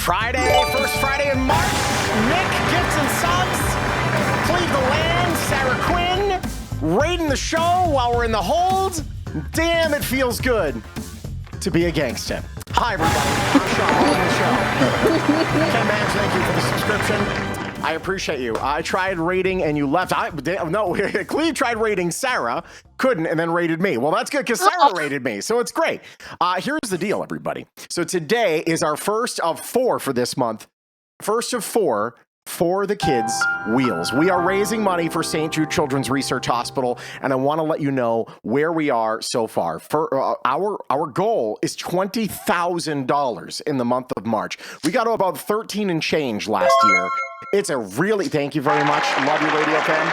Friday, first Friday in March. Nick, Gifts and Subs, Cleve the Land, Sarah Quinn, raiding the show while we're in the hold. Damn, it feels good to be a gangsta. Hi, everybody. I'm Shawn, welcome to the show. Ken Mans, thank you for the subscription. I appreciate you. I tried raiding and you left. No, Cleve tried raiding Sarah, couldn't, and then raided me. Well, that's good because Sarah raided me, so it's great. Here's the deal, everybody. So today is our first of 4 for this month. First of 4 for the kids' wheels. We are raising money for St. Jude Children's Research Hospital, and I want to let you know where we are so far. For our goal is $20,000 in the month of March. We got to about 13 and change last year. It's a really, thank you very much. Love you, radio fan.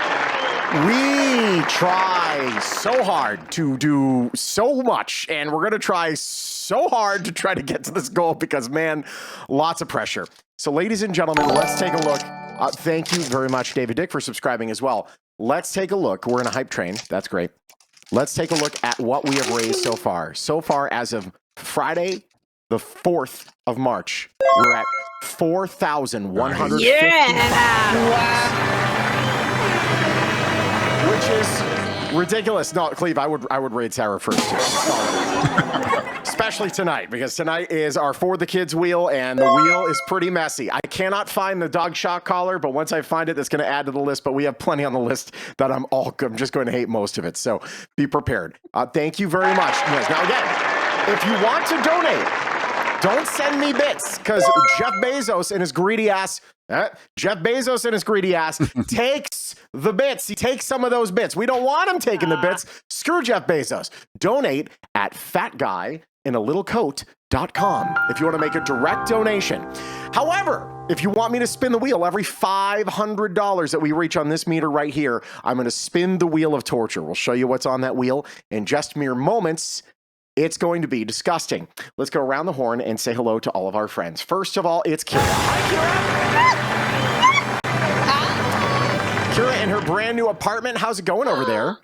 We try so hard to do so much, and we're going to try so hard to try to get to this goal because, man, lots of pressure. So, ladies and gentlemen, let's take a look. Thank you very much, David Dick, for subscribing as well. Let's take a look. We're in a hype train. That's great. Let's take a look at what we have raised so far. So far, as of Friday, the 4th of March, we're at $4,150. Yeah! Which is ridiculous. No, Cleve, I would raid Sarah first too. Especially tonight, because tonight is our For the Kids wheel, and the wheel is pretty messy. I cannot find the dog shock collar, but once I find it, that's going to add to the list. But we have plenty on the list that I'm just going to hate most of it. So be prepared. Thank you very much. Now, again, if you want to donate, don't send me bits, because Jeff Bezos and his greedy ass takes the bits. He takes some of those bits. We don't want him taking the bits. Screw Jeff Bezos. Donate at fatguyinalittlecoat.com if you want to make a direct donation. However, if you want me to spin the wheel, every $500 that we reach on this meter right here, I'm going to spin the wheel of torture. We'll show you what's on that wheel in just mere moments. It's going to be disgusting. Let's go around the horn and say hello to all of our friends. First of all, it's Kira. Hi, Kira. Kira in her brand new apartment. How's it going over there?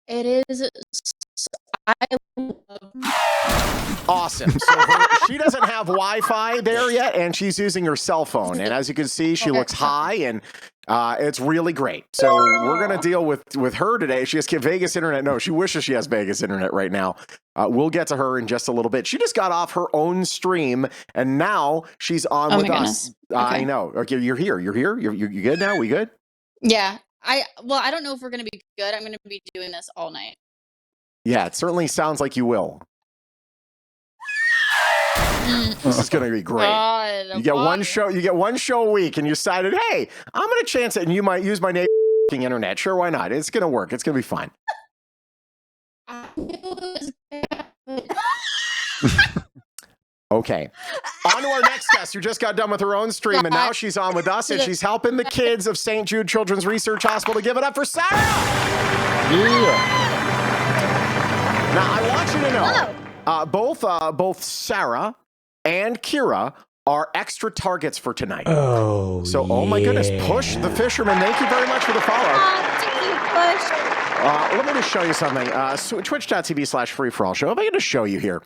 It is. Awesome. So she doesn't have Wi-Fi there yet, and she's using her cell phone. And as you can see, she looks high, and it's really great. So we're going to deal with her today. She has Vegas internet. No, she wishes she has Vegas internet right now. We'll get to her in just a little bit. She just got off her own stream, and now she's on with us. Okay. I know. Okay, you're here. You're here. You good now? We good? Yeah. I don't know if we're going to be good. I'm going to be doing this all night. Yeah, it certainly sounds like you will. This is going to be great. God, you get one show a week, and you decided, hey, I'm going to chance it, and you might use my name internet. Sure, why not? It's going to work. It's going to be fine. Okay. On to our next guest, who just got done with her own stream, and now she's on with us, and she's helping the kids of St. Jude Children's Research Hospital. Give it up for Sarah! Yeah. Now, I want you to know, both Sarah and Kira are extra targets for tonight. Oh, my goodness. Push the Fisherman. Thank you very much for the follow. Thank you, Push. Let me just show you something. Twitch.tv/Free4All show. If I can just show you here,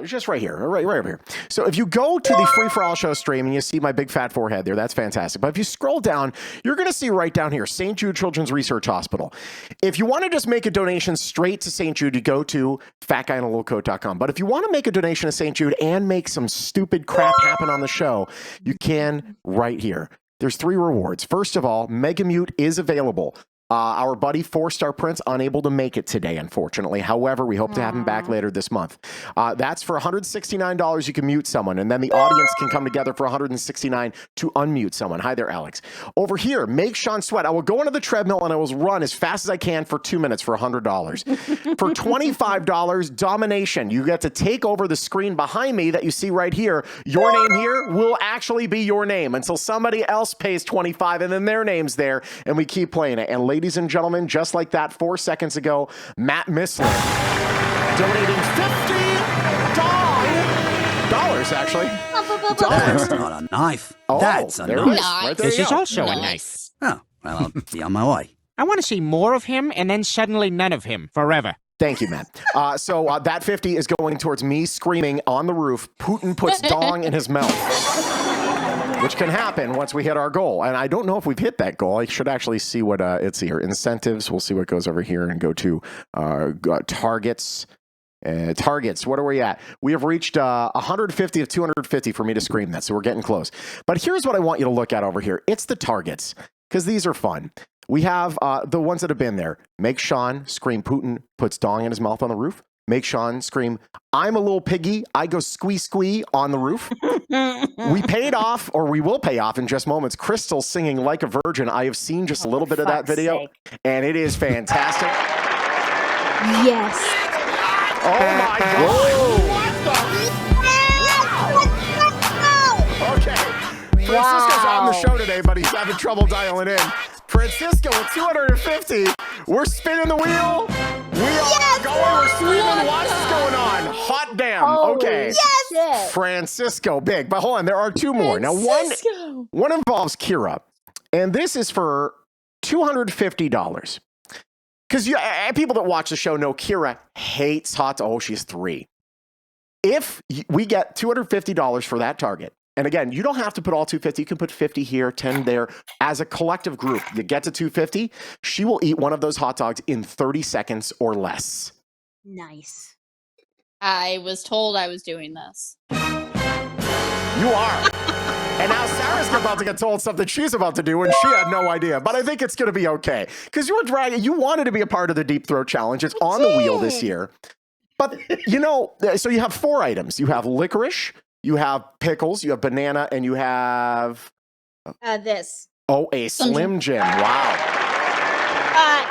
just right here, right over here. So if you go to the Free4All show stream and you see my big fat forehead there, that's fantastic. But if you scroll down, you're going to see right down here, St. Jude Children's Research Hospital. If you want to just make a donation straight to St. Jude, you go to fatguyinalittlecoat.com. But if you want to make a donation to St. Jude and make some stupid crap happen on the show, you can right here. There's 3 rewards. First of all, Mega Mute is available. Our buddy 4-Star Prince unable to make it today, unfortunately. However, we hope to have him back later this month. That's for $169. You can mute someone, and then the audience can come together for $169 to unmute someone. Hi there, Alex. Over here, make Shawn sweat. I will go into the treadmill and I will run as fast as I can for 2 minutes for $100. For $25, domination. You get to take over the screen behind me that you see right here. Your name here will actually be your name until somebody else pays $25, and then their name's there, and we keep playing it. And ladies and gentlemen, just like that 4 seconds ago, Matt Missler donating $50 actually. That's not a knife. That's a knife. Right, this is also a knife. Oh, well, I'll be on my way. I want to see more of him and then suddenly none of him forever. Thank you, Matt. So that 50 is going towards me screaming on the roof, Putin puts dong in his mouth. Which can happen once we hit our goal. And I don't know if we've hit that goal. I should actually see what it's here. Incentives. We'll see what goes over here and go to targets. Targets. What are we at? We have reached 150 of 250 for me to scream that. So we're getting close. But here's what I want you to look at over here. It's the targets because these are fun. We have the ones that have been there. Make Shawn scream Putin puts dong in his mouth on the roof. Make Shawn scream, I'm a little piggy. I go squee squee on the roof. We paid off, or we will pay off in just moments, Crystal singing Like a Virgin. I have seen just a little bit of that video, and it is fantastic. Yes. Oh, my God. What the? Okay. Francisco's on the show today, but he's having trouble dialing in. Francisco with 250. We're spinning the wheel. We are going. We're screaming. What's going on? Hot damn. Okay. Yes. Francisco, big. But hold on. There are two more. Now, one involves Kira. And this is for $250. Because people that watch the show know Kira hates hot dogs. Oh, she's 3. If we get $250 for that target, and again, you don't have to put all 250. You can put 50 here, 10 there. As a collective group, you get to 250. She will eat one of those hot dogs in 30 seconds or less. Nice. I was told I was doing this. You are. And now Sarah's about to get told something she's about to do, and she had no idea. But I think it's going to be okay. Because you were dragging, you wanted to be a part of the Deep Throat Challenge. It's on the wheel this year. But, so you have 4 items. You have licorice, you have pickles, you have banana, and you have... This. Oh, a Slim Jim. Wow.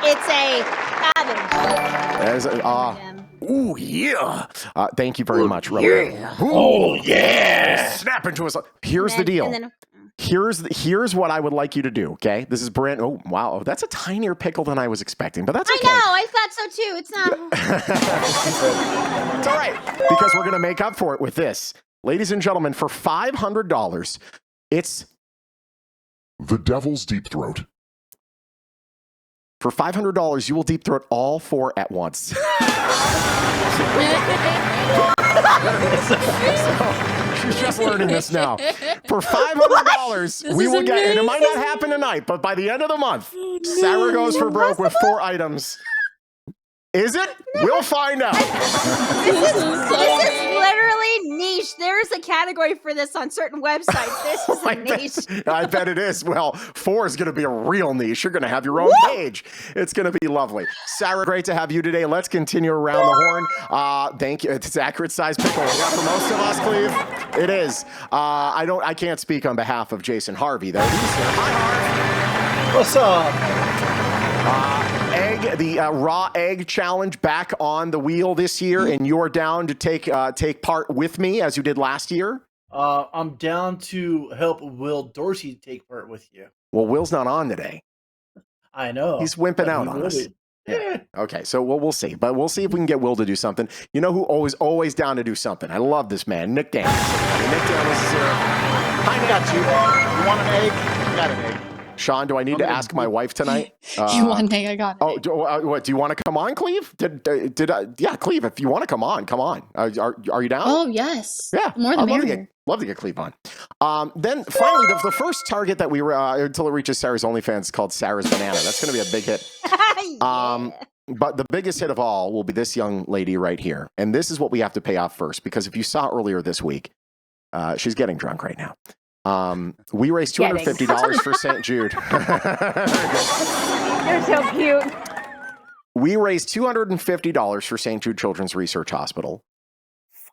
It's a cabbage. Ooh, yeah. Thank you very much, Rowan. Yeah. Oh, yeah. Snap into us. Here's the deal. Then, Here's what I would like you to do, okay? This is brand... Oh, wow. That's a tinier pickle than I was expecting, but that's okay. I know. I thought so, too. It's not... It's all right, because we're going to make up for it with this. Ladies and gentlemen, for $500, it's... The Devil's Deep Throat. For $500, you will deep throat all 4 at once. So, she's just learning this now. For $500, we will get, and it might not happen tonight, but by the end of the month, Sarah goes for broke with 4 items. Is it? We'll find out. This is literally niche. There's a category for this on certain websites. This is a niche. I bet it is. Well, 4 is going to be a real niche. You're going to have your own page. It's going to be lovely. Sarah, great to have you today. Let's continue around the horn. Thank you. It's accurate size pickle. Yeah, for most of us, Cleve, it is. I can't speak on behalf of Jason Harvey, though. He's here. Hi, Harv. What's up? The raw egg challenge back on the wheel this year, and you're down to take part with me as you did last year. I'm down to help Will Dorsey take part with you. Well, Will's not on today. I know. He's wimping out on us. Yeah. Okay, so we'll see. But we'll see if we can get Will to do something. You know who always down to do something? I love this man, Nick Daniels. Nick Daniels is here. Hi, Nick. Got you. You want an egg? You got an egg. Shawn, do I need to ask my wife tonight? You want an egg? I got it. Oh, what? Do you want to come on, Cleve? Did I? Yeah, Cleve. If you want to come on, come on. Are you down? Oh yes. Yeah, more than merrier. Love to get Cleve on. Then finally, the first target that we were until it reaches Sarah's OnlyFans is called Sarah's Banana. That's going to be a big hit. Yeah. But the biggest hit of all will be this young lady right here, and this is what we have to pay off first because if you saw earlier this week, she's getting drunk right now. We raised $250 for St. Jude. You're so cute. We raised $250 for St. Jude Children's Research Hospital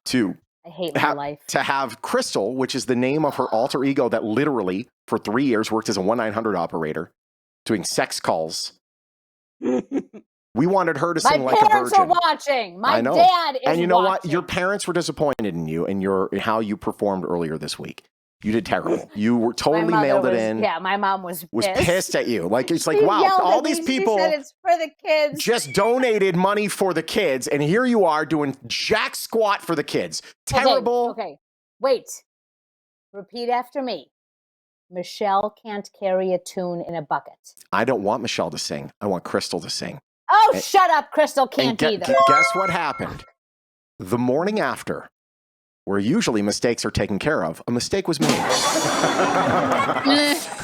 to I hate my life. To have Crystal, which is the name of her alter ego that literally for 3 years worked as a 1-900 operator, doing sex calls. We wanted her to sing like a virgin. My parents are watching. My dad is watching. And you know what? Your parents were disappointed in you and how you performed earlier this week. You did terrible. You were totally mailed it in. Yeah, my mom was pissed at you. Like it's like, wow, all these people said it's for the kids. Just donated money for the kids, and here you are doing jack squat for the kids. Terrible. Okay. Wait. Repeat after me. Michelle can't carry a tune in a bucket. I don't want Michelle to sing. I want Crystal to sing. Oh, shut up, Crystal can't either. Guess what happened? The morning after, where usually mistakes are taken care of, a mistake was made.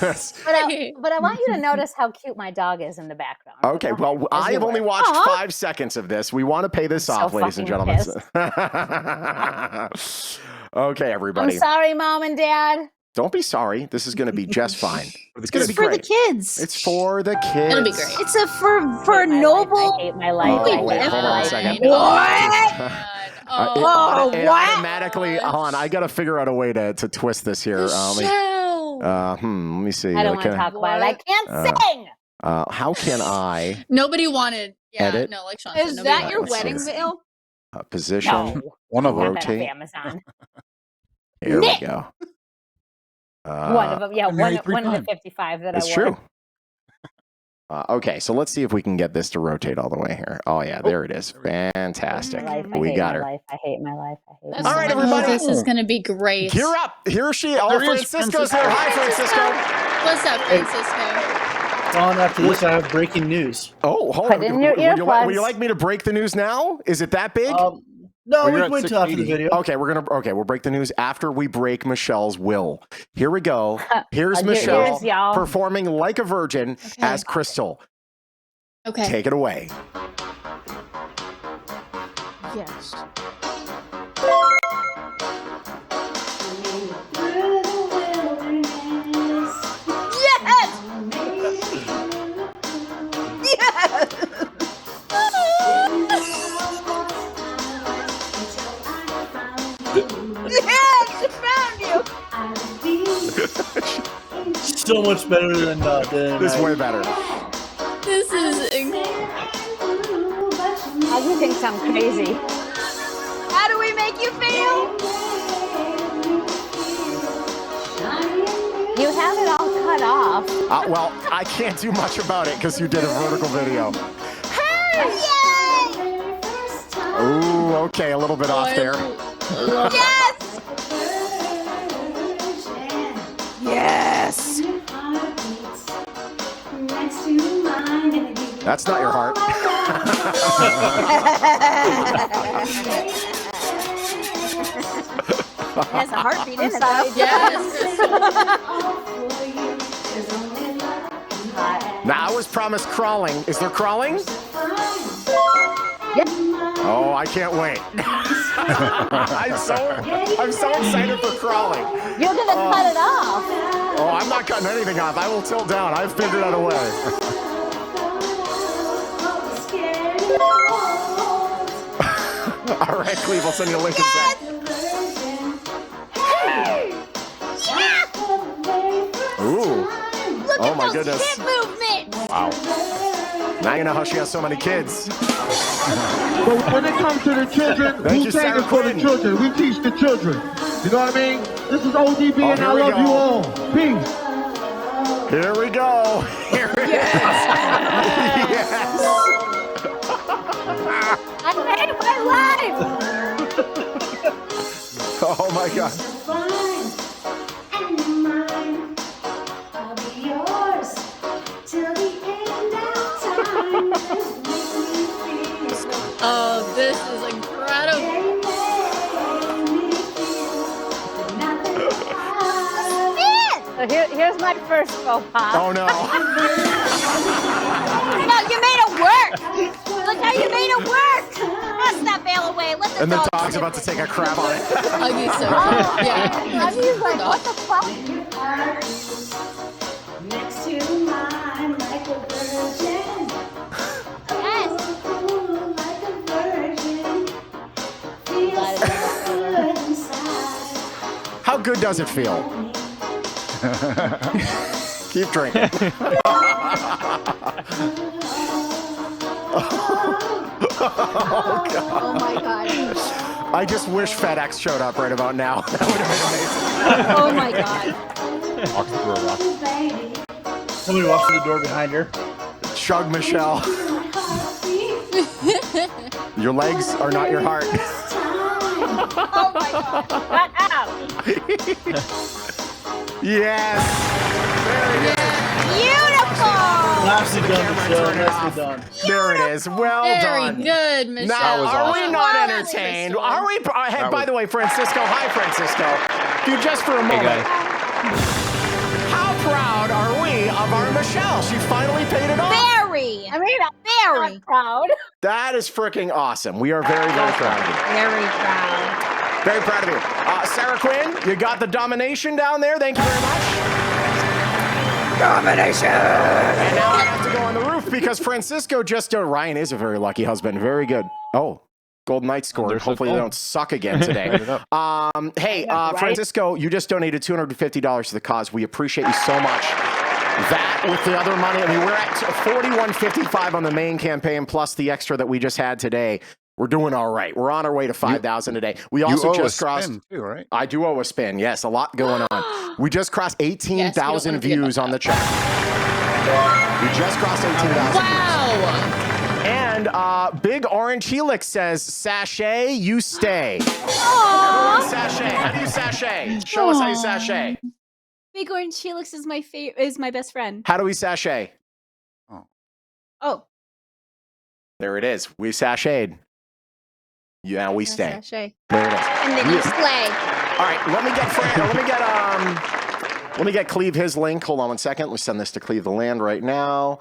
But I want you to notice how cute my dog is in the background. Okay, well, I have only watched 5 seconds of this. We want to pay this off, ladies and gentlemen. Okay, everybody. I'm sorry, Mom and Dad. Don't be sorry. This is going to be just fine. It's going to be for great. the kids. It's for the kids. It'll be great. It's for noble. I hate my life. Oh, wait, hold on a second. What? It automatically on. I got to figure out a way to twist this here. Let me see. I don't want to talk about it. I can't sing. How can I Nobody wanted. Yeah, edit? no, like Shawn Is said, that your Let's wedding see. veil? Position? No. One of them. Rotate. Amazon. Here Nick! we go. One of them. Yeah, one of the 55 that That's I wore. true. Okay, so let's see if we can get this to rotate all the way here. Oh, yeah, there it is. Fantastic. We got her. I hate my life. I hate That's my All right, life. everybody. This is going to be great. Gear up. Here she is. Oh, There he is, Francisco's here. Hi, Francisco. What's up, Francisco? On after this, I have breaking news. Oh, hold Put on. in your Would earplugs. you like me to break the news now? Is it that big? No, Well, we you're can at wait till after the 680. video. Okay, we'll break the news after we break Michelle's will. Here we go. Here's Hug your Michelle ears, y'all. performing like a virgin as Crystal. Okay. Take it away. Yes. So much better than This is way better. This is Huggy thinks I'm crazy. How do we make you feel? You have it all cut off. Well, I can't do much about it because you did a vertical video. Yay! Ooh, okay, a little bit off there. Yes! Yes! That's not your heart. It has a heartbeat in it. Yes. Now, I was promised crawling. Is there crawling? Oh, I can't wait. I'm so excited for crawling. You're gonna cut it off. Oh, I'm not cutting anything off. I will tilt down. I've figured out a way. All right, Cleve, I'll send you a link in a sec. Ooh. Oh my goodness. Hip movement. Wow. Now you know how she has so many kids. But when it comes to the children, Thank we you, take Sarah it for the Quinn. children. We teach the children. You know what I mean? This is ODB and here I we love go. you all. Peace. Here we go. Here it is. Yes. I hate my life. Oh my God. Oh, this is incredible. So here's my first faux pas. Oh no. No, you made it work. Look how you made it work. Toss that veil away. Let the And the dog dog's about to take a crap on it. Huggy's so cute. Yeah. Huggy's like, what the fuck? How good does it feel? Keep drinking. Oh, God. Oh my God. I just wish FedEx showed up right about now. That would have been amazing. Oh my God. Walks through a rock. Somebody walks through the door behind her. Chug, Michelle. Your legs are not your heart. Oh my God. Cut out. Yes. Beautiful. Nicely done, Michelle. Nicely done. There it is. Well done. Very good, Michelle. Now, are we Awesome. not Wow, entertained? Crystal. Are we? Hey, by the way, Francisco. Hi, Francisco. Dude, just for a moment. How proud are we of our Michelle? She finally paid it off. Very. I mean, Very. I'm proud. That is freaking awesome. We are very, very proud of you. Very proud. Very proud of you. Sarah Quinn, you got the domination down there. Thank you very much. Domination! And now I have to go on the roof because Francisco just... Ryan is a very lucky husband. Very good. Oh, Golden Knights scored. Hopefully they don't suck again today. Hey, Francisco, you just donated $250 to the cause. We appreciate you so much. That with the other money, I mean, we're at $41.55 on the main campaign plus the extra that we just had today. We're doing all right. We're on our way to 5,000 today. We also just crossed. Too, right? I do owe a spin. Yes, a lot going on. We just crossed 18,000 views on the chat. We just crossed 18,000. Wow. And Big Orange Helix says, "Sashay, you stay." Aww. Sashay. How do you sashay? Show us how you sashay. Big Orange Helix is my best friend. How do we sashay? Oh. There it is. We sashayed. Yeah, we stay. Sashay. There it is. And then you slay. All right, let me get Cleve his link. Hold on 1 second. Let's send this to Cleve the Land right now.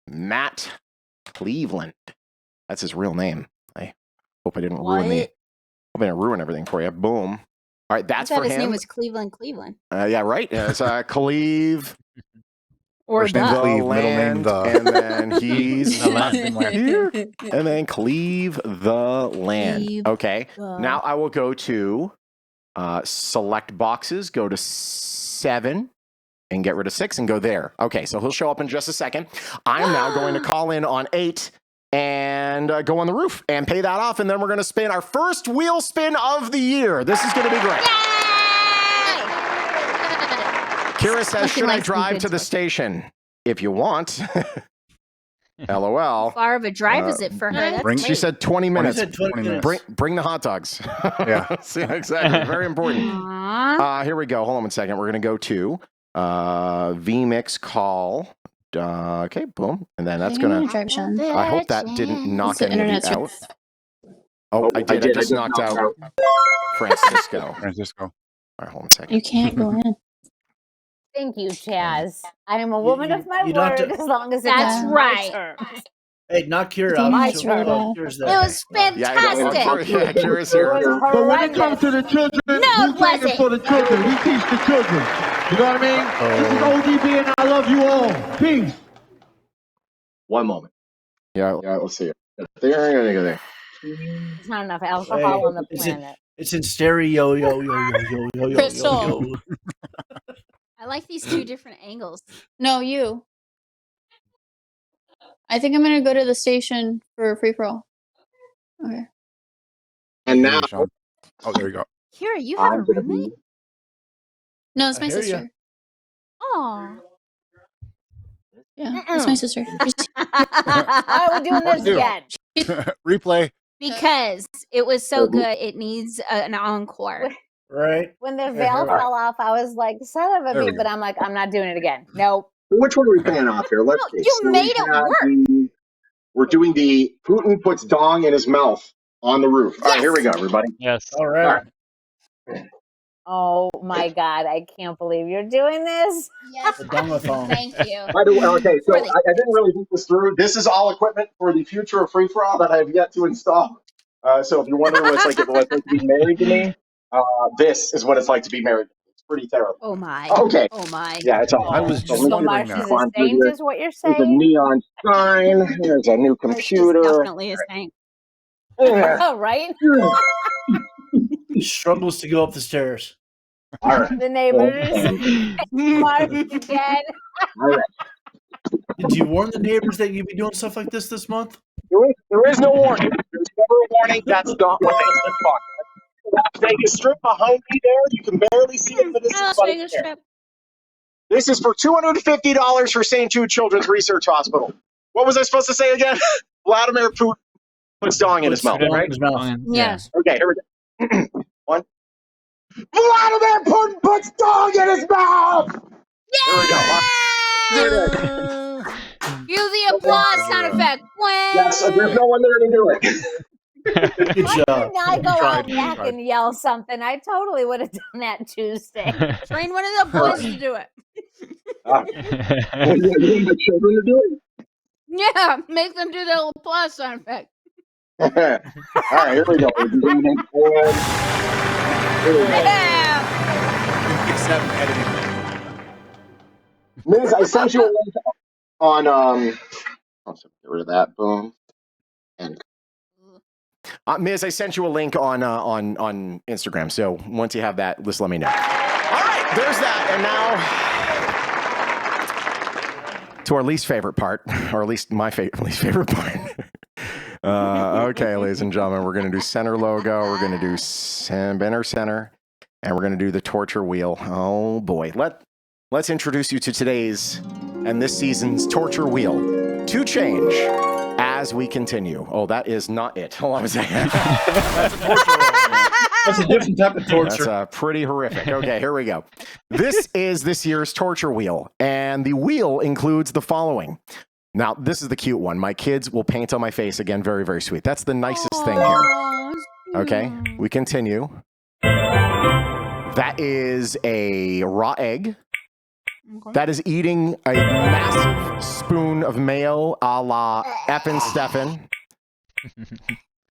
Matt Cleveland. That's his real name. I hope I didn't ruin everything for you. Boom. All right, that's I thought for his him. name was Cleveland. Yeah, right. It's Cleve. Or First name the Cleve, middle name land, the. and then he's The last name Land. here, and then Cleve the Land. Cleve Okay, the- now I will go to select boxes, go to 7, and get rid of 6, and go there. Okay, so he'll show up in just a second. I'm now going to call in on 8 and go on the roof and pay that off, and then we're going to spin our first wheel spin of the year. This is going to be great. Kira says, should I drive to the station? If you want. LOL. How far of a drive is it for her? That's She late. said 20 minutes. 20 minutes. Bring the hot dogs. Yeah. See, exactly. Very important. Aww. Here we go. Hold on 1 second. We're going to go to VMix call. Okay, boom. And then that's going to... drive, Shawn. I hope that didn't knock The any of you internet's out. Oh, I did. I just knocked out Francisco. Francisco. All right, hold on 1 second. You can't go in. Thank you, Chaz. I am a woman of my you don't word have to- as long as That's it's right. my terms. Hey, knock Kira Damn, out. it's really bad. Kira's It there. was fantastic. Yeah, Kira's It here. was But when it comes horrendous. to the children, No, we it take it wasn't. for the children. We teach the children. You know what I mean? This is ODB and I love you all. Peace. One moment. Yeah, let's see it. There. There's not enough alcohol on the planet. It's in stereo, yo. Crystal. I like these two different angles. No, you. I think I'm going to go to the station for Free4All. Okay. And now, Shawn. Oh, there you go. Kira, you have a roommate? No, it's I my hear ya. sister. Aw. Yeah, it's my sister. Why are we doing this Do. again? Replay. Because it was so good, it needs an encore. Right? When the Yeah, veil you're right. fell off, I was like, son of a There we bee, but I'm like, I'm not doing it again. Nope. Which one are we paying off here? Let's No, see. you So made it work. We're doing the Putin puts dong in his mouth on the roof. All right, here we go, everybody. Yes. All right. Oh my God, I can't believe you're doing this. Yes. The domaphone. Thank you. By the way, okay, so Really? I didn't really think this through. This is all equipment for the future of Free4All that I have yet to install. So if you're wondering what it's like to be married to me, this is what it's like to be married. It's pretty terrible. Oh my. Okay. Oh my. Yeah, it's all. I was So just let me So get much wondering is that. a saint is what you're There's a saying? neon sign. There's a new It's just computer. definitely a thing. Yeah. Oh, right? He struggles to go up the stairs. All right. The neighbors. Mark again. All right. Did you warn the neighbors that you'd be doing stuff like this month? There is no warning. There's never a warning. That's not what makes it fun. Las Vegas Strip behind me there. You can barely see it, but this Las is what Vegas it's there. Strip. This is for $250 for St. Jude Children's Research Hospital. What was I supposed to say again? Vladimir Putin puts dong in his mouth, Dong in right? his mouth. Yes. Okay, here we go. One. Vladimir Putin puts dong in his mouth! Here we go. Cue the applause sound effect. Yes, there's no one there to do it. Good Why job. didn't I go tried, out back tried. and yell something? I totally would have done that Tuesday. Train one of the boys to do it. You want the children to do it? Yeah, make them do the applause sound effect. All right, here we go. Yeah. Except editing. Miz, I sent you a link on let's get rid of that. Boom. And Miz, I sent you a link on Instagram. So once you have that, just let me know. All right, there's that. And now to our least favorite part, or at least my least favorite part. Okay, ladies and gentlemen, we're going to do center logo. We're going to do banner center, and we're going to do the torture wheel. Oh boy, let's introduce you to today's and this season's torture wheel. To change as we continue. Oh, that is not it. Hold on a second. That's a torture. That's a different type of torture. That's pretty horrific. Okay, here we go. This is this year's torture wheel, and the wheel includes the following. Now, this is the cute one. My kids will paint on my face. Again, very, very sweet. That's the nicest thing here. Okay, we continue. That is a raw egg. Okay. That is eating a massive spoon of mayo a la Eppin Stefan.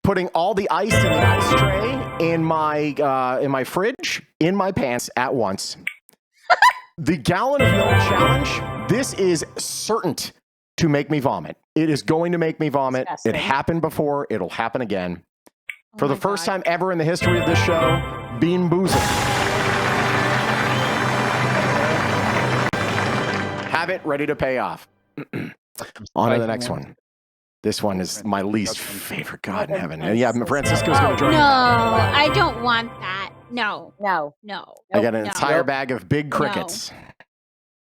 Putting all the ice in the ice tray in my fridge, in my pants at once. The gallon of milk challenge. This is certain to make me vomit. It is going to make me vomit. Disgusting. It happened before. It'll happen again. For the first time ever in the history of this show, BeanBoozled. Have it ready to pay off. On to the next one. This one is my least favorite. God in heaven. And yeah, Francisco's going to join me. No, I don't want that. No. I got an entire bag of big crickets.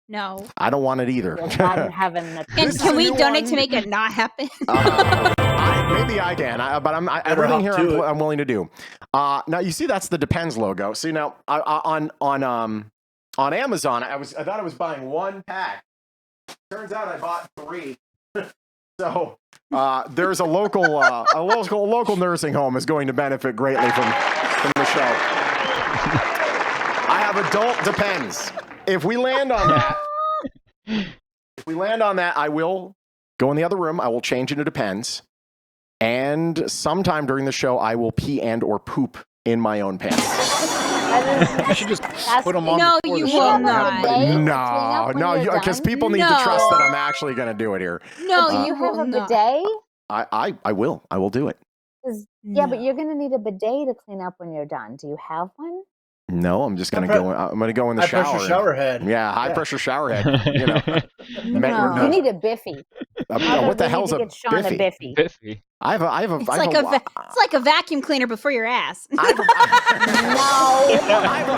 No. I don't want it either. Can we donate to make it not happen? Maybe I can, but everything here I'm willing to do. Now you see that's the Depends logo. See now on Amazon, I thought I was buying one pack. Turns out I bought 3. So there's a local nursing home is going to benefit greatly from the show. I have adult Depends. If we land on that, I will go in the other room. I will change into Depends, and sometime during the show, I will pee and or poop in my own pants. You should just put them on. No, you will not. No, because people need to trust that I'm actually going to do it here. No, you have a bidet. I will. I will do it. Yeah, but you're going to need a bidet to clean up when you're done. Do you have one? No, I'm just going to go. I'm going to go in the shower. High pressure shower head. Yeah, high pressure shower head. You know. You need a biffy. What the hell's a biffy? Biffy. It's like a vacuum cleaner before your ass. I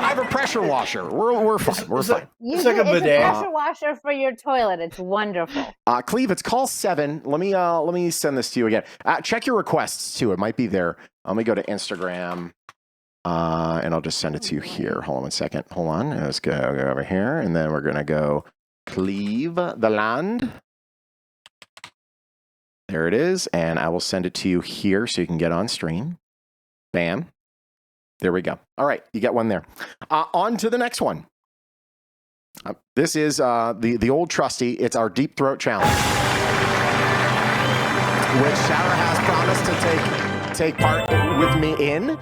have a pressure washer. We're fine. We're fine. It's like a bidet. It's a pressure washer for your toilet. It's wonderful. Cleve, it's call 7. Let me send this to you again. Check your requests too. It might be there. Let me go to Instagram. And I'll just send it to you here. Hold on 1 second. Hold on. Let's go over here. And then we're going to go Cleve the land. There it is. And I will send it to you here so you can get on stream. Bam. There we go. All right. You get one there. On to the next one. This is the old trusty. It's our Deep Throat Challenge, which Sarah has promised to take part with me in.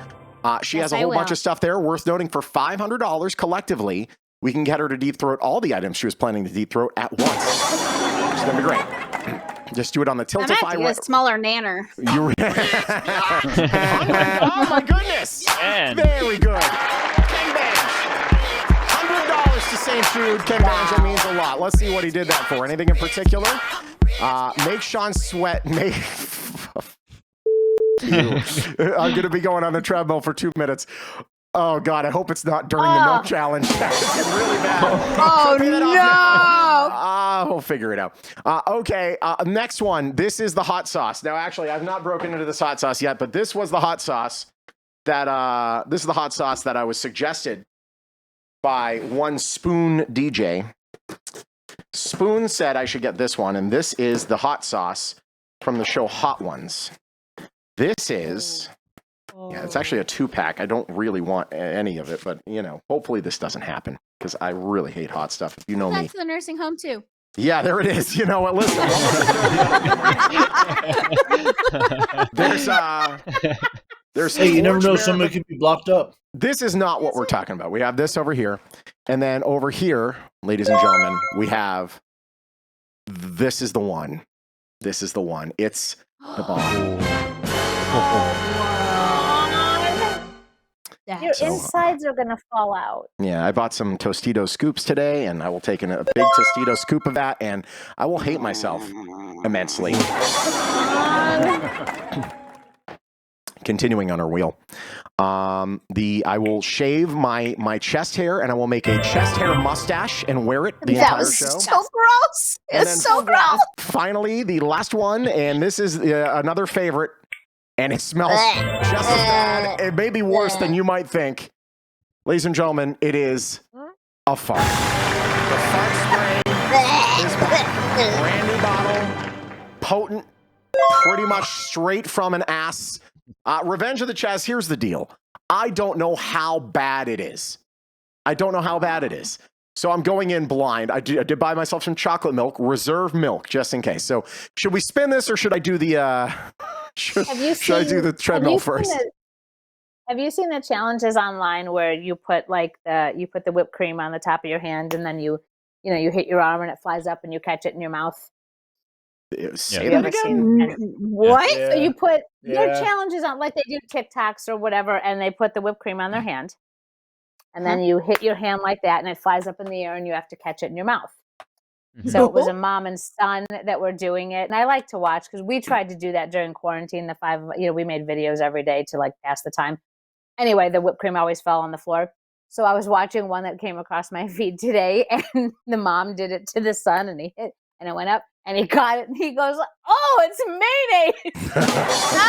She has a whole bunch of stuff there. Worth noting, for $500 collectively, we can get her to deep throat all the items she was planning to deep throat at once. It's going to be great. Just do it on the Tiltify. I might do a smaller nanner. Oh my goodness! Man. Very good. Ken Banj. $100 to St. Jude. Ken Banj, that means a lot. Let's see what he did that for. Anything in particular? Make Shawn sweat. I'm going to be going on the treadmill for 2 minutes. Oh, God, I hope it's not during the milk challenge. It's really bad. Oh, no. We'll figure it out. Okay, next one. This is the hot sauce. Now, actually, I've not broken into this hot sauce yet, but this was the hot sauce that I was suggested by one Spoon DJ. Spoon said I should get this one, and this is the hot sauce from the show Hot Ones. This is, yeah, it's actually a 2-pack. I don't really want any of it, but, you know, hopefully this doesn't happen because I really hate hot stuff, if you know me. That's the nursing home, too. Yeah, there it is. You know what? Listen. There's hey, you never know. Somebody could be blocked up. This is not what we're talking about. We have this over here. And then over here, ladies and gentlemen, we have, this is the one. This is the one. It's the bomb. Your insides are going to fall out. Yeah, I bought some Tostito scoops today, and I will take a big Tostito scoop of that, and I will hate myself immensely. Continuing on our wheel. I will shave my chest hair, and I will make a chest hair mustache and wear it the entire show. That was so gross. It's so gross. Finally, the last one, and this is another favorite, and it smells just as bad. It may be worse than you might think. Ladies and gentlemen, it is a fart. The fart spray is back. Brand new bottle, potent, pretty much straight from an ass. Revenge of the Chaz, here's the deal. I don't know how bad it is. So I'm going in blind. I did buy myself some chocolate milk, reserve milk, just in case. So should we spin this, or should I do the should I do the treadmill first? Have you seen the challenges online where you put the whipped cream on the top of your hand, and then you hit your arm and it flies up and you catch it in your mouth? Say that again? What? Yeah. So you put their challenges on, like they do TikToks or whatever, and they put the whipped cream on their hand, and then you hit your hand like that, and it flies up in the air, and you have to catch it in your mouth. So it was a mom and son that were doing it, and I like to watch because we tried to do that during quarantine. The 5, we made videos every day to like pass the time. Anyway, the whipped cream always fell on the floor. So I was watching one that came across my feed today, and the mom did it to the son, and he hit, and it went up, and he got it, and he goes, "Oh, it's mayonnaise!" No!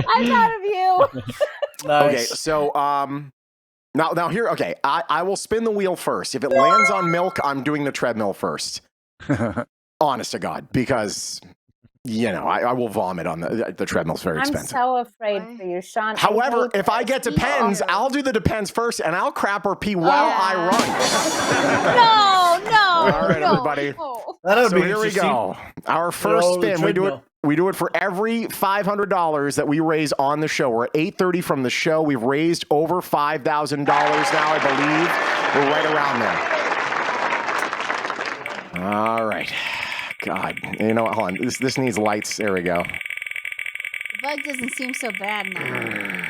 I thought of you. Nice. Okay, so now here. Okay, I will spin the wheel first. If it lands on milk, I'm doing the treadmill first. Honest to God, because I will vomit on the treadmill's very expensive. I'm so afraid for you, Shawn. However, if I get Depends, I'll do the Depends first, and I'll crap or pee while I run. No. All right, everybody. So here we go. Our first spin. We do it for every $500 that we raise on the show. We're at 8:30 from the show. We've raised over $5,000 now, I believe. We're right around there. All right. God, hold on. This needs lights. There we go. The bug doesn't seem so bad now.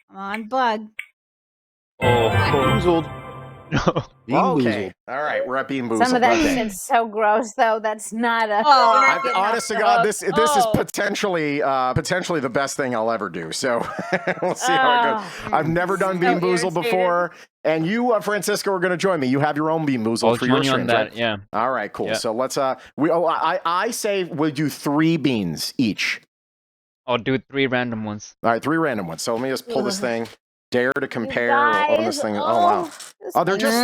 Come on, bug. BeanBoozled. Okay. All right, we're at BeanBoozled. Some of that shit's so gross, though. That's not a. Honest to God, this is potentially the best thing I'll ever do. So we'll see how it goes. I've never done BeanBoozled before, and you, Francisco, are going to join me. You have your own BeanBoozled for your streams, right? Yeah. All right, cool. Yeah. So let's. I say we'll do 3 beans each. I'll do 3 random ones. All right, 3 random ones. So let me just pull this thing. Dare to compare on this thing. Oh wow! Oh, they're just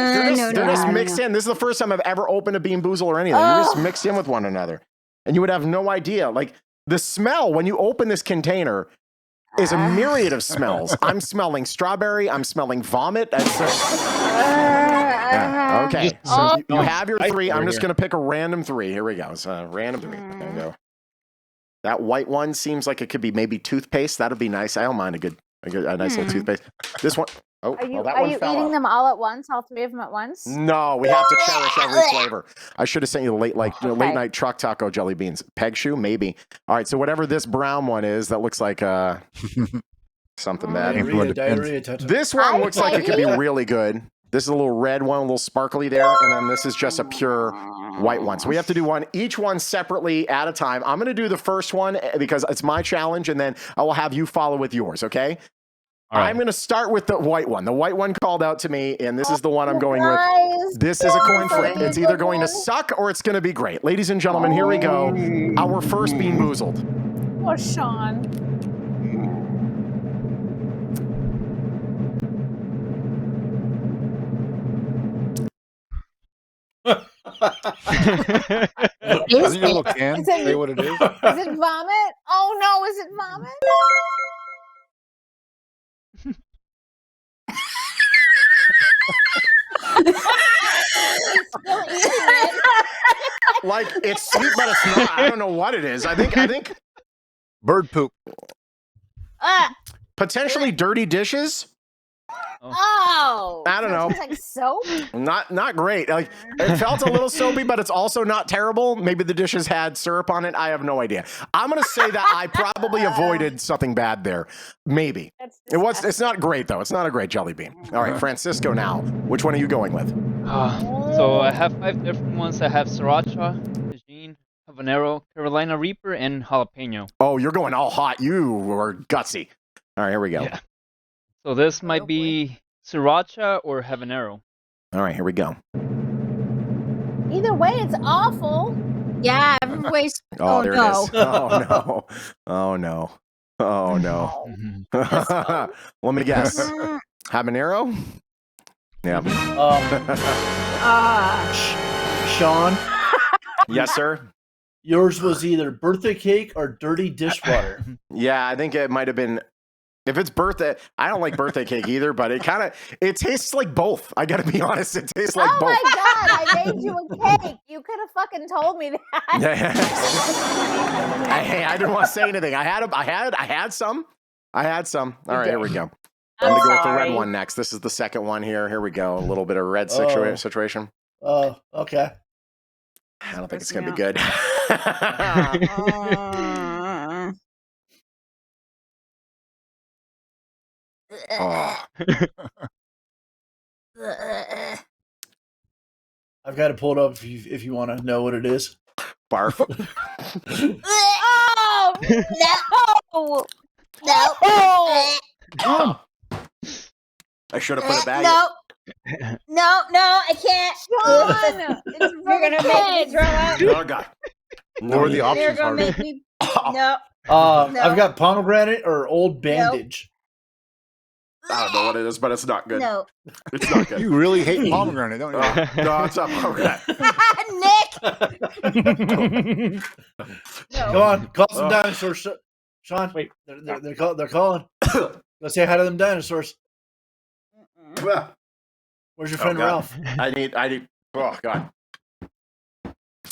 mixed in. This is the first time I've ever opened a BeanBoozled or anything. They're just mixed in with one another, and you would have no idea. Like the smell when you open this container is a myriad of smells. I'm smelling strawberry. I'm smelling vomit. Okay, so you have your 3. I'm just gonna pick a random 3. Here we go. So random 3. There we go. That white one seems like it could be maybe toothpaste. That'd be nice. I don't mind a nice little toothpaste. This one. Are you eating them all at once? All 3 of them at once? No, we have to cherish every flavor. I should have sent you the late night truck taco jelly beans. Peg shoe, maybe. All right, so whatever this brown one is, that looks like something bad. Diarrhea. This one looks like it could be really good. This is a little red one, a little sparkly there, and then this is just a pure white one. So we have to do each one separately at a time. I'm going to do the first one because it's my challenge, and then I will have you follow with yours, okay? All right. I'm going to start with the white one. The white one called out to me, and this is the one I'm going with. This is a coin flip. It's either going to suck or it's going to be great. Ladies and gentlemen, here we go. Our first BeanBoozled. Poor Shawn. Is it a little can? Say what it is. Is it vomit? Oh no, is it vomit? Still eating it. Like it's sweet, but it's not. I don't know what it is. I think bird poop. Potentially dirty dishes. Oh, I don't know. It's like soap. Not great. Like it felt a little soapy, but it's also not terrible. Maybe the dishes had syrup on it. I have no idea. I'm gonna say that I probably avoided something bad there. Maybe it's not great though. It's not a great jelly bean. All right, Francisco. Now, which one are you going with? So I have 5 different ones. I have sriracha, Cajun, habanero, Carolina Reaper, and jalapeno. Oh, you're going all hot. You are gutsy. All right, here we go. Yeah. So this might be sriracha or habanero. All right, here we go. Either way, it's awful. Yeah, every way's. Oh, there no. it is. Oh no. Oh no. Oh no. Let me guess. Habanero? Yeah. Shawn? Yes, sir. Yours was either birthday cake or dirty dishwater. Yeah, I think it might have been. If it's birthday, I don't like birthday cake either, but it tastes like both. I gotta be honest, it tastes like both. Oh my god, I made you a cake. You could have fucking told me that. I didn't want to say anything. I had some. All right, here we go. I'm gonna go with the red one next. This is the second one here. Here we go. A little bit of red situation. Oh, okay. I don't think it's gonna be good. Oh. I've got to pull it up if you want to know what it is. Barf. Oh no! Oh. I should have put it back. No, I can't. Shawn, You're gonna make me throw up. Oh god. What are the You're options? gonna Harvey? make me. No. I've got pomegranate or old bandage. I don't know what it is, but it's not good. No. It's not good. You really hate pomegranate, don't you? No, it's not pomegranate. Nick. Come on, call some dinosaurs, Shawn. Wait, they're calling. Let's say hi to them dinosaurs. Where's your friend Ralph? I need. Oh god.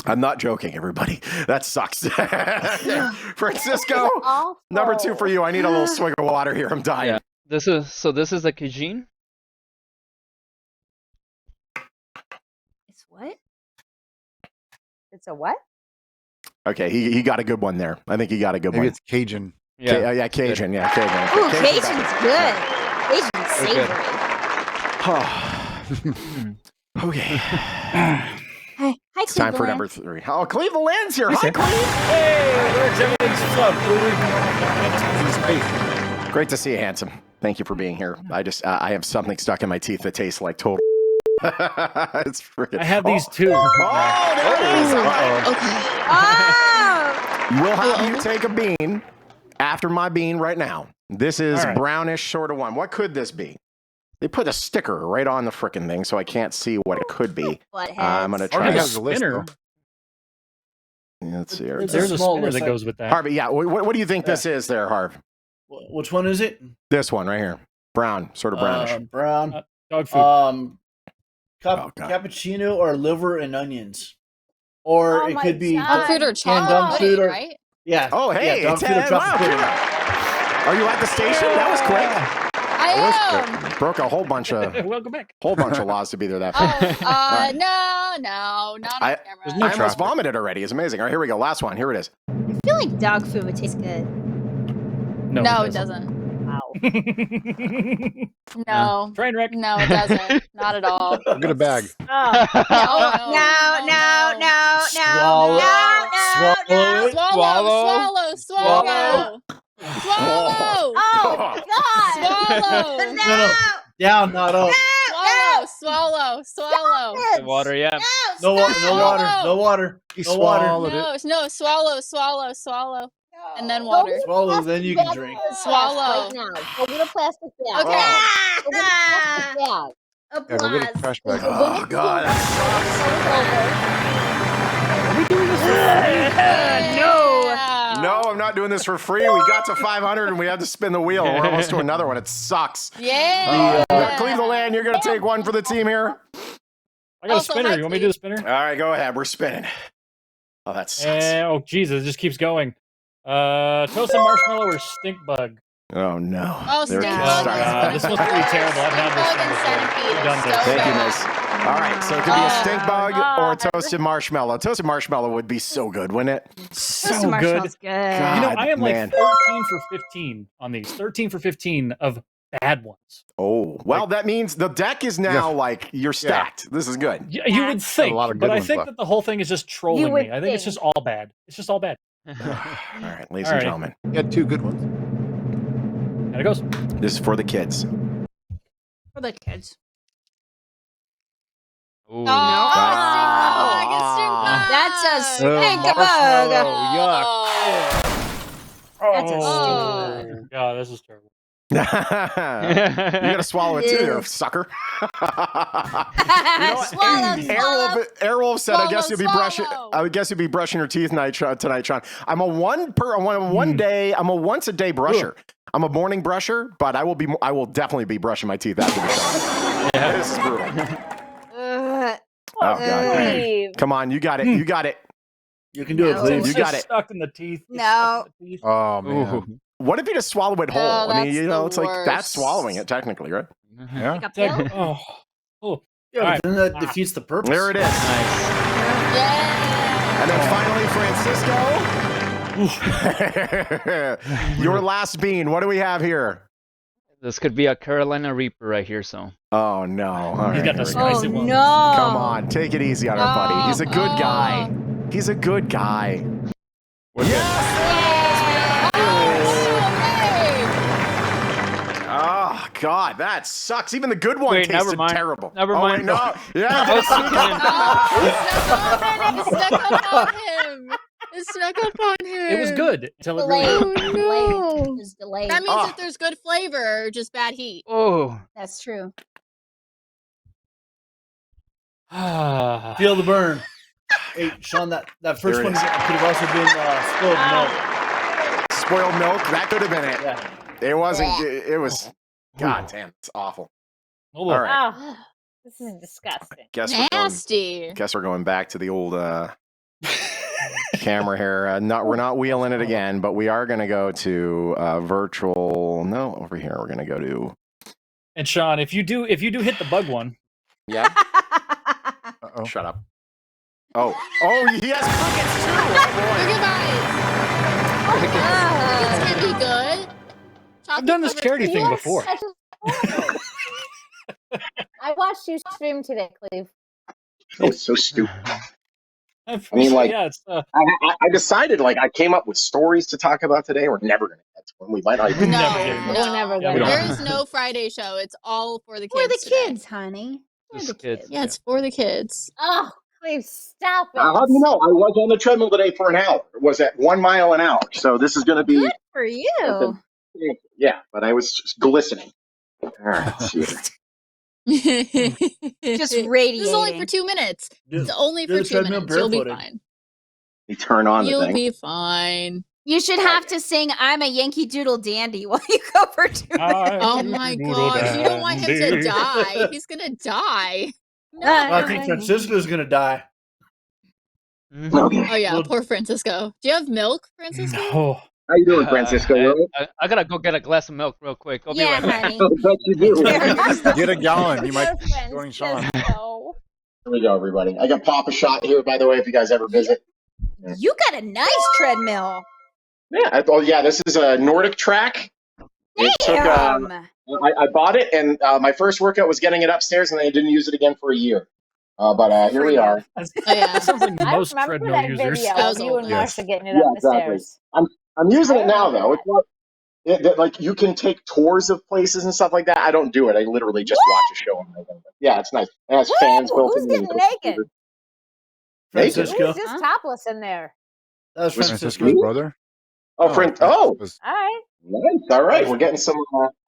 I'm not joking, everybody. That sucks. Francisco, number 2 for you. I need a little swig of water here. I'm dying. Yeah. This is a Cajun. It's what? It's a what? Okay, he got a good one there. I think he got a good Maybe one. it's Cajun. Yeah, Cajun. Yeah, Cajun. Ooh, Cajun's good. Cajun's savory. Okay. Hi, It's time for number 3. Oh, Cleveland's here. Hi, Cleve. Hey, Great to see you, handsome. Thank you for being here. I have something stuck in my teeth that tastes like total. It's freaking. I have these too. Oh, there it is. All right. Oh! We'll have you take a bean after my bean right now. This is brownish sort of one. What could this be? They put a sticker right on the frickin' thing, so I can't see what it could be. I'm gonna try Harvey to has a list, though. Let's see here. There's a spinner that goes with that. Harvey, yeah. What do you think this is there, Harv? which one is it? This one right here. Brown, sort of brownish. Brown. Dog food. Cappuccino or liver and onions. Or it could be dog food or chocolate dog food or right? Yeah. Oh, hey, dog food or chocolate pudding. Are you at the station? That was quick. I am. Broke a whole bunch of Welcome back. Whole bunch of laws to be there that fast. No, not on camera. I almost vomited already. It's amazing. All right, here we go. Last one. Here it is. I feel like dog food would taste good. No, it doesn't. Wow. No. Train wreck. No, it doesn't. Not at all. Get a bag. No. Swallow. Swallow. Oh, God. Swallow. No. Down, not up. Swallow. The water, yeah. No water. He No water. swallowed it. No, swallow. And then water. Swallow, then you can drink. Swallow. Right now. Go get a plastic bag. Okay. Go get a plastic bag. Yeah, go get a trash bag. Oh, God. No, I'm not doing this for free. We got to 500 and we had to spin the wheel. We're almost to another one. It sucks. Yeah. Cleve the land, you're going to take one for the team here. I got a spinner. You want me to do the spinner? All right, go ahead. We're spinning. Oh, that sucks. Oh, Jesus. It just keeps going. Toasted marshmallow or stink bug? Oh, no. Oh, There stink it bug. starts. This one's pretty terrible. I've had this one before. We've done this. Thank you, miss. All right, so it could be a stink bug or a toasted marshmallow. Toasted marshmallow would be so good, wouldn't it? So good. God, You know, I am like man. 13 for 15 on these. 13 for 15 of bad ones. Oh, well, that means the deck is now like you're stacked. This is good. Yeah, you would think, a lot of good but I ones think left. that the whole thing is just trolling would me. I think it's just all bad. It's just all bad. All right, ladies All and right. gentlemen, You had two good ones. And it goes. this is for the kids. For the kids. Ooh. That's a stink bug. That's a stink bug. God, this is terrible. You gotta swallow it too, there, sucker. Swallow. Airwolf said, "I guess Swallow, you'll be brushing. swallow. I guess you'll be brushing your teeth tonight, Sean. I'm a once a day brusher. I'm a morning brusher, but I will definitely be brushing my teeth after the show. Yeah. This is brutal. Ugh. Oh God, come on, you got it. You got it. You can do it, No. please. You got it. Stuck in the teeth. No. Oh, man. Ooh. What if you just swallow it whole? Oh, I mean, that's you know, the it's like that's worst. swallowing it technically, right? Yeah. Like a pill? Oh. Oh. Yeah, All right. but then that defeats the purpose. There it is. Yeah. And then finally, Francisco. Your last bean. What do we have here? This could be a Carolina Reaper right here, so. Oh no! All right, He's got the here we go. spicy one. No. Come on, take it easy on our buddy. He's a good guy. He's a good guy. Oh God, that sucks. Even the good one Wait, never tasted mind. terrible. Never Oh, mind. wait, no. Yeah. I was thinking- It snuck up on him. It snuck up on him. It was good until it Delayed. really. Oh, It was delayed. That means Oh. that there's good flavor or just bad heat. Oh. That's true. Feel the burn. Hey, Sean, that There first it one is. could have also been spilled milk. Spoiled milk. That could have been it. Yeah. It wasn't. It was. God damn, it's awful. Oh, All right. Oh, this is disgusting. Guess Nasty. we're going back to the old camera here. We're not wheeling it again, but we are going to go to virtual. No, over here we're going to go to. And Sean, if you do hit the bug one, Yeah. Uh-oh. Shut up. Oh, he has crickets too. Look at that. It's gonna be good. I've done this charity thing before. I watched you stream today, Cleve. That was so stupid. I mean, like, yeah, it's I decided, like, I came up with stories to talk about today. We're never going to get to them. We might not even. No, We're never Yeah, we gonna. don't. there is no Friday show. It's all for the kids. For the today. kids, honey. For Just the kids. kids. Yeah, it's for the kids. Oh, Cleve, stop it. How do you know? I was on the treadmill today for an hour. It was at 1 mile an hour. So this is going to be. Good for you. Yeah, but I was just glistening. All right. let's see. Just radiating. This is only for 2 minutes. It's only do for the 2 treadmill minutes. You'll be barefooted. fine. You turn on the You'll thing. be fine. You should have to sing "I'm a Yankee Doodle Dandy" while you go for 2 minutes. Oh my gosh, you don't want him to die. He's gonna die. No. I think Francisco's going to die. Okay. Oh yeah, poor Francisco. Do you have milk, Francisco? no. How you doing, Francisco? Really? I gotta go get a glass of milk real quick. I'll be Yeah, right back. honey. I bet you do. Get a gallon. You might Girlfriend join Sean. says no. Here we go, everybody. I got Papa Shot here, by the way, if you guys ever visit. You got a nice treadmill. Yeah, this is a Nordic track. It took, Damn. I bought it, and my first workout was getting it upstairs, and I didn't use it again for a year. But here we are. Oh yeah. That sounds like I most remember treadmill that users. video That of was you and Yes. Marsha getting it Yeah, up the exactly. stairs. I'm using it now, remember though. It's not, like, you can take tours of places and stuff like that. I don't do it. I literally just watch a show on my phone. Yeah, it's nice. It has fans Ooh, built who's in. getting naked? Naked? Francisco. Who's just topless in there? That was Francisco. Francisco's brother. Oh, friend. Oh, Francisco's- All right. nice. All right. We're getting some.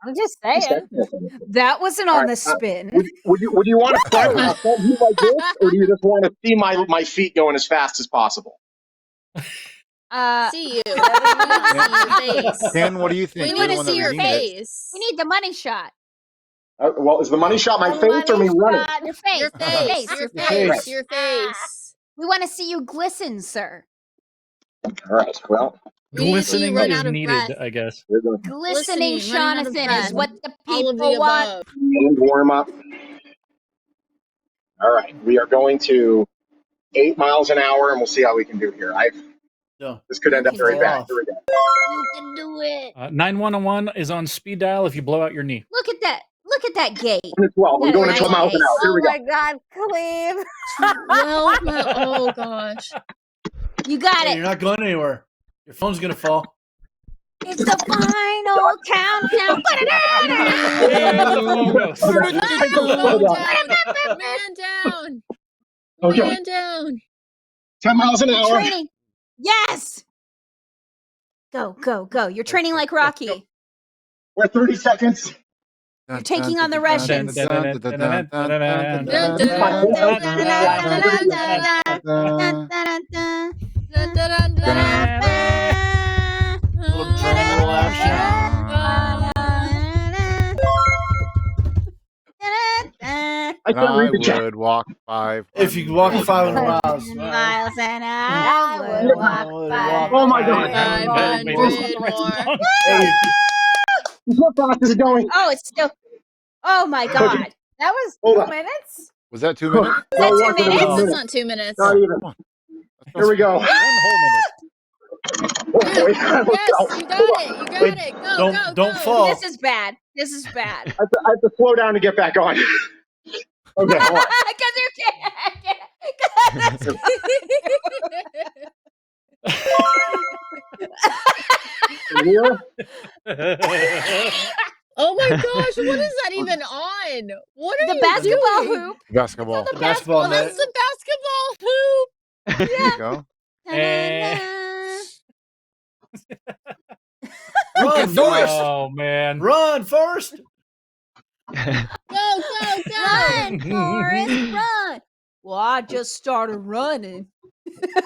I'm just saying. That wasn't on the spin. Would you want to front view like this, or do you just want to see my feet going as fast as possible? See you. We need to see your face. Ken, what do you think? We You're need the to one see that your redeemed it. face. We need the money shot. Well, is the money shot my face or me running? Your face. Your face. Your face. Your face. We want to see you glisten, sir. All right. Well, We need to see you Glistening run is out of needed, breath. I guess. Glistening, running out of Jonathan, breath. is what the All of the people want. above. and warm up. All right. We are going to 8 miles an hour, and we'll see how we can do here. This could end up very bad. Here we go. You can do it. 911 is on speed dial if you blow out your knee. Look at that. Look at that gate. 12. I'm going to 12 miles an hour. Here Oh we go. my God, Cleve. Oh gosh. You got Hey, it. you're not going anywhere. Your phone's gonna fall. It's the final countdown. Man down. Okay. Man down. 10 miles an hour. Training. Yes. Go, go, go. You're training like Rocky. We're 30 seconds. You're taking on the Russians. Little drum roll action. I can't read the chat. would walk 5. If you walk 500 miles. Miles and I would walk by. Oh my God. 500 more. Hey, how fast is it going? Oh, it's still. Oh my God. That was Hold 2 on. minutes. Was that 2 minutes? Is that 2 minutes? No, it's not 2 minutes. Not even. Here we go. 1 whole minute. Oh, wait, Yes, you got it. You got Wait, it. Go, go, don't go. fall. This is bad. This is bad. I have to slow down to get back on. Okay, hold on. Because you can't. Here. Oh my gosh, what is that even on? What are The you basketball doing? hoop. Basketball. The basketball Oh, net. that's the basketball hoop. There you go. Run, Forrest. Oh, man. Run, Forrest. Go, go, go. Run, Forrest, run. Well, I just started running.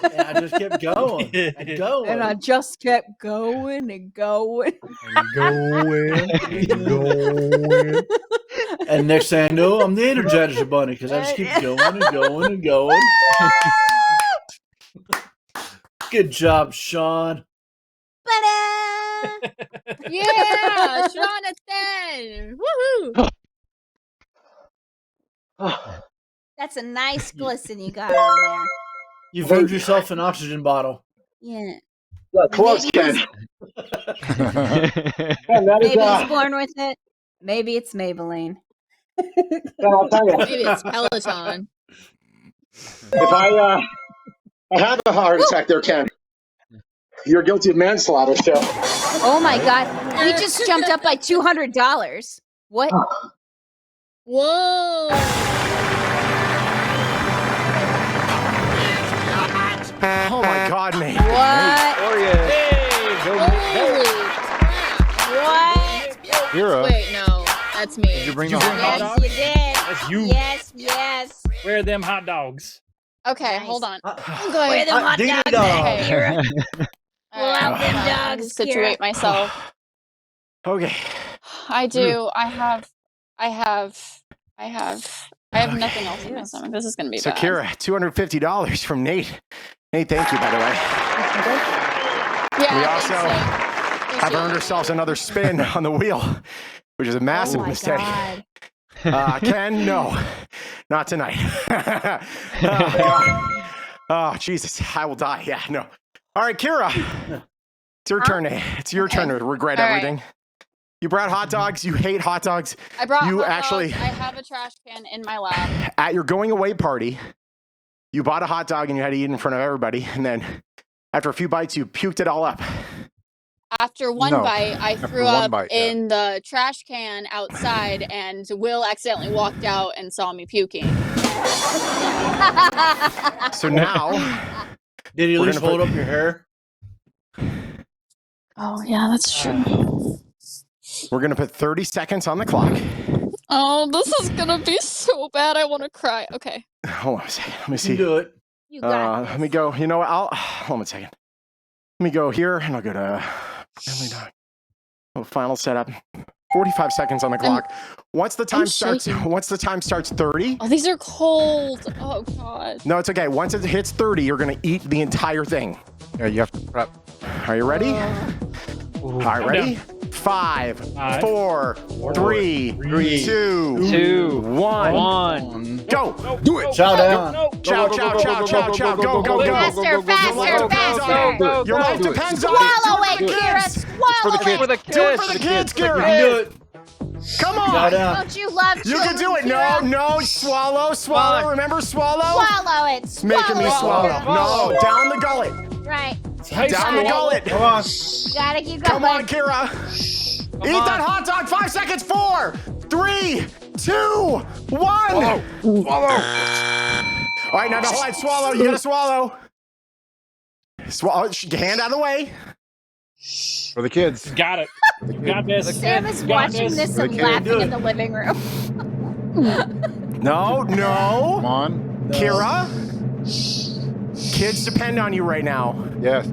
And I just kept going and going. And I just kept going and going. And next thing I know, I'm the Energizer Bunny because I just keep going and going and going. Good job, Shawn. Yeah, Jonathan. Woohoo. That's a nice glisten you got on there. You've earned yourself an oxygen bottle. Yeah. Yeah, close, Ken. Maybe he's born with it. Maybe it's Maybelline. I'll tell you. Maybe it's Peloton. If I have a heart attack there, Ken, you're guilty of manslaughter, so. Oh my God. We just jumped up by $200. What? Whoa. Oh my God, Nate. What? Holy What? Hero. Wait, no. That's me. Did you bring the hot Yes, dog? you did. That's you. Yes, yes. Where are them hot dogs? Okay, Nice. hold on. I'm Where going the hot ding dogs dong. at, Kira? Pull Alright, out them hold on. dogs, Situate myself. Okay. I do. I have nothing else in my stomach. This is gonna be So, bad. Kira, $250 from Nate. Nate, thank you, by the way. Yeah, We thanks, also Nate. have earned ourselves another spin on the wheel, which is a massive Oh my mistake. God. Ken, no, not tonight. Oh, God. Oh, Jesus, I will die. Yeah, no. All right, Kira, it's your turn. It's your turn to regret All right. everything. You brought hot dogs. You hate hot dogs. I brought You hot actually- dogs. I have a trash can in my lap. At your going away party, you bought a hot dog and you had to eat it in front of everybody. And then after a few bites, you puked it all up. After one No, bite, I after threw one up bite, yeah. in the trash can outside, and Will accidentally walked out and saw me puking. So now, Did you at We're least gonna hold put- up your hair? Oh, yeah, that's true. we're going to put 30 seconds on the clock. Oh, this is gonna be so bad. I want to cry. Okay. Hold on a second. Let me You see. do it. You got Let me go. You know what? Hold on a second. Let me go here, and I'll go to family dog. Oh, final setup. 45 seconds on the clock. Once the time starts, 30. Oh, these are cold. Oh god. No, it's okay. Once it hits 30, you're gonna eat the entire thing. Yeah, you have to prep. Are you ready? All right, ready? 5, 4, 3, 2, 1. Go! Do it! Chow down. Chow. Go. Faster. Your life depends on Swallow it. it, Kira. Swallow it. For the Do it kids. for the kids, You Kira. can do it. Come Chow on. down. Don't you love You children, can do it. Kira? No. Swallow. Remember swallow? Swallow it. It's making me swallow. Kira. No, down the gullet. Right. Down the gullet. Come on. You gotta keep going. Come on, Kira. Eat that hot dog. 5 seconds. 4, 3, 2, 1. Swallow. All right, now hold on. Swallow. You gotta swallow. Swallow. Hand out of the way. For the kids. Got it. You got this. Sam is Got watching this For and the kids. laughing in the living room. No. Come on. Kira. Kids depend on you right now. Yes.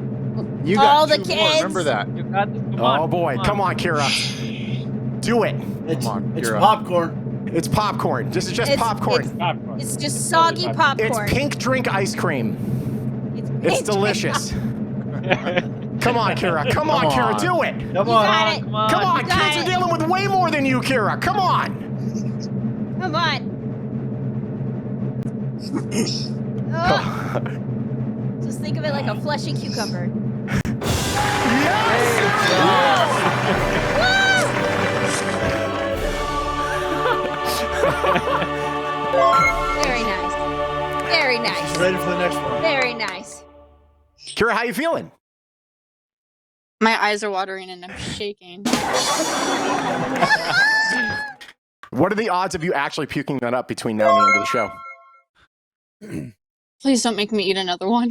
You All got the 2 more. kids. Remember that. You got this. Come on. Oh boy. Come on, Kira. Do it. It's on, it's Kira. popcorn. It's popcorn. This is just popcorn. Popcorn. It's just soggy It's popcorn. pink drink ice cream. It's delicious. Come on, Kira. Come on, Kira. Do it. Come You on. got it. Come on. Come on. You got Kids it. are dealing with way more than you, Kira. Come on. Come on. Ugh. Just think of it like a fleshy cucumber. Very nice. Very nice. Ready for the next one. Very nice. Kira, how you feeling? My eyes are watering and I'm shaking. What are the odds of you actually puking that up between now and the end of the show? Please don't make me eat another one.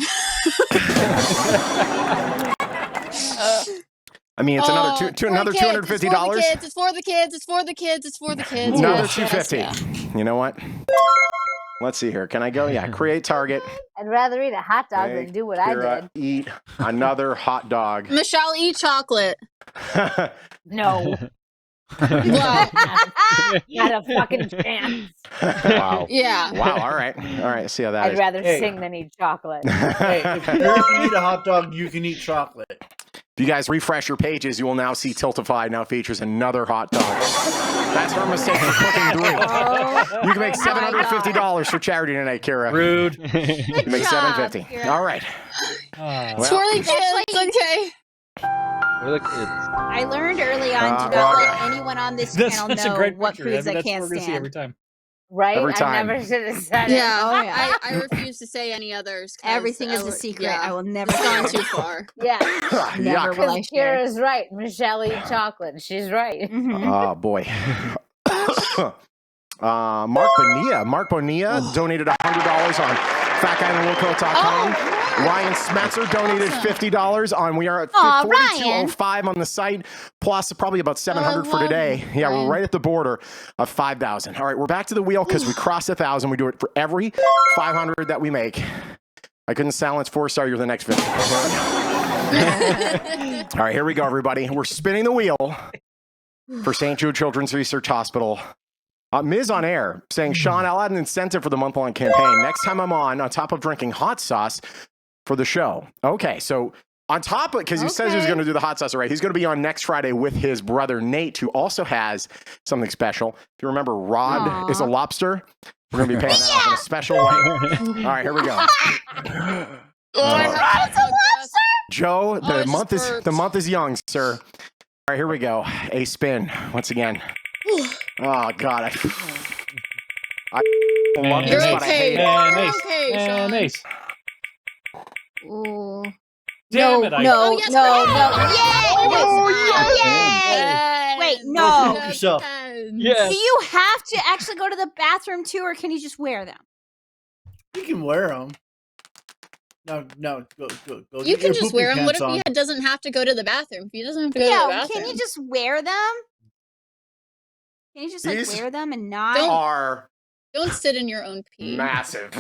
I mean, it's another another $250. It's for the kids. It's for the kids. It's for the kids. Another Yes, $250. yes, You know what? Let's see here. Can I go? Yeah. Create target. I'd rather eat a hot dog Make than do what I Kira did. eat another hot dog. yeah. Michelle, eat chocolate. No. Wow. Not a fucking chance. Wow. Yeah. Wow. All right. See how that I'd is. rather sing than eat chocolate. Hey, if you can eat a hot dog, you can eat chocolate. If you guys refresh your pages, you will now see Tiltify now features another hot dog. That's her mistake for clicking through. You can make $750 for charity tonight, Kira. Rude. You can make $750. All right. It's for the kids. Okay. For the kids. I learned early on to not let anyone on this channel That's a know great what picture. foods I that's can't what we're gonna see every stand. time. Right? Every time. I never should have said Yeah. it. Oh, yeah. I refuse to say any others. 'Cause Everything is I a would- secret. Yeah. I will never It's gone share. too far. Yeah. Never Yuck. will I share. Kira's right. Michelle eat chocolate. She's right. Oh, boy. Mark Bonilla donated $100 on FatGuyInTheLoco.com. Ryan Smetzer donated $50 on. We are at Aw, 4205 on the site, plus probably about 700 for today. Yeah, we're right at the border of 5,000. All right, we're back to the wheel because we crossed 1,000. We do it for every 500 that we make. I couldn't silence 4-star. You're the next victim. All right, here we go, everybody. We're spinning the wheel for St. Jude Children's Research Hospital. Ms. on air saying, Shawn, I'll add an incentive for the month-long campaign. Next time I'm on top of drinking hot sauce for the show. Okay, so on top of, because he says he's going to do the hot sauce, right? He's going to be on next Friday with his brother Nate, who also has something special. If you remember, Rod is a lobster. We're going to be paying that off in a special way. All right, here we go. Joe, the month is young, sir. All right, here we go. A spin once again. Oh God, I love this, but I hate it. Mayonnaise. Ooh. Damn it! No. yes, Yay! Yes. Wait, Go no. poop yourself. Yes. Do you have to actually go to the bathroom too, or can you just wear them? You can wear them. No. Go. You get can your just poopy wear them. What pants if he on. doesn't have to go to the bathroom? If he doesn't have to go to the Yeah, bathroom. can you just wear them? Can you just like These wear them and not? are Don't sit in your own pee. Massive.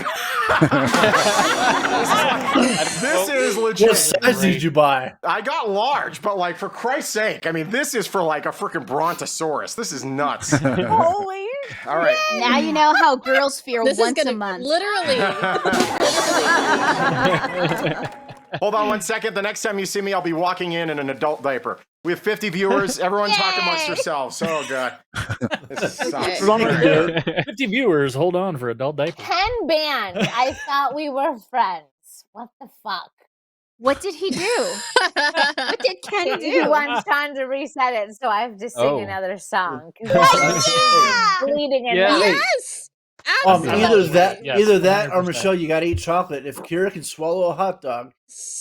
This is legit. What size did you buy? I got large, but like for Christ's sake, I mean, this is for like a freaking brontosaurus. This is nuts. Holy. All right. Now you know how girls feel This once is gonna a month. literally. Hold on one second. The next time you see me, I'll be walking in an adult diaper. We have 50 viewers. Everyone talk amongst yourselves. Oh, God. This sucks. 50 viewers. Hold on for adult diaper. Ken banned. I thought we were friends. What the fuck? What did he do? What did Ken He do? wants Sean to reset it, so I have to sing another song. Bleeding in Yeah. my Yes. Absolutely. Either that, or Michelle, you gotta eat chocolate. If Kira can swallow a hot dog,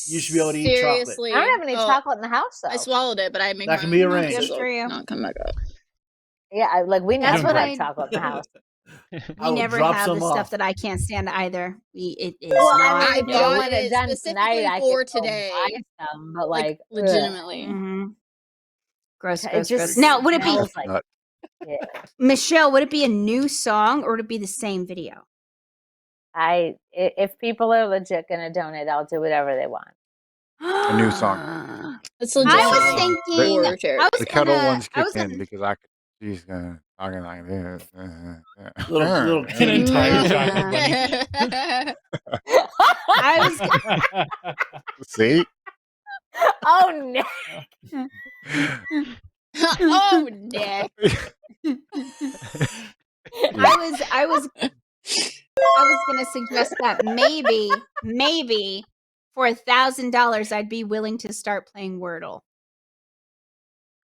you should be able to eat chocolate. Seriously. I don't have any chocolate in the house, though. I swallowed it, but I make That can be arranged. Good for you. Not come back up. Yeah, we That's never what have I- chocolate in the house. I We will never drop have some the off. stuff that I can't stand either. It is Well, not. I mean, if you bought want it it done specifically tonight, I for could go today. buy some, but like, ugh. Legitimately. Gross, It gross, just gross. Now, would it be smells like yeah. Michelle? Would it be a new song or would it be the same video? If people are legit gonna donate, I'll do whatever they want. A new song. It's I legit. was thinking. For charity. I was The kettle gonna- ones I kicked was in gonna- because I could. She's talking like this. Little An entire chocolate bunny. I was. See? Oh no! Oh, Nick. I was gonna suggest that maybe for $1,000 I'd be willing to start playing Wordle.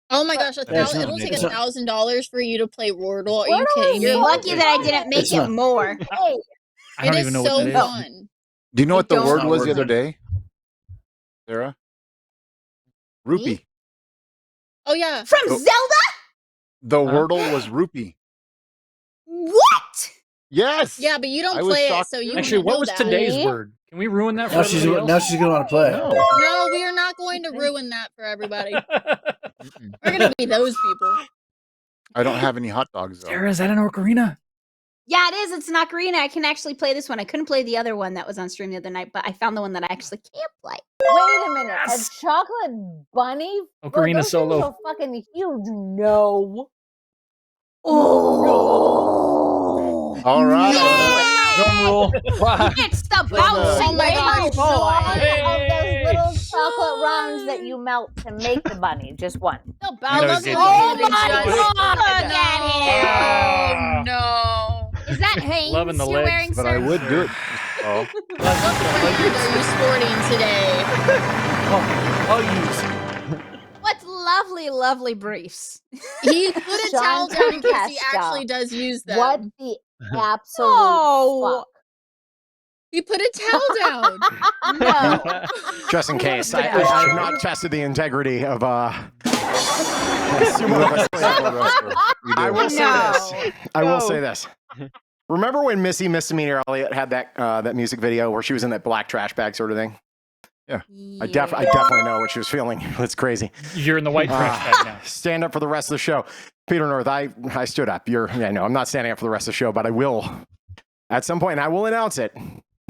Oh my gosh, That's not- it'll take that's not- $1,000 for you to play Wordle. Are you Wordle kidding is me? You're lucky that I didn't make It's it not- more. Hey, I don't It even is know so what that is. fun. Do you know what the don't- word was the Not other day, Sarah? Rupee. Oh yeah. From Oh. Zelda? The Wordle was rupee. What? Yes. Yeah, but you don't I was play it, shocked so you too. Actually, wouldn't what know was that. today's See? word? Can we ruin that for Now she's everybody now she's gonna want to play. No. No, we are not going to ruin that for everybody. We're gonna be those people. I don't have any hot dogs though. Sarah, is that an ocarina? Yeah, it is. It's an ocarina. I can actually play this one. I couldn't play the other one that was on stream the other night, but I found the one that I actually can play. wait a minute! A chocolate bunny? Ocarina those Solo. things are fucking huge. No. Oh, All right. Drum roll. it's the Oh bouncing my baby gosh. One boy. of those little chocolate rounds that you melt to make the bunny. Just one. The know bouncing it's baby. Gabe. Oh my Oh, God! No. Is that Hanes Loving the you're legs, wearing, But sir? I would do it. Oh. What brand are you sporting today? I'll use. What lovely, lovely briefs. He put a Sean towel down in case he Tempesta. actually does use them. What the absolute No. fuck? He put a towel down. No. Just in case. I have not tested the integrity of sumo wrestling. I will say this. I will say this. Remember when Missy Misdemeanor Elliott had that music video where she was in that black trash bag sort of thing? Yeah. I definitely know what she was feeling. It's crazy. You're in the white trash bag now. Stand up for the rest of the show. Peter North, I stood up. No, I'm not standing up for the rest of the show, but I will. At some point, I will announce it.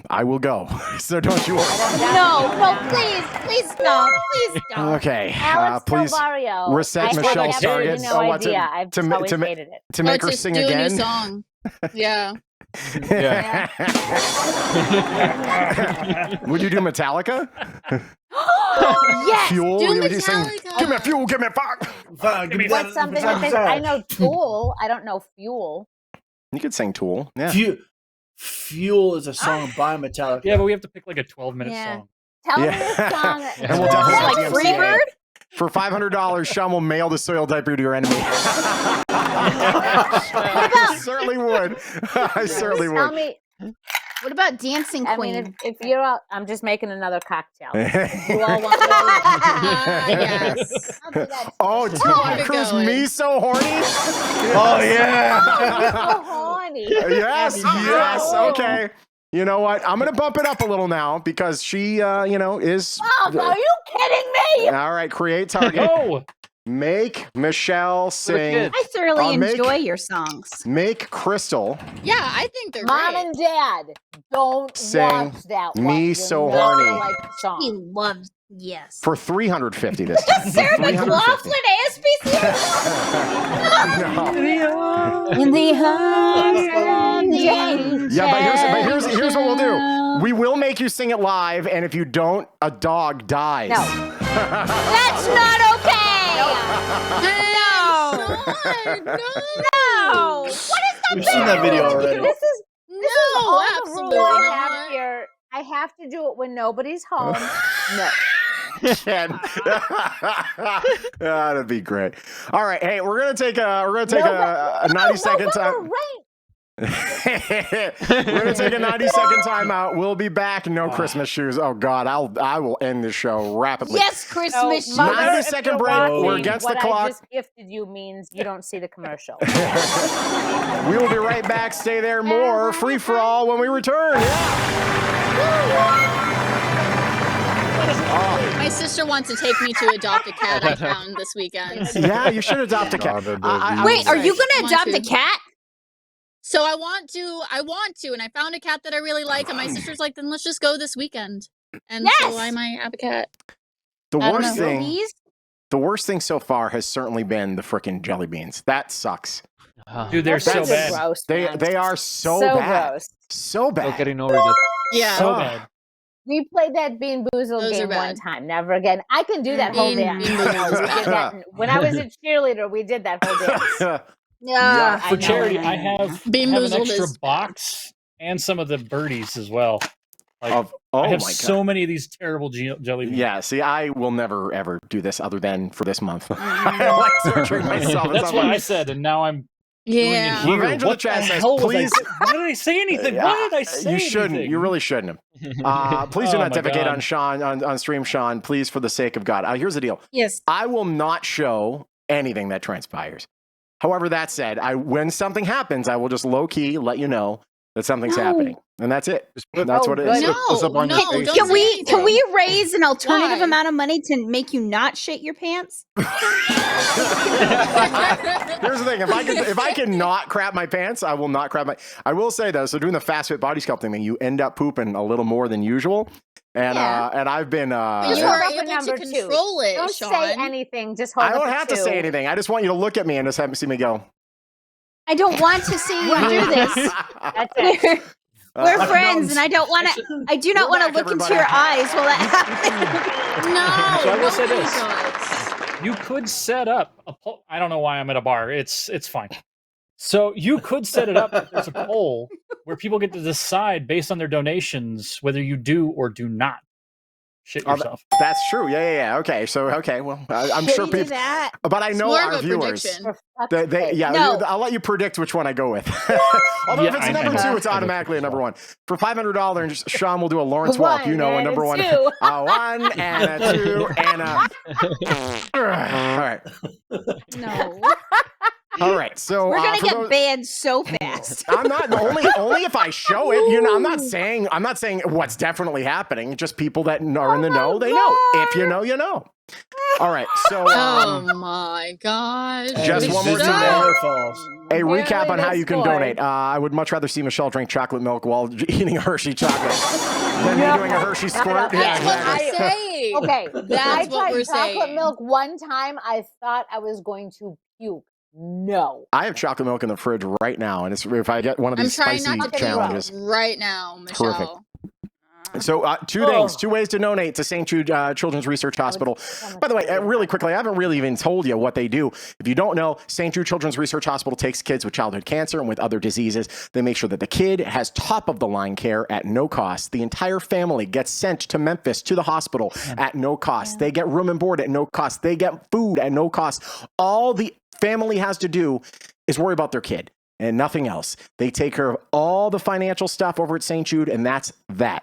I will go. So don't you worry. No, please don't. Please don't. Okay. Alex Please Barrio. reset I have Michelle's absolutely target. No what, idea. I've to, always to, hated it. to make her just sing do again? a new song. Yeah. Would you do Metallica? Yes. Fuel? do Would you sing, Metallica. give me fuel, give me fire? What's something that they, I know Tool. I don't know Fuel. You could sing Tool. Yeah. Fuel is a song by Metallica. Yeah, but we have to pick like a 12-minute Yeah. song. Tell me Yeah. a song. And we'll definitely Like DMCA. Freebird? For $500, Shawn will mail the soiled diaper to your enemy. I certainly would. I certainly Tell would. me. What about Dancing I Queen? mean, if you're out, I'm just making another cocktail. You oh, all want Yes. I'll do that. Tom keep it Cruise, going. me so horny? Oh yeah. So horny. Yes, yes, Oh. okay. You know what? I'm going to bump it up a little now because she, is... Oh, are you kidding me? All right, create target. Oh, Make Michelle sing. I thoroughly make- enjoy your songs. Make Crystal Yeah, I think they're Mom great. and Dad, don't sing watch that one. Me You're So not gonna Horny like the song. He loves, yes. for $350 this time. Sarah $350. McLaughlin, No. In the arms of the angels. Yeah, but here's what we'll do. We will make you sing it live, and if you don't, a dog dies. No. That's not okay. No. What is that? We've seen that video already. This is all the absolutely rule I not. have here. I have to do it when nobody's home. No. That'd be great. All right, hey, we're gonna take a 90-second time. We're gonna take a 90-second time out. We'll be back. No Christmas shoes. Oh God, I will end this show rapidly. Yes, Christmas. Mother, 90-second break. We're against the what clock. I just gifted you means you don't see the commercial. We will be right back. Stay there. More Free for All when we return. My sister wants to take me to adopt a cat I found this weekend. Yeah, you should adopt a cat. Wait, are you gonna adopt a cat? So I want to, and I found a cat that I really like, and my sister's like, then let's just go this weekend. And so I might have a cat. The I don't worst know. thing. The worst thing so far has certainly been the frickin' jelly beans. That sucks. Dude, they're so bad. Gross, They are so bad. gross. So bad. Still getting over this. Yeah. So bad. We played that BeanBoozled Those game are bad. one time. Never again. I can do that whole dance. BeanBoozled. We did that when I was a cheerleader. We did that whole dance. Yeah. For charity, I have an BeanBoozled extra is box and some of the birdies as well. Like, Oh I have my so God. many of these terrible jelly beans. Yeah, see, I will never ever do this other than for this month. I like torturing myself. That's what I said, and now I'm doing it here. Revenge of the What Chat the says, hell was I please. Why did I say anything? Why did I say You shouldn't. anything? You really shouldn't have. Please do Oh not my defecate God. on Shawn on stream, Shawn. Please, for the sake of God. Here's the deal. Yes. I will not show anything that transpires. However, that said, when something happens, I will just low key let you know that something's happening, and that's it. That's what it is. Can we raise an alternative amount of money to make you not shit your pants? Here's the thing: if I can not crap my pants, I will not crap my. I will say though, so doing the fast fit body sculpting thing, you end up pooping a little more than usual, and I've been. You Just are hold up a able number to two. control it, Don't Shawn. say anything. Just hold I up don't a have to two. say anything. I just want you to look at me and just see me go. I don't want to see you do this. That's it. We're friends, and I don't want to. I do not want to look into your eyes while that happens. No. So I will say nobody this. does. You could set up a poll. I don't know why I'm at a bar. It's fine. So you could set it up that there's a poll where people get to decide based on their donations whether you do or do not shit yourself. That's true. Yeah. Okay. So well, I'm Should sure we do people. that? But I It's know more of our a viewers. prediction. No. I'll let you predict which one I go with. Although Yeah, if it's I a number know. two, it's automatically a number one. For $500, Shawn will do a Lawrence walk. One You know, a and number a one, two. a one and a two and a. All right. No. All right. So We're gonna for get those- banned so fast. I'm not only if I show it. You know, I'm not saying what's definitely happening. Just people that are in the know, they know. If you know, you know. All right. So Oh my gosh. Just one more time. A Apparently recap on how this you can boy- donate. I would much rather see Michelle drink chocolate milk while eating a Hershey chocolate than me doing a Hershey squirt. That's what exactly. we're saying. Okay, That's I what tried we're chocolate saying. milk one time. I thought I was going to puke. No. I have chocolate milk in the fridge right now, and it's if I get one of I'm these trying spicy not to challenges. right now, Michelle. Terrific. So two things, two ways to donate to St. Jude Children's Research Hospital. By the way, really quickly, I haven't really even told you what they do. If you don't know, St. Jude Children's Research Hospital takes kids with childhood cancer and with other diseases. They make sure that the kid has top-of-the-line care at no cost. The entire family gets sent to Memphis to the hospital at no cost. They get room and board at no cost. They get food at no cost. All the family has to do is worry about their kid and nothing else. They take care of all the financial stuff over at St. Jude, and that's that.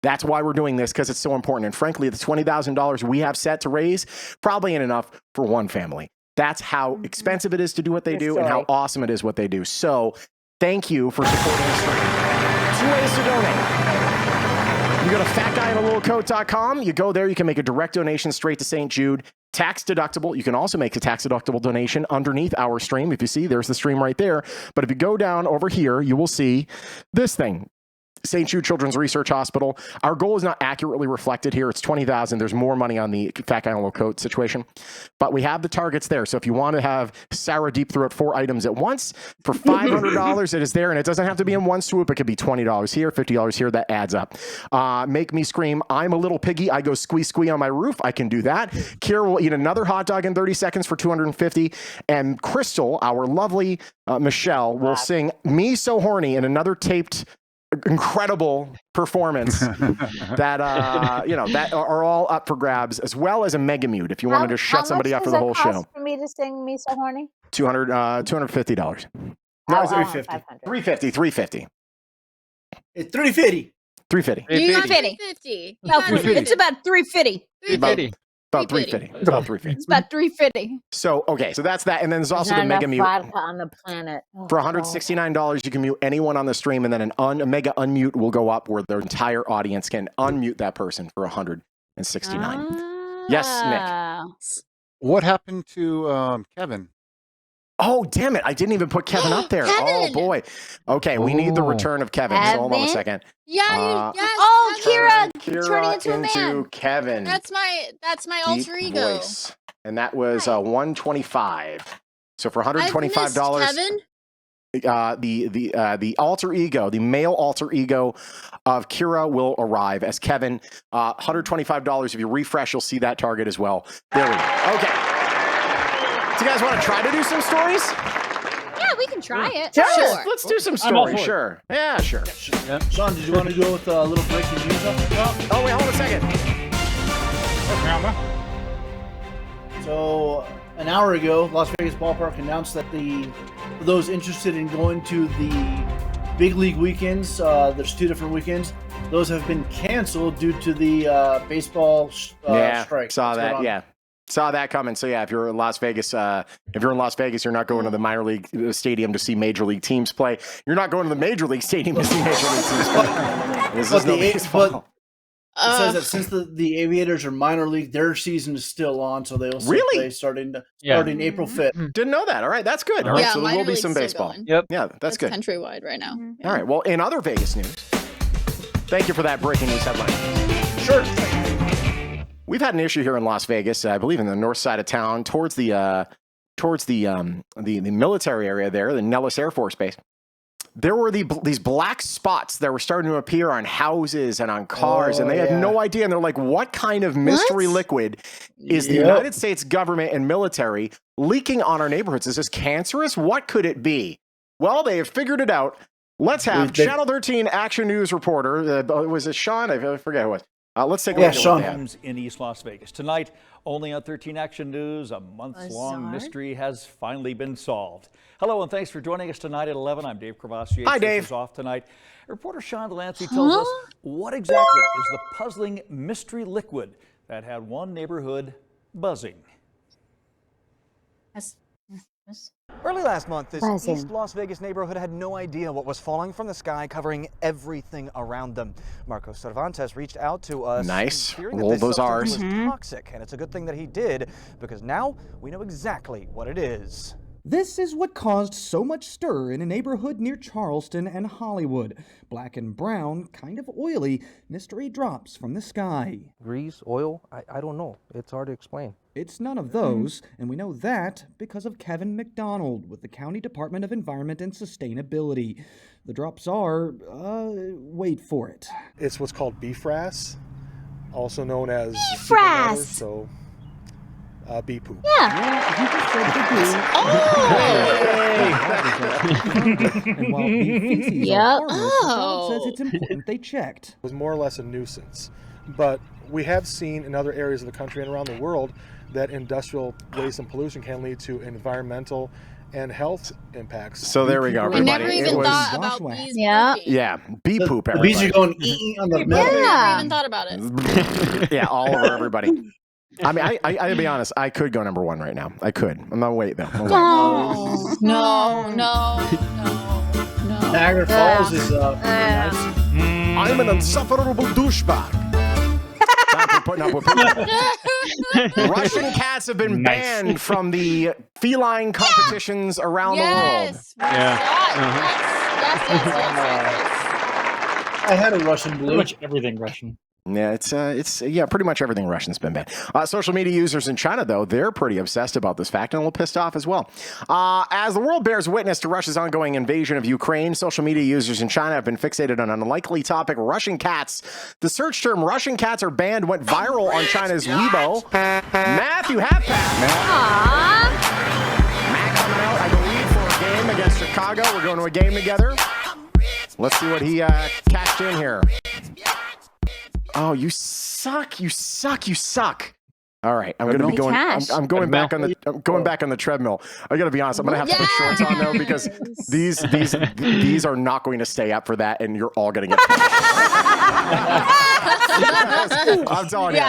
That's why we're doing this, because it's so important. And frankly, the $20,000 we have set to raise probably ain't enough for one family. That's how expensive it is to do what they do and how awesome it is what they do. So thank you for supporting the stream. Two ways to donate. You go to fatguyinalittlecoat.com. You go there. You can make a direct donation straight to St. Jude. Tax deductible. You can also make a tax deductible donation underneath our stream. If you see, there's the stream right there. But if you go down over here, you will see this thing. St. Jude Children's Research Hospital. Our goal is not accurately reflected here. It's $20,000. There's more money on the Fat Guy in a Little Coat situation. But we have the targets there. So if you want to have Sarah Deep Throat 4 items at once, for $500, it is there. And it doesn't have to be in one swoop. It could be $20 here, $50 here. That adds up. Make me scream, I'm a little piggy. I go squee, squee on my roof. I can do that. Kira will eat another hot dog in 30 seconds for $250. And Crystal, our lovely Michelle, will sing Me So Horny in another taped incredible performance that that are all up for grabs, as well as a mega mute if you wanted to shut somebody up for the whole show. For me to sing Me So Horny? $250. No, it's $350. It's $350. $350. $350. It's about $350. About $350. It's about $350. It's about $350. So so that's that, and then there's also Not the mega enough mute vodka on the planet. Oh, for $169. You can mute anyone on the stream, and then a mega unmute will go up where their entire audience can unmute that person for $169. Yes, Nick. What happened to Kevin? Oh, damn it. I didn't even put Kevin up there. Oh, boy. Okay, we need the return of Kevin. So hold on a second. Yeah, yes. Oh, Kira turning into a man. Kevin. That's my alter Deep ego. Voice. And that was $125. So for $125, Kevin? the alter ego, the male alter ego of Kira will arrive as Kevin. $125. If you refresh, you'll see that target as well. There we go. Okay. Do you guys want to try to do some stories? Yeah, we can try it. Sure. Let's do some stories. Sure. Yeah, sure. Yeah. Shawn, did you want to go with a little breaking news? Oh, wait, hold on a second. So, an hour ago, Las Vegas Ballpark announced that for those interested in going to the big league weekends, there's 2 different weekends. Those have been canceled due to the baseball strike. Saw that. Yeah. Saw that coming. So yeah, if you're in Las Vegas, you're not going to the minor league stadium to see major league teams play. You're not going to the major league stadium to see major league teams play. This is no baseball. It says that since the Aviators are minor league, their season is still on, so they'll play starting April 5th. Didn't know that. All right, that's good. All right, so there will be some baseball. Going. Yep. Yeah, that's good. Countrywide right now. All right. Well, in other Vegas news, thank you for that breaking news headline. Sure. We've had an issue here in Las Vegas, I believe in the north side of town, towards the military area there, the Nellis Air Force Base. There were these black spots that were starting to appear on houses and on cars, and they had no idea. And they're like, what kind of mystery liquid is the United States government and military leaking on our neighborhoods? Is this cancerous? What could it be? Well, they have figured it out. Let's have Channel 13 Action News reporter. Was it Shawn? I forget who it was. Let's take a look at what they have. In East Las Vegas. Tonight, only on 13 Action News, a months-long mystery has finally been solved. Hello, and thanks for joining us tonight at 11. I'm Dave Crevassier. Hi, Dave. Is off tonight. Reporter Shawn Delancey tells us what exactly is the puzzling mystery liquid that had one neighborhood buzzing. Early last month, this East Las Vegas neighborhood had no idea what was falling from the sky, covering everything around them. Marcos Cervantes reached out to us. Nice. Fearing Roll that this those R's. was toxic, and it's a good thing that he did, because now we know exactly what it is. This is what caused so much stir in a neighborhood near Charleston and Hollywood. Black and brown, kind of oily, mystery drops from the sky. Grease, oil, I don't know. It's hard to explain. It's none of those, and we know that because of Kevin McDonald with the County Department of Environment and Sustainability. The drops are, wait for it. It's what's called beefrass, also known as beefrass. So, bee poop. Yeah. You just said the bee. And while bee feces are harmless, McDonald says it's important they checked. It was more or less a nuisance, but we have seen in other areas of the country and around the world that industrial waste and pollution can lead to environmental and health impacts. So there we go, everybody. I never even thought about bees. Yeah, bee poop, everybody. The bees are going on the middle. I never even thought about it. Yeah, all over everybody. I mean, I'll be honest, I could go number one right now. I could. I'm not waiting, though. No. Niagara Falls is nice. I'm an insufferable douchebag. Time for putting up with people. Russian cats have been banned from the feline competitions around the world. I had a Russian blue. Pretty much everything Russian. Yeah, it's pretty much everything Russian's been banned. Social media users in China, though, they're pretty obsessed about this fact and a little pissed off as well. As the world bears witness to Russia's ongoing invasion of Ukraine, social media users in China have been fixated on an unlikely topic: Russian cats. The search term "Russian cats are banned" went viral on China's Weibo. Matthew Halfpack. Matt coming out, I believe, for a game against Chicago. We're going to a game together. Let's see what he cashed in here. Oh, you suck! You suck! You suck! All right, I'm going to be going. I'm going back on the. I'm going back on the treadmill. I got to be honest. I'm going to have to put shorts on though because these are not going to stay up for that, and you're all going to get. I'm telling you,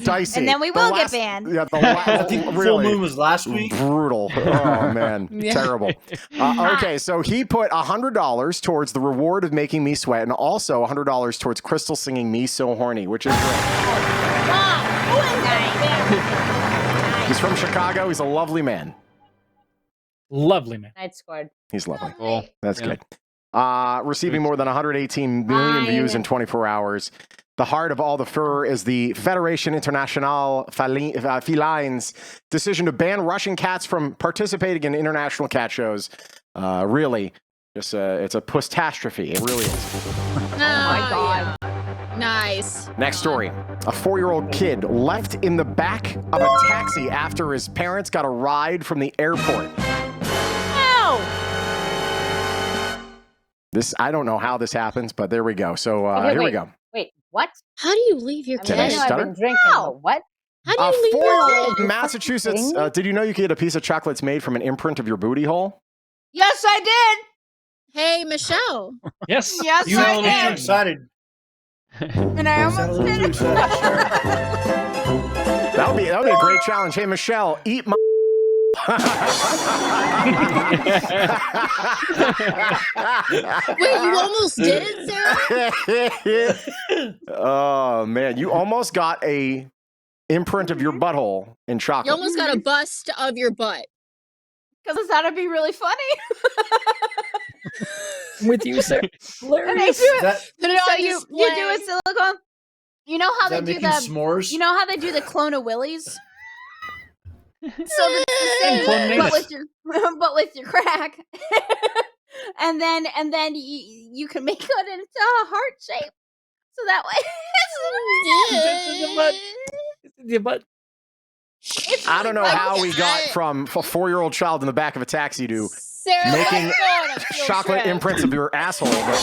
dicey. And then we will get banned. Yeah, Full moon was last week. Brutal. Oh man, terrible. Okay, so he put $100 towards the reward of making me sweat, and also $100 towards Crystal singing "Me So Horny," which is great. He's from Chicago. He's a lovely man. Lovely man. I scored. He's lovely. Cool. That's good. Receiving more than 118 million views in 24 hours. The heart of all the fur is the Fédération Internationale Feline's decision to ban Russian cats from participating in international cat shows. Really, just it's a puss-tastrophe. It really is. Oh my God. Nice. Next story. A 4-year-old kid left in the back of a taxi after his parents got a ride from the airport. Ow! I don't know how this happens, but there we go. So here we go. Wait, what? How do you leave your Did I kid? stutter? I've been drinking, but what? How do you leave your 4-year-old kid? Massachusetts. Did you know you could get a piece of chocolates made from an imprint of your booty hole? Yes, I did. Hey, Michelle. Yes. Yes, You I were did. excited. And I almost did it. That would be a great challenge. Hey, Michelle, eat my. Wait, you almost did it, Sarah? Oh man, you almost got a imprint of your butthole in chocolate. You almost got a bust of your butt. Because I thought it'd be really funny. With you, Sarah. And I do it. Put it So on you display. do a silicone. You know how Is they that do making the s'mores? You know how they do the clone of Willies? So it's the same, but with your crack. and then you can make it into a heart shape. So that way But I don't know how we got from a 4-year-old child in the back of a taxi to Sarah, making let's go on a field chocolate trip. imprints of your asshole. But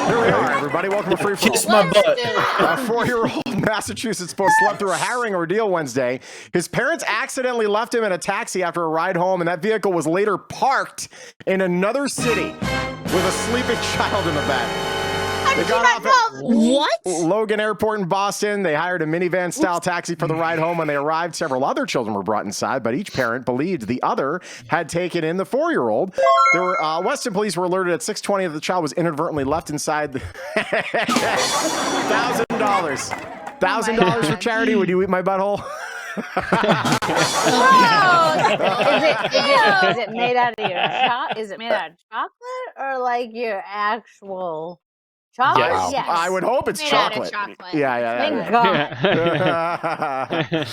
here we are, everybody. Welcome to Free For Kiss my butt. A 4-year-old Massachusetts boy slept through a harrowing ordeal Wednesday. His parents accidentally left him in a taxi after a ride home, and that vehicle was later parked in another city with a sleeping child in the back. They got off at What? Logan Airport in Boston. They hired a minivan-style taxi for the ride home. When they arrived, several other children were brought inside, but each parent believed the other had taken in the 4-year-old. There were Weston police were alerted at 6:20 that the child was inadvertently left inside. $1,000. $1,000 for charity. Would you eat my butthole? Is it made out of your Is it made out of chocolate or like your actual chocolate? Yes. I would hope it's Made out of chocolate. chocolate. Yeah. Thank God.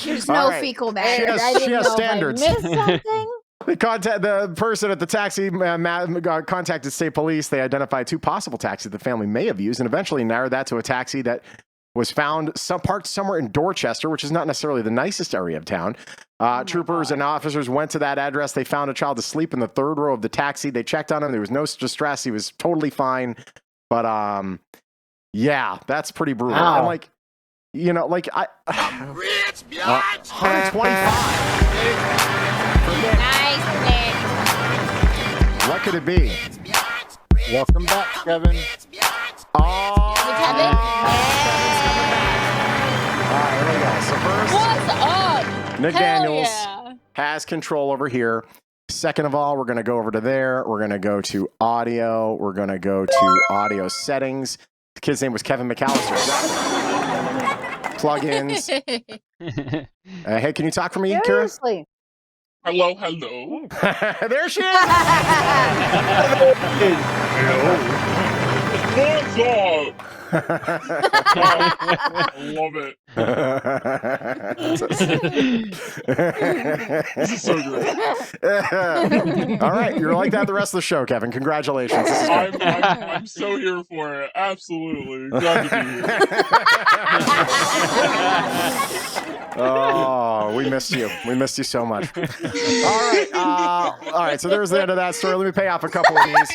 There's All no right. fecal She matter. has, I didn't she has know if I standards. missed something. The person at the taxi contacted state police. They identified 2 possible taxis the family may have used and eventually narrowed that to a taxi that was found parked somewhere in Dorchester, which is not necessarily the nicest area of town. Troopers and officers went to that address. They found a child asleep in the 3rd row of the taxi. They checked on him. There was no distress. He was totally fine. But yeah, that's pretty brutal. Wow. And like, you know, like I'm rich, Biatch. 125. Nice, Nick. What could it be? Welcome back, Kevin. Oh, Kevin? all right, here we go. So first, What's up? Nick Hell Daniels yeah. has control over here. Second of all, we're going to go over to there. We're going to go to audio. We're going to go to audio settings. The kid's name was Kevin McAllister. Plugins. Hey, can you talk for me, Kira? Seriously. Hello, hello. There she is. Hello. What's up? I love it. This is so great. All right, you're like that the rest of the show, Kevin. Congratulations. This is great. I'm so here for it. Absolutely. Glad to be here. Oh, we missed you. We missed you so much. All right. So there's the end of that story. Let me pay off a couple of these.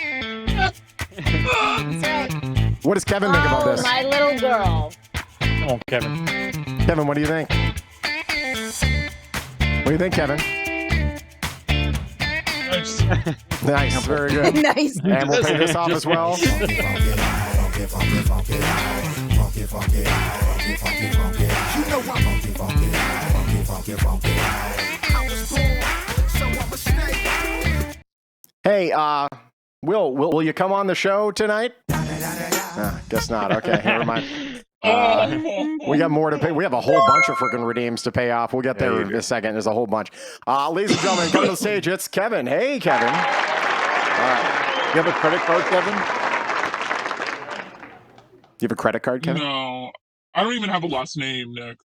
What does Kevin think about this? My little girl. Oh, Kevin. Kevin, what do you think? What do you think, Kevin? Nice. Very good. Nice. And we'll pay this off as well. Hey, will you come on the show tonight? Guess not. Okay, never mind. We got more to pay. We have a whole bunch of freaking redeems to pay off. We'll get there in a second. There's a whole bunch. Ladies and gentlemen, come to the stage. It's Kevin. Hey, Kevin. You have a credit card, Kevin? You have a credit card, Kevin? No, I don't even have a last name, Nick.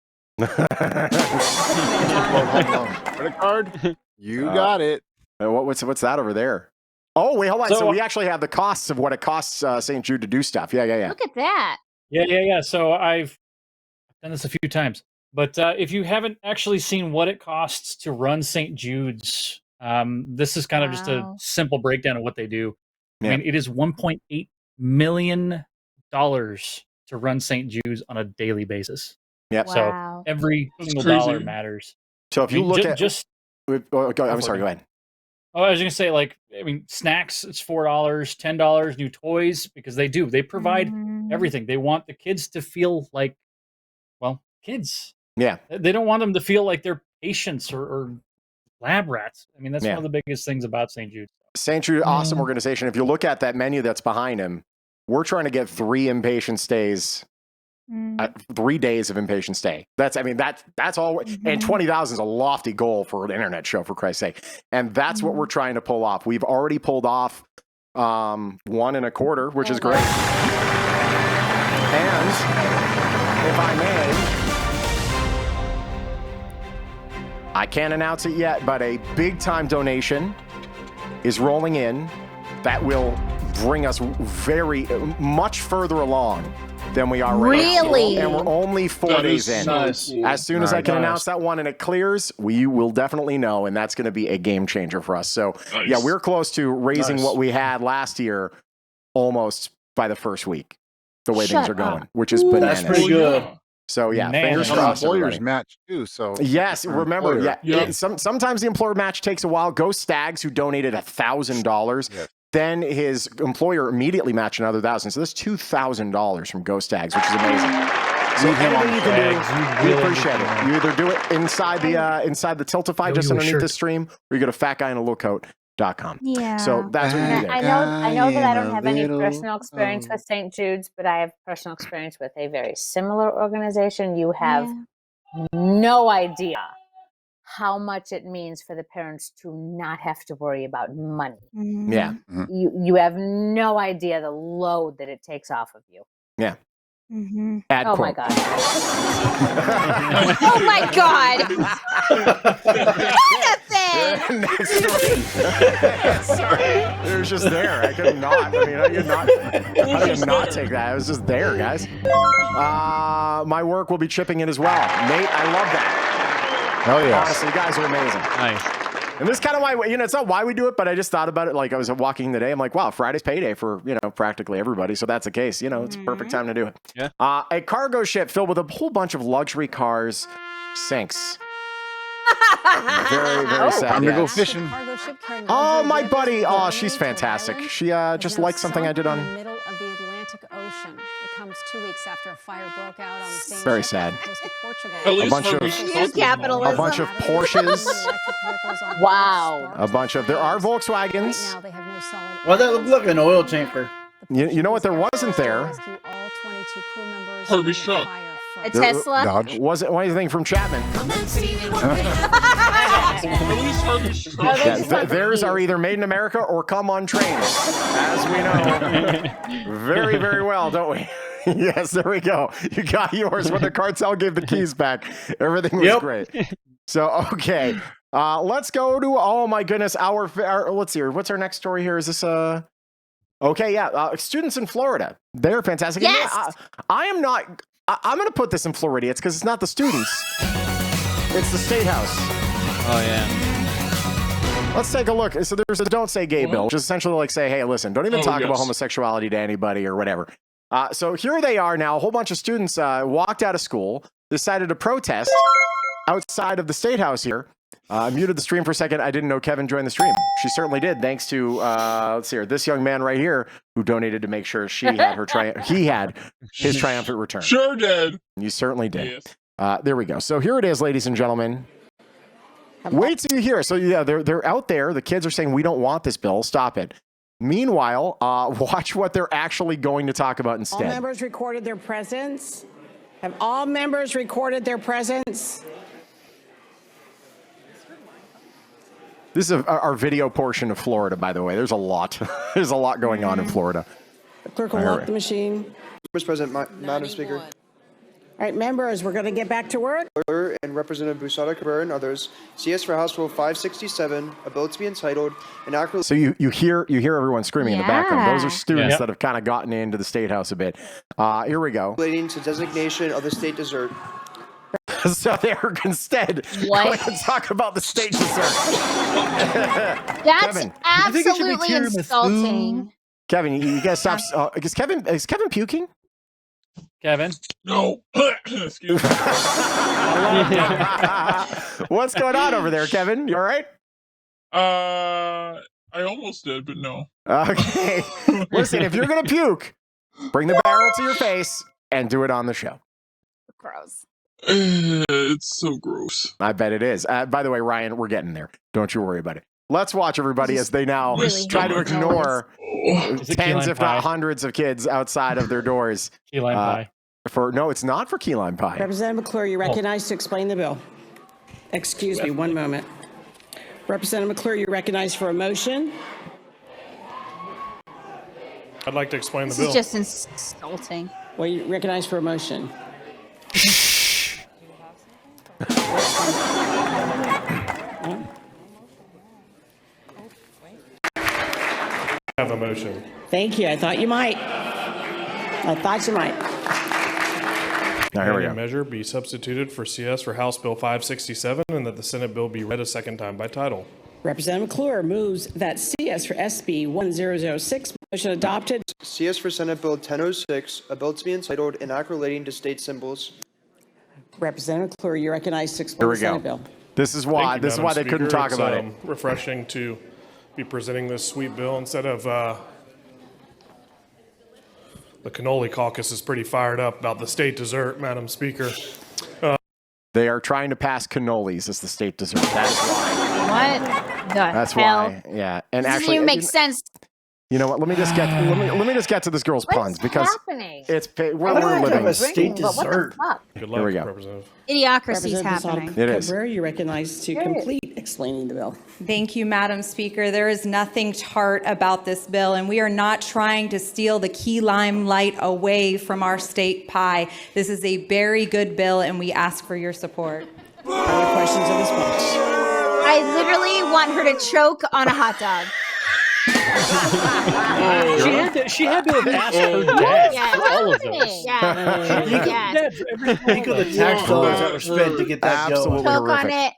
Credit card? You got it. What's that over there? Oh, wait, hold on. So- So we actually have the costs of what it costs St. Jude to do stuff. Yeah. Look at that. Yeah. So I've done this a few times. But if you haven't actually seen what it costs to run St. Jude's, this is kind of just a simple breakdown of what they do. Yeah. I mean, it is $1.8 million to run St. Jude's on a daily basis. Yep. So every That's single crazy. dollar matters. So if you look at... just I'm sorry, go ahead. Oh, I was going to say, snacks, it's $4, $10, new toys, because they provide everything. They want the kids to feel like, kids. Yeah. They don't want them to feel like they're patients or lab rats. I mean, that's one of the biggest things about St. Jude. St. Jude, awesome organization. If you look at that menu that's behind him, we're trying to get 3 inpatient stays, 3 days of inpatient stay. That's all. And 20,000 is a lofty goal for an internet show, for Christ's sake. And that's what we're trying to pull off. We've already pulled off 1.25, which is great. And if I may, I can't announce it yet, but a big time donation is rolling in that will bring us much further along than we are right now. Really? And we're only 4 days in. Nice. As soon as I can announce that one and it clears, we will definitely know, and that's going to be a game changer for us. So, yeah, we're close to raising what we had last year almost by the first week, the way things are going, which is bananas. That's pretty good. So, yeah, Man. fingers crossed. Employers match too, so Yes, remember, employer. sometimes the employer match takes a while. Go Stags, who donated $1,000. Yes. Then his employer immediately matched another $1,000. So that's $2,000 from Go Stags, which is amazing. So anything you can do, we appreciate it. You either do it inside the Tiltify, just underneath the stream, or you go to fatguy.locoat.com. Yeah. So that's what you do there. I know that I don't have any personal experience with St. Jude's, but I have personal experience with a very similar organization. You have no idea how much it means for the parents to not have to worry about money. Yeah. You have no idea the load that it takes off of you. Yeah. Ad quote. my god. Oh my god. Next story. Sorry. It was just there. I could not. I mean, how do you not take that? It was just there, guys. My work will be chipping in as well. Nate, I love that. Hell yeah. Honestly, you guys are amazing. Nice. And this is kind of why, it's not why we do it, but I just thought about it. Like, I was walking today. I'm like, wow, Friday's payday for, practically everybody. So that's the case. It's a perfect time to do it. Yeah. A cargo ship filled with a whole bunch of luxury cars sinks. Very, very sad. I'm going to go fishing. Oh, my buddy. Oh, she's fantastic. She just liked something I did on... In the middle of the Atlantic Ocean. It comes 2 weeks after a fire broke out on the same Very ship sad. off the coast of Portugal. A bunch of Porsches. Wow. A bunch of... There are Volkswagens. Well, that looked like an oil tanker. You know what there wasn't there? two crew members. Herbie's truck. A Tesla? Dodge. Wasn't anything from Chapman. Theirs are either made in America or come on trains, as we know very, very well, don't we? Yes, there we go. You got yours when the cartel gave the keys back. Everything was great. So, okay. Let's go to, oh my goodness, let's see here. What's our next story here? Is this okay, yeah. Students in Florida. They're fantastic. Yes! I'm going to put this in Floridiots because it's not the students. It's the State House. Oh, yeah. Let's take a look. So there's a Don't Say Gay bill, which is essentially like say, hey, listen, don't even talk about homosexuality to anybody or whatever. So here they are now. A whole bunch of students walked out of school, decided to protest outside of the State House here. I muted the stream for a second. I didn't know Kevin joined the stream. She certainly did, thanks to, let's see here, this young man right here who donated to make sure she had her he had his triumphant return. Sure did. You certainly did. Yes. There we go. So here it is, ladies and gentlemen. Wait till you hear. So yeah, they're out there. The kids are saying, we don't want this bill. Stop it. Meanwhile, watch what they're actually going to talk about instead. All members recorded their presence. Have all members recorded their presence? This is our video portion of Florida, by the way. There's a lot. There's a lot going on in Florida. The clerk will lock the machine. Mr. President, Madam Speaker. All right, members, we're going to get back to work. And Representative Busada Cabrera and others, CS for House Bill 567, a bill to be entitled an actual. So you hear everyone screaming in the background. Those are students that have kind of gotten into the State House a bit. Here we go. Relating to designation of the state dessert. So they're instead going to talk about the state dessert. That's Kevin, absolutely insulting. Kevin, you guys stop. Is Kevin puking? Kevin? No. Excuse me. What's going on over there, Kevin? You all right? I almost did, but no. Okay. Listen, if you're going to puke, bring the barrel to your face and do it on the show. Gross. It's so gross. I bet it is. By the way, Ryan, we're getting there. Don't you worry about it. Let's watch everybody as they now try to ignore tens, if not hundreds, of kids outside of their doors. Key lime pie. No, it's not for key lime pie. Representative McClure, you recognized to explain the bill. Excuse me, one moment. Representative McClure, you recognized for a motion. I'd like to explain the bill. This is just insulting. Well, you recognize for a motion. Have a motion. Thank you. I thought you might. Now, here we go. Measure be substituted for CS for House Bill 567 and that the Senate bill be read a second time by title. Representative McClure moves that CS for SB 1006 motion adopted. CS for Senate Bill 1006, a bill to be entitled an act relating to state symbols. Representative McClure, you recognize to Here explain we the Senate go. bill. This is why. This is why they couldn't talk about it. Refreshing to be presenting this sweet bill instead of the cannoli caucus is pretty fired up about the state dessert, Madam Speaker. They are trying to pass cannolis as the state dessert. That is why. What the That's hell? why. Yeah, and This doesn't actually, even make sense. You know what? Let me just get to this girl's puns because happening? we're living a state dessert. Good Here we go. Representative. Idiocracy is Representative happening. It is. Cabrera, you recognize to complete explaining the bill. Thank you, Madam Speaker. There is nothing tart about this bill, and we are not trying to steal the key lime light away from our state pie. This is a very good bill, and we ask for your support. Other questions of this box? I literally want her to choke on a hot dog. She had to have asked her dad for all of those. Think of the tax dollars that were spent to get that Absolutely going. Choke on it.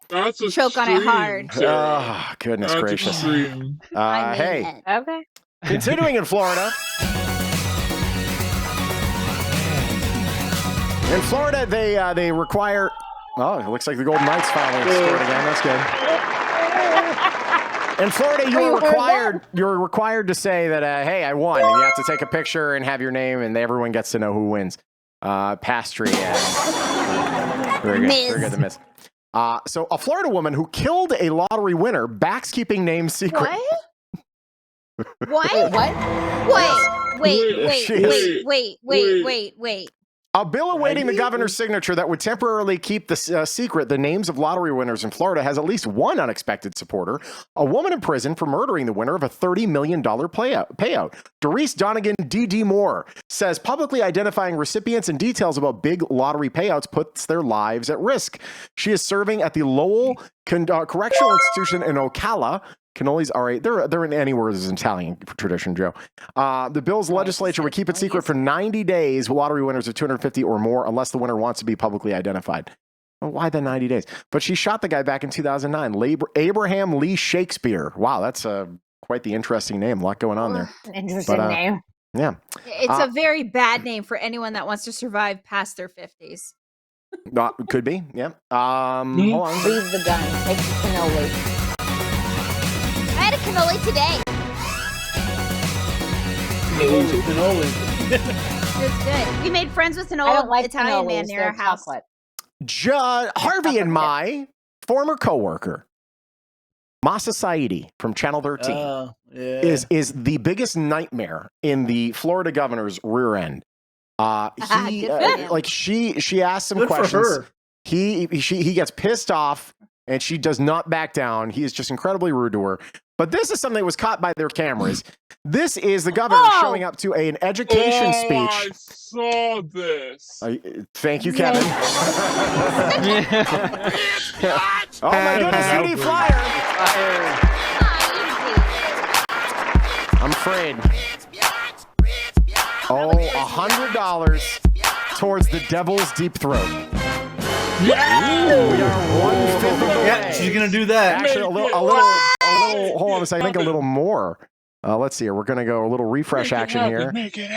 Choke on it hard. Oh, goodness gracious. Hey. Okay. Continuing in Florida. In Florida, they require. Oh, it looks like the Golden Knights finally scored again. That's good. In Florida, you're required to say that, hey, I won. And you have to take a picture and have your name, and everyone gets to know who wins. Pastry. Very good. Very good, the miss. So a Florida woman who killed a lottery winner backs keeping names secret. What? What? Wait. Wait. A bill awaiting the governor's signature that would temporarily keep the secret the names of lottery winners in Florida has at least one unexpected supporter, a woman in prison for murdering the winner of a $30 million payout. Doris Donegan D.D. Moore says publicly identifying recipients and details about big lottery payouts puts their lives at risk. She is serving at the Lowell Correctional Institution in Ocala. Cannolis are they're in anywhere as an Italian tradition, Joe. The bill's legislature would keep it secret for 90 days. Lottery winners of 250 or more, unless the winner wants to be publicly identified. Well, why the 90 days? But she shot the guy back in 2009. Abraham Lee Shakespeare. Wow, that's quite the interesting name. A lot going on there. Interesting name. Yeah. It's a very bad name for anyone that wants to survive past their 50s. Could be, yeah. Hold on. Leave the gun. Take the cannoli. I had a cannoli today. It's good. We made friends with an old Italian man near our house. Harvey and my former coworker, Masa Saidi from Channel 13, is the biggest nightmare in the Florida governor's rear end. She asks him questions. He gets pissed off and she does not back down. He is just incredibly rude to her. But this is something that was caught by their cameras. This is the governor showing up to an education speech. I saw this. Thank you, Kevin. Oh my goodness, you need flyer. I'm afraid. Oh, $100 towards the devil's deep throat. Yeah! We are 1/5 of the way. Yeah, she's gonna do that. Actually, a little. Hold on a second. I think a little more. Let's see here. We're gonna go a little refresh action here.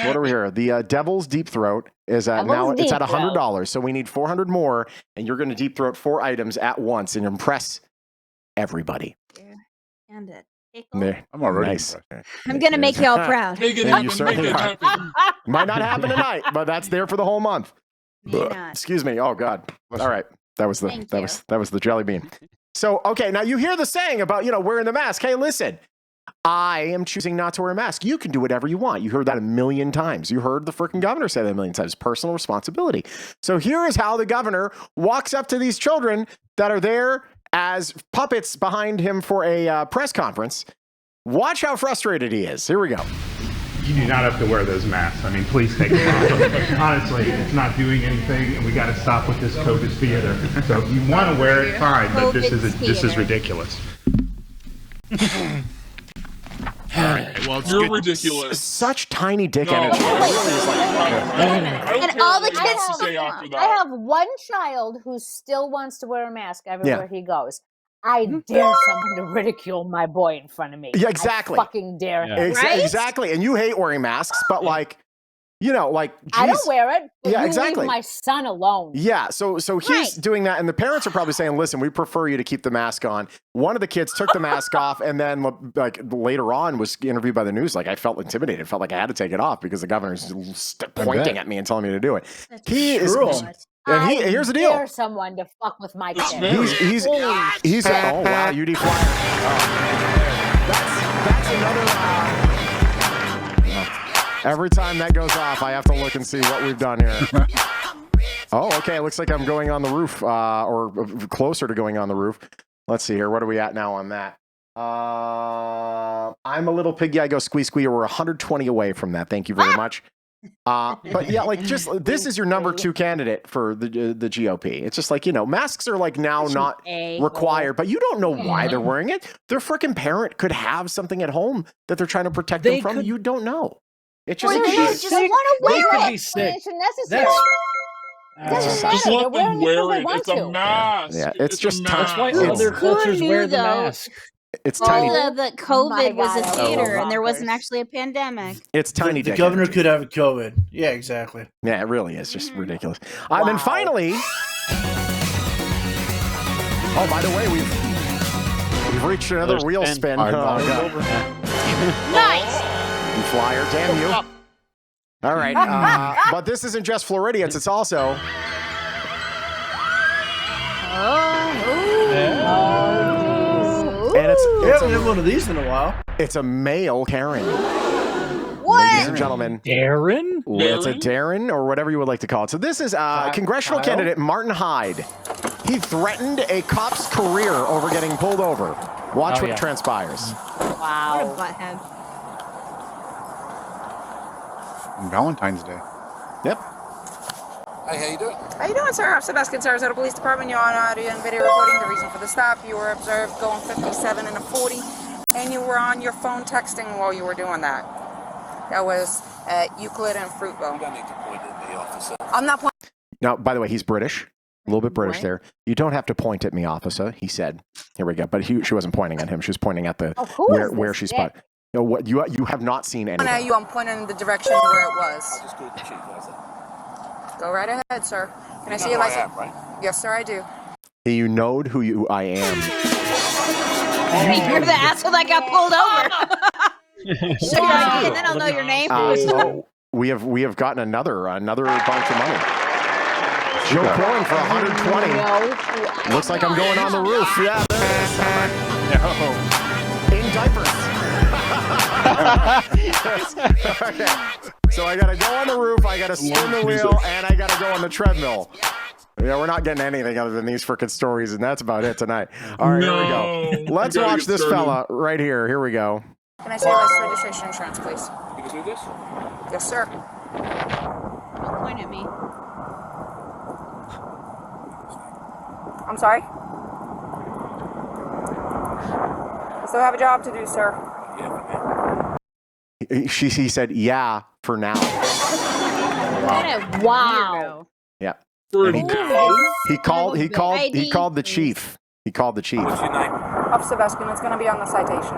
What are we here? The devil's deep throat is at now. It's at $100. So we need 400 more, and you're gonna deep throat 4 items at once and impress everybody. And it. I'm already nice. I'm gonna make y'all proud. You certainly are. Might not happen tonight, but that's there for the whole month. Excuse me. Oh God. All right. That was the jelly bean. So okay, now you hear the saying about wearing the mask. Hey, listen, I am choosing not to wear a mask. You can do whatever you want. You heard that 1,000,000 times. You heard the freaking governor say that 1,000,000 times. Personal responsibility. So here is how the governor walks up to these children that are there as puppets behind him for a press conference. Watch how frustrated he is. Here we go. You do not have to wear those masks. I mean, please take them off. Honestly, it's not doing anything, and we got to stop with this COVID theater. So if you want to wear it, fine, but this is ridiculous. All right, well, you're ridiculous. Such tiny dick energy. And all the kids say after that. I have one child who still wants to wear a mask everywhere he goes. I dare someone to ridicule my boy in front of me. Yeah, exactly. I fucking dare him. Exactly. And you hate wearing masks, but geez. I don't wear it. But yeah, you exactly. Leave my son alone. Yeah. So he's doing that, and the parents are probably saying, "Listen, we prefer you to keep the mask on." One of the kids took the mask off, and then later on was interviewed by the news. I felt intimidated. Felt like I had to take it off because the governor's pointing at me and telling me to do it. Here's the deal. I dare someone to fuck with my kid. He's oh wow, UD flyer. That's another. Every time that goes off, I have to look and see what we've done here. Oh, okay. It looks like I'm going on the roof, or closer to going on the roof. Let's see here. What are we at now on that? I'm a little piggy. I go squee squee. We're 120 away from that. Thank you very much. But yeah, this is your number 2 candidate for the GOP. It's just masks are now not required, but you don't know why they're wearing it. Their freaking parent could have something at home that they're trying to protect them from. You don't know. It's just want to wear it. It's necessary. Just let them wear it. It's a mask. Yeah, it's just that's why other cultures wear the mask. It's tiny. The COVID was a theater, and there wasn't actually a pandemic. It's tiny. The governor could have COVID. Yeah, exactly. Yeah, it really is just ridiculous. And then finally, oh, by the way, we've reached another wheel spin. Oh, God. Nice. You flyer, damn you. All right, but this isn't just Floridiots, it's also... And it's we haven't had one of these in a while. It's a male Karen. What? Ladies and gentlemen. Darren? It's a Darren or whatever you would like to call it. So this is congressional candidate Martin Hyde. He threatened a cop's career over getting pulled over. Watch what transpires. Wow. What a butthead. Valentine's Day. Yep. Hey, how you doing? How you doing, sir? I'm Sebastian, Sarasota Police Department. You're on audio and video recording. The reason for the stop, you were observed going 57 and a 40, and you were on your phone texting while you were doing that. That was at Euclid and Fruitville. You don't need to point at me, officer. I'm not pointing. Now, by the way, he's British. A little bit British there. You don't have to point at me, officer, he said. Here we go. But she wasn't pointing at him. She was pointing at the where she's spotted. No, what you have not seen anything. I'm pointing in the direction where it was. I'll just call the chief, go right ahead, sir. Can I see your license? Right? Yes, sir, I do. You know who I am. You're the asshole that got pulled over. Sure, and then I'll know your name. We have gotten another bunch of money. Joe Coin for 120. Looks like I'm going on the roof. Yeah, there it is. No. In diapers. Okay. So I gotta go on the roof, I gotta spin the wheel, and I gotta go on the treadmill. Yeah, we're not getting anything other than these freaking stories, and that's about it tonight. All right, here we go. Let's watch this fella right here. Here we go. Can I see your license, registration, insurance, please? You can do this? Yes, sir. Don't point at me. I'm sorry? I still have a job to do, sir. He said, yeah, for now. Wow. Yeah. And he called the chief. He called the chief. What's your name? Officer Veskin. It's going to be on the citation.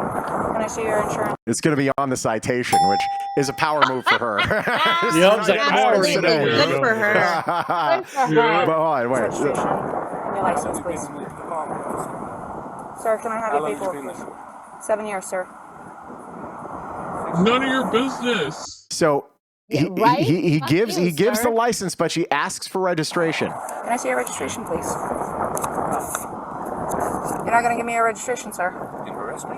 Can I see your insurance? It's going to be on the citation, which is a power move for her. Absolutely. Good for her. Good for her. But hold on, wait. Registration. And your license, please. Sir, can I have your paperwork, please? 7 years, sir. None of your business. So he gives the license, but she asks for registration. Can I see your registration, please? You're not going to give me your registration, sir. You arrest me?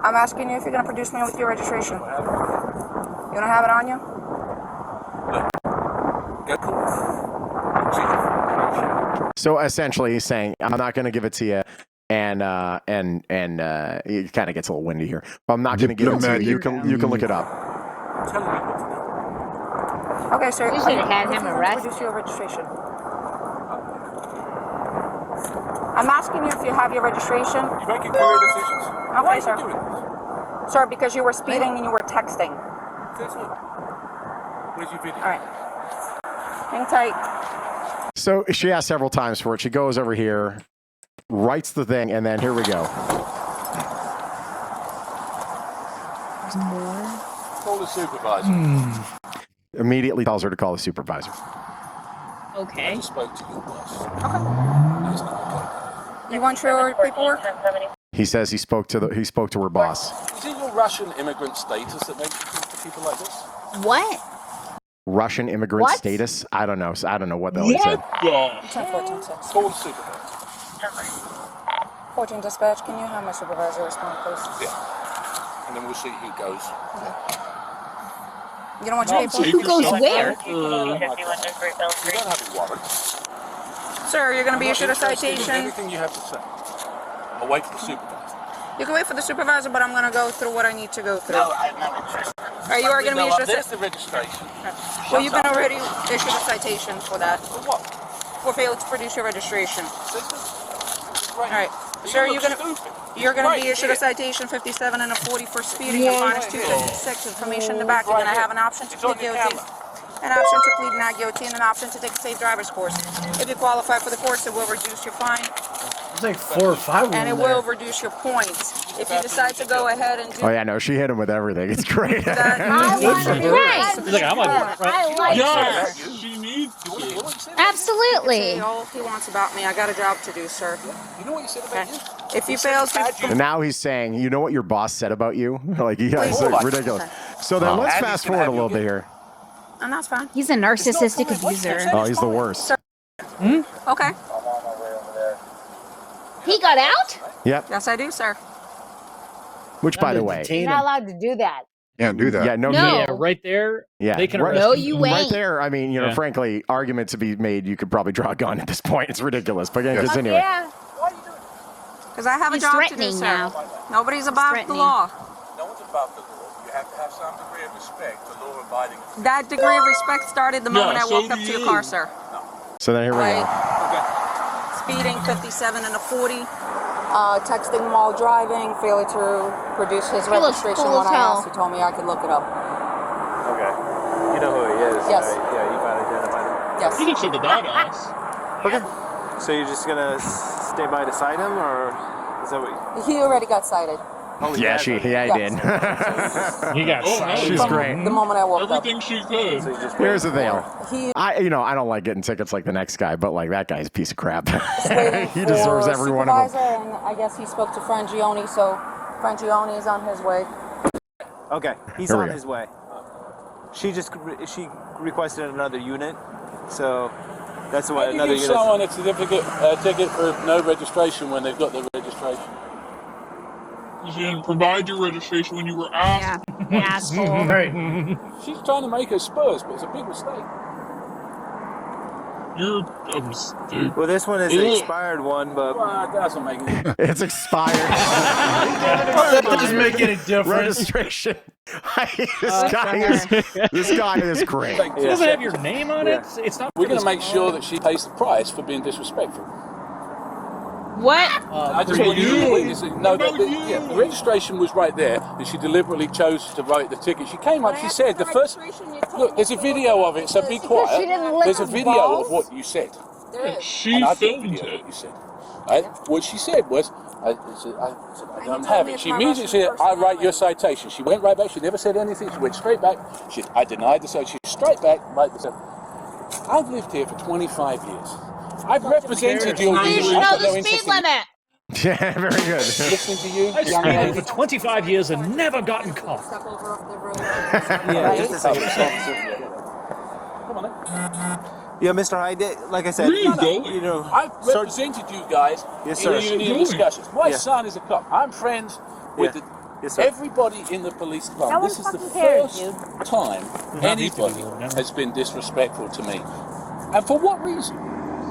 I'm asking you if you're going to produce me with your registration. You don't have it on you? So essentially, he's saying, "I'm not going to give it to you." And it kind of gets a little windy here. But I'm not going to give it to you. You can look it up. Okay, sir. You should have had him arrested. Produce your registration. I'm asking you if you have your registration. You're making career decisions. Okay, sir. Sir, because you were speeding and you were texting. Where's your video? All right. Hang tight. So she asked several times for it. She goes over here, writes the thing, and then here we go. There's more. Call the supervisor. Immediately tells her to call the supervisor. Okay. I just spoke to your boss. Okay. You want your paperwork? He says he spoke to her boss. Is it your Russian immigrant status that makes you talk to people like this? What? Russian immigrant status? I don't know. I don't know what the hell he said. 10-14-6. Call the supervisor. 14 dispatch, can you have my supervisor respond, please? Yeah. And then we'll see who goes. Okay. You don't want your paperwork? Who goes where? You don't have a warrant. Sir, you're going to be issued a citation. Everything you have to say. I'll wait for the supervisor. You can wait for the supervisor, but I'm going to go through what I need to go through. No, I'm not interested. You are going to be issued a citation. There's the registration. Well, you've been already issued a citation for that. For what? For failing to produce your registration. All right. Sir, you're going to be issued a citation 57 and a 40 for speeding and minus 256. Information in the back. You're going to have an option to plead guilty, an option to plead not guilty, and an option to take a safe driver's course. If you qualify for the course, it will reduce your fine. There's like 4 or 5 of them. And it will reduce your points. If you decide to go ahead and do. Oh yeah, no, she hit him with everything. It's great. She needs to. Absolutely. All he wants about me. I got a job to do, sir. You know what you said about you? If you fail to. And now he's saying, you know what your boss said about you? Like, yeah, it's like ridiculous. So then let's fast forward a little bit here. And that's fine. He's a narcissistic abuser. Oh, he's the worst. Okay. He got out? Yep. Yes, I do, sir. Which, by the way, You're not allowed to do that. Can't do that. Yeah, no. Yeah, right there. Yeah, they can right, arrest you. right there. I mean, you know, Yeah. frankly, argument to be made. You could probably draw a gun at this point. It's ridiculous. But yeah, Yes. anyway. Yeah. Because I have He's a job to do, threatening sir. now. Nobody's above the threatening. law. No one's above the law. You have to have some degree of respect for law-abiding. That degree of respect started the moment I so walked up do to your you. car, sir. So then here we go. Speeding 57 and a 40. Texting him while driving. Failure to produce his He looks registration cool when as I hell. asked. He told me I could look it up. Okay. You know who he is? Yes. Right? Yeah, you got identified him? Yes. He looks like a badass. Okay. So you're just gonna stay by to cite him, or is that what? He already got cited. Oh, Yeah, he did. He got She's great. The moment I walked up. Everything she could. So you just Here's the deal. He I don't like getting tickets like the next guy, but like that guy's a piece of crap. waiting He deserves for every one of them. supervisor, and I guess he spoke to Frangione, so Frangione is on his way. Okay, he's Here we on go. his way. She requested another unit, so that's why How do you another give unit. someone a certificate, ticket for no registration when they've got their registration? You didn't provide your registration when you were asked. Asshole. She's trying to make her Spurs, but it's a big mistake. You're a mistake. Well, this one is the expired one, but Well, that doesn't make it. It's expired. That doesn't make any difference. Registration. This guy is great. It doesn't have your name on it. It's not. We're going to make sure that she pays the price for being disrespectful. What? I just want you to witness it. No, the registration was right there, and she deliberately chose to write the ticket. She came up, she said, the first... Look, there's a video of it, so be quiet. she didn't lick There's a his video balls? of what you said. She And I took filmed video of it. what you said. Right? What she said was, I don't have it. She immediately said, I write your citation. She went right back. She never said anything. She went straight back. I denied the citation. She straight back. Right. I've lived here for 25 years. I've represented you. You should know the speed limit. Yeah, very good. Listening to you, I've young speeded lady. for 25 years and never gotten caught. yeah, just a second. Come on, then. Yeah, Mr. Hyde, like I said, Where are you going? you know, I've represented you guys Yes, sir. in union discussions. My Yeah. son is a cop. I'm friends with Yes, sir. everybody in the police No department. one This is the fucking cares, first time anybody has been disrespectful to me. And for what reason?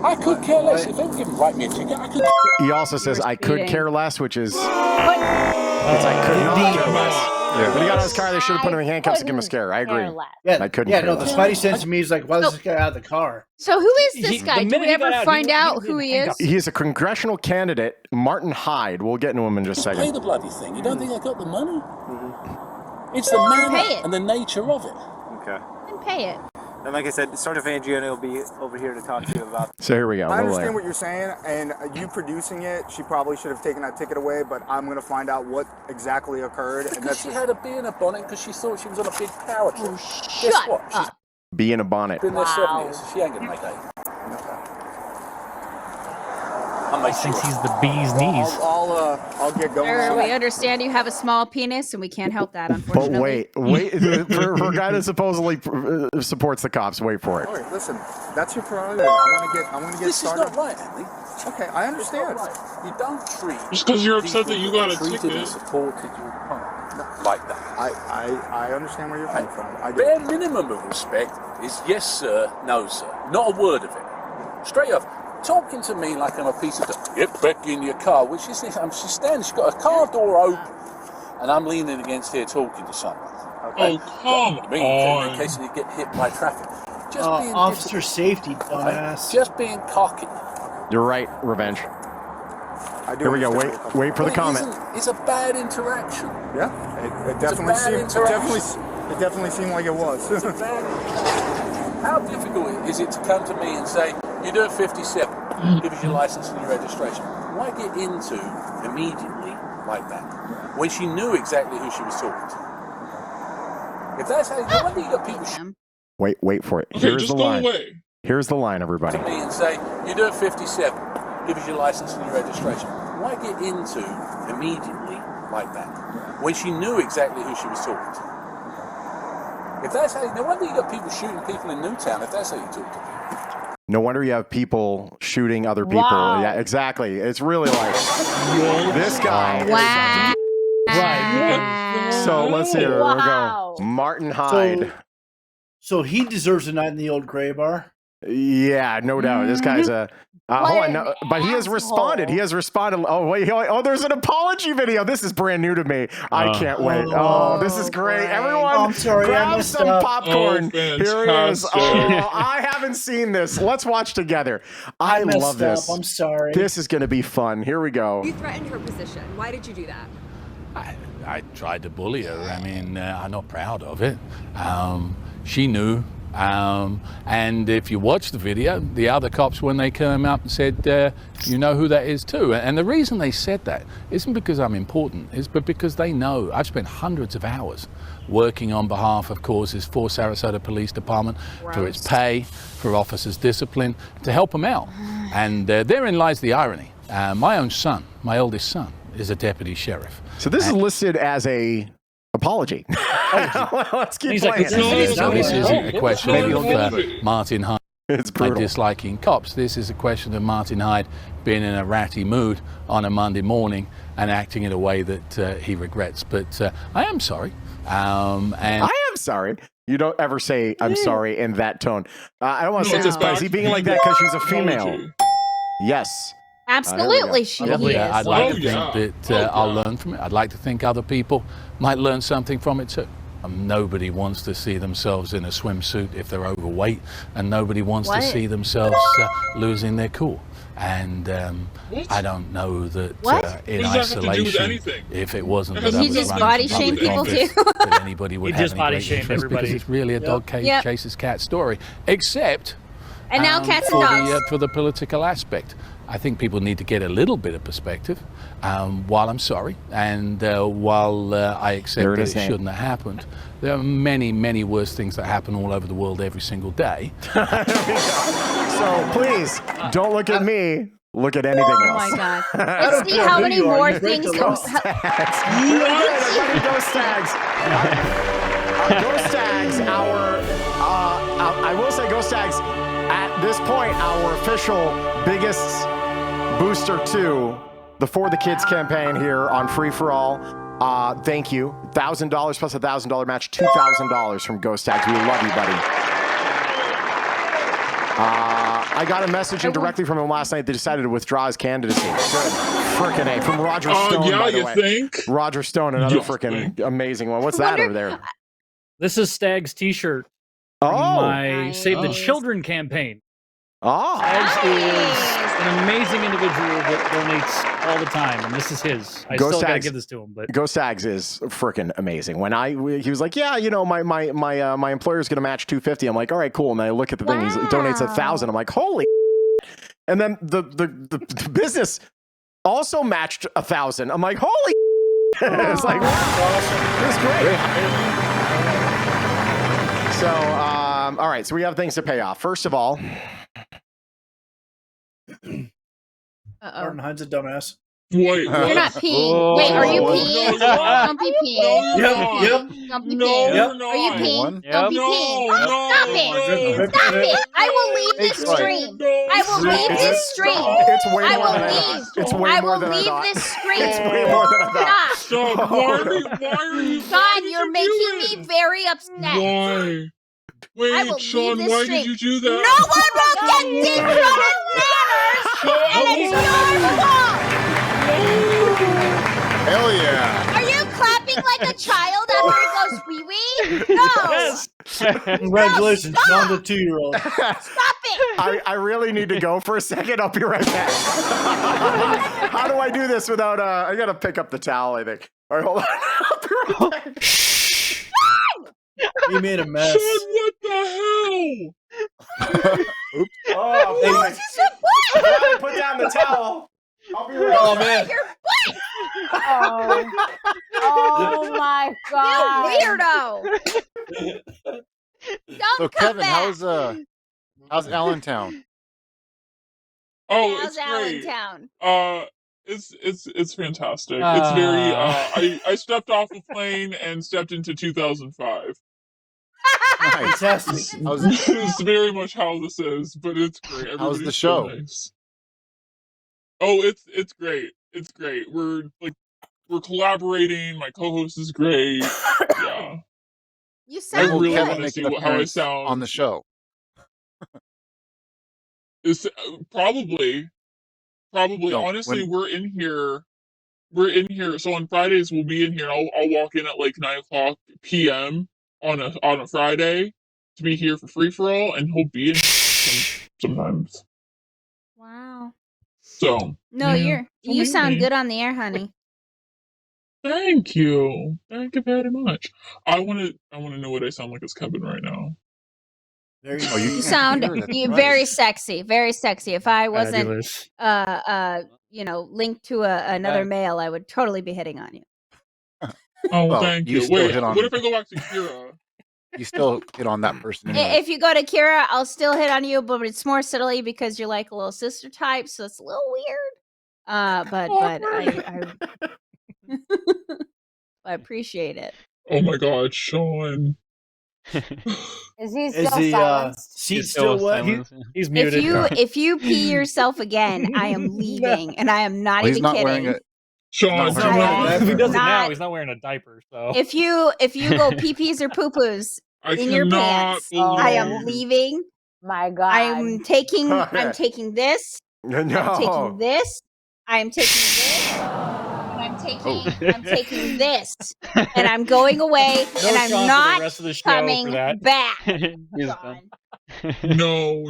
I could care less. If they were going to write me a ticket, I could. He also says, I could speeding. care less, which is... It's I could not care less. Yeah. When he got out of his car, they should have put him in handcuffs to give him a scare. I agree. Yeah, I couldn't yeah, care no, the less. Spidey sense to me is like, why does this guy out of the car? So who is this The guy? Did minute we he got ever out, find he out was who in he is? handcuffs. He is a congressional candidate, Martin Hyde. We'll get into him in just a Pay second. the bloody thing. You don't think I got the money? It's the Pay manner it. and the nature of it. Okay. And pay it. And like I said, Sergeant Vangione will be over here to talk to you about. So here we go. I a little understand later. what you're saying, and you producing it, she probably should have taken that ticket away, but I'm going to find out what exactly occurred. And Because that's she had a bee in her bonnet because she thought she was on a big power trip. Guess Shut what? She's up. Be in a bonnet. been there 7 Wow. years. She ain't going to make that. I'll make sure. Thinks he's the bee's knees. I'll get going. Sir, we understand you have a small penis, and we can't help that, But unfortunately. wait. For a guy that supposedly supports the cops, wait for it. All right, listen, that's your prerogative. I'm gonna get This started. is not right, Andy. Okay, I understand. Right. You don't treat. Just because you're upset that you got a treated ticket. and supported your opponent like that. I understand where you're coming from. I do. Bare minimum of respect is yes sir, no sir. Not a word of it. Straight up. Talking to me like I'm a piece of get back in your car, which is she's standing, she's got a car door open, and I'm leaning against here talking to someone. Okay? Oh, come In on. case you get hit by traffic. Just being Officer safety, dumbass. Just being cocky. You're right, Revenge. I do Here we go. understand Wait for the Well, it comment. isn't- It's a bad interaction. Yeah, it It's a definitely bad seemed. interaction. It definitely seemed like it was. How difficult is it to come to me and say, you do it 57, give us your license and your registration? Why get into immediately like that when she knew exactly who she was talking to? If that's how, no wonder you got people Wait for it. Okay, Here's just the go line. away. Here's the line, everybody. to me and say, you do it 57, give us your license and your registration. Why get into immediately like that when she knew exactly who she was talking to? If that's how, no wonder you got people shooting people in Newtown if that's how you talk to people. No wonder you have people shooting other people. Wow. Yeah, exactly. It's really like this guy. Wow. So let's hear. Wow. We'll go. Martin Hyde. So he deserves a night in the old gray bar. Yeah, no doubt. This guy's a. Hold on, no, but he has responded. He has responded. Oh wait, there's an apology video. This is brand new to me. I can't wait. Oh, this is great. Everyone, I'm sorry, grab some popcorn. Oh, Here he is. Oh, I haven't seen this. Let's watch together. I messed love this. up. I'm sorry. This is going to be fun. Here we go. You threatened her position. Why did you do that? I tried to bully her. I mean, I'm not proud of it. She knew. And if you watch the video, the other cops, when they came up and said, you know who that is too. And the reason they said that isn't because I'm important, but because they know I've spent hundreds of hours working on behalf of causes for Sarasota Police Department, for its pay, for officers' discipline, to help them out. And therein lies the irony. My own son, my oldest son, is a deputy sheriff. So this is listed as a apology. Let's keep He's playing. like, So this isn't a question of Martin Hyde brutal. disliking cops. This is a question of Martin Hyde being in a ratty mood on a Monday morning and acting in a way that he regrets. But I am sorry. And I am sorry. You don't ever say "I'm sorry" in that tone. I don't want to say this, but is he being like that because she's a female? Yes. Absolutely, she is. I'd like to think that I'll learn from it. I'd like to think other people might learn something from it too. Nobody wants to see themselves in a swimsuit if they're overweight, and nobody wants to see themselves losing their cool. And I don't know that in isolation, if it wasn't that I was just running body for shame public people office, too? that anybody would He have just any body great shamed interest, because everybody. it's really a dog chases cat story, except And now cats and for dogs. for the political aspect. I think people need to get a little bit of perspective. While I'm sorry, and while I accept that it shouldn't have happened, there are many, many worse things that happen all over the world every single day. So please don't look at me. Look at anything else. Oh my God! Let's see how many more things. Ghost tags. Ghost tags. Ghost tags. I will say, Ghost tags. At this point, our official biggest booster to the For the Kids campaign here on Free4All. Thank you. $1,000 plus $1,000 match, $2,000 from Ghost Tags. We love you, buddy. I got a message in directly from him last night. They decided to withdraw his candidacy. Good. Frickin' A. From Roger Stone, by the way. Think? Roger Stone, another frickin' amazing one. What's that over there? This is Stag's t-shirt. Oh. My Save the Children campaign. Oh. Staggs is an amazing individual that donates all the time, and this is his. I still gotta give this to him. But Ghost Tags is freaking amazing. When he was like, yeah, you know, my employer's gonna match $250. I'm like, all right, cool. And I look at the thing, he donates $1,000. I'm like, holy. And then the business also matched $1,000. I'm like, holy. It's like, wow. It's great. So, all right. So we have things to pay off. First of all. Martin Hyde's a dumbass. Wait, you're not peeing. Wait, are you peeing? Don't be peeing. Yep. Don't be No, peeing. you're Are you not. peeing? Yep. Don't be peeing. Stop it. Stop it. I will leave this stream. I will leave this stream. It's way I more will than I leave. thought. It's way I more will than I leave thought. this stream. It's way more than I thought. Stop. Why are you God, you're making me very upset. Why? I Wait, will Shawn, leave this why stream. did you do that? No one will get this from manners, and it's your fault. Hell yeah. Are you clapping like a child after it goes wee wee? No. yes. Congratulations, Shawn, the 2-year-old. Stop it. I really need to go for a second. I'll be right back. How do I do this without I gotta pick up the towel, I think. All right, hold on. I'll be right back. He made a mess. Shawn, what the hell? Oops. Oh, That was just a butt. put down the towel. I'll be right Oh, back. man. Your butt. Oh my God. You weirdo. Don't So come Kevin, back. how's Allentown? Oh, How's it's great. Allentown? It's fantastic. It's very. I stepped off a plane and stepped into 2005. Nice. Fantastic. It's very much how this is, but it's great. How's the Everybody's show? so nice. Oh, it's great. It's great. We're like We're collaborating. My co-host is great. Yeah. You I sound really good. want to see how I sound on the show. It's probably. No, Honestly, we're in here. So on Fridays we'll be in here. I'll walk in at like 9:00 p.m. on a Friday to be here for Free4All, and he'll be in sometimes. Wow. So No, yeah, you sound maybe. good on the air, honey. Thank you very much. I want to know what I sound like as Kevin right now. You sound very sexy, very sexy. If I wasn't Fabulous. linked to another male, I would totally be hitting on you. Oh, Well, thank you you. still Wait, hit on- what if I go back to Kira? You still hit on that person anyway. If you go to Kira, I'll still hit on you, but it's more subtly because you're like a little sister type, so it's a little weird. But I appreciate it. Oh my God, Shawn. Is he Is still the silenced? seat still wet? He's muted. If you pee yourself again, I am leaving, and I am not He's even not kidding. wearing it. Shawn, He's not wearing a If he diaper. does it now, Not- he's not wearing a diaper. So If you go pee pees or poo poos I in your cannot pants, believe- I am leaving. My God. I'm taking this. No. I'm taking this. I'm taking this. And I'm taking this. And I'm going away. No and I'm Shawn for the not rest of the show for coming that. back. He's Shawn. No.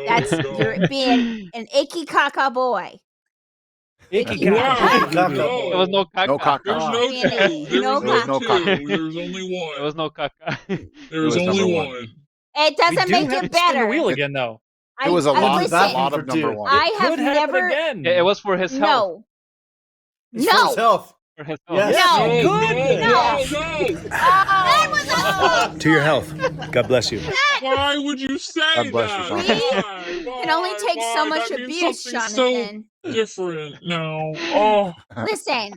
That's you're being an icky caca boy. Icky Wow, caca. no. There was no caca. No caca. There's no Being two. There no was no caca. two. There's only one. There was no caca. There was It was only number one. one. It doesn't make have it to spin better. the wheel again, though. It was a lot listen, of number one. I have Could happen never. again. It was for his health. No. It's for his health. For his health. Yes. No. Good. That was a To your health. God bless you. Why would you say God bless you, that? Shawn. Why? Can only take so Why? much That means abuse, something Jonathan. So different now. Oh, Listen,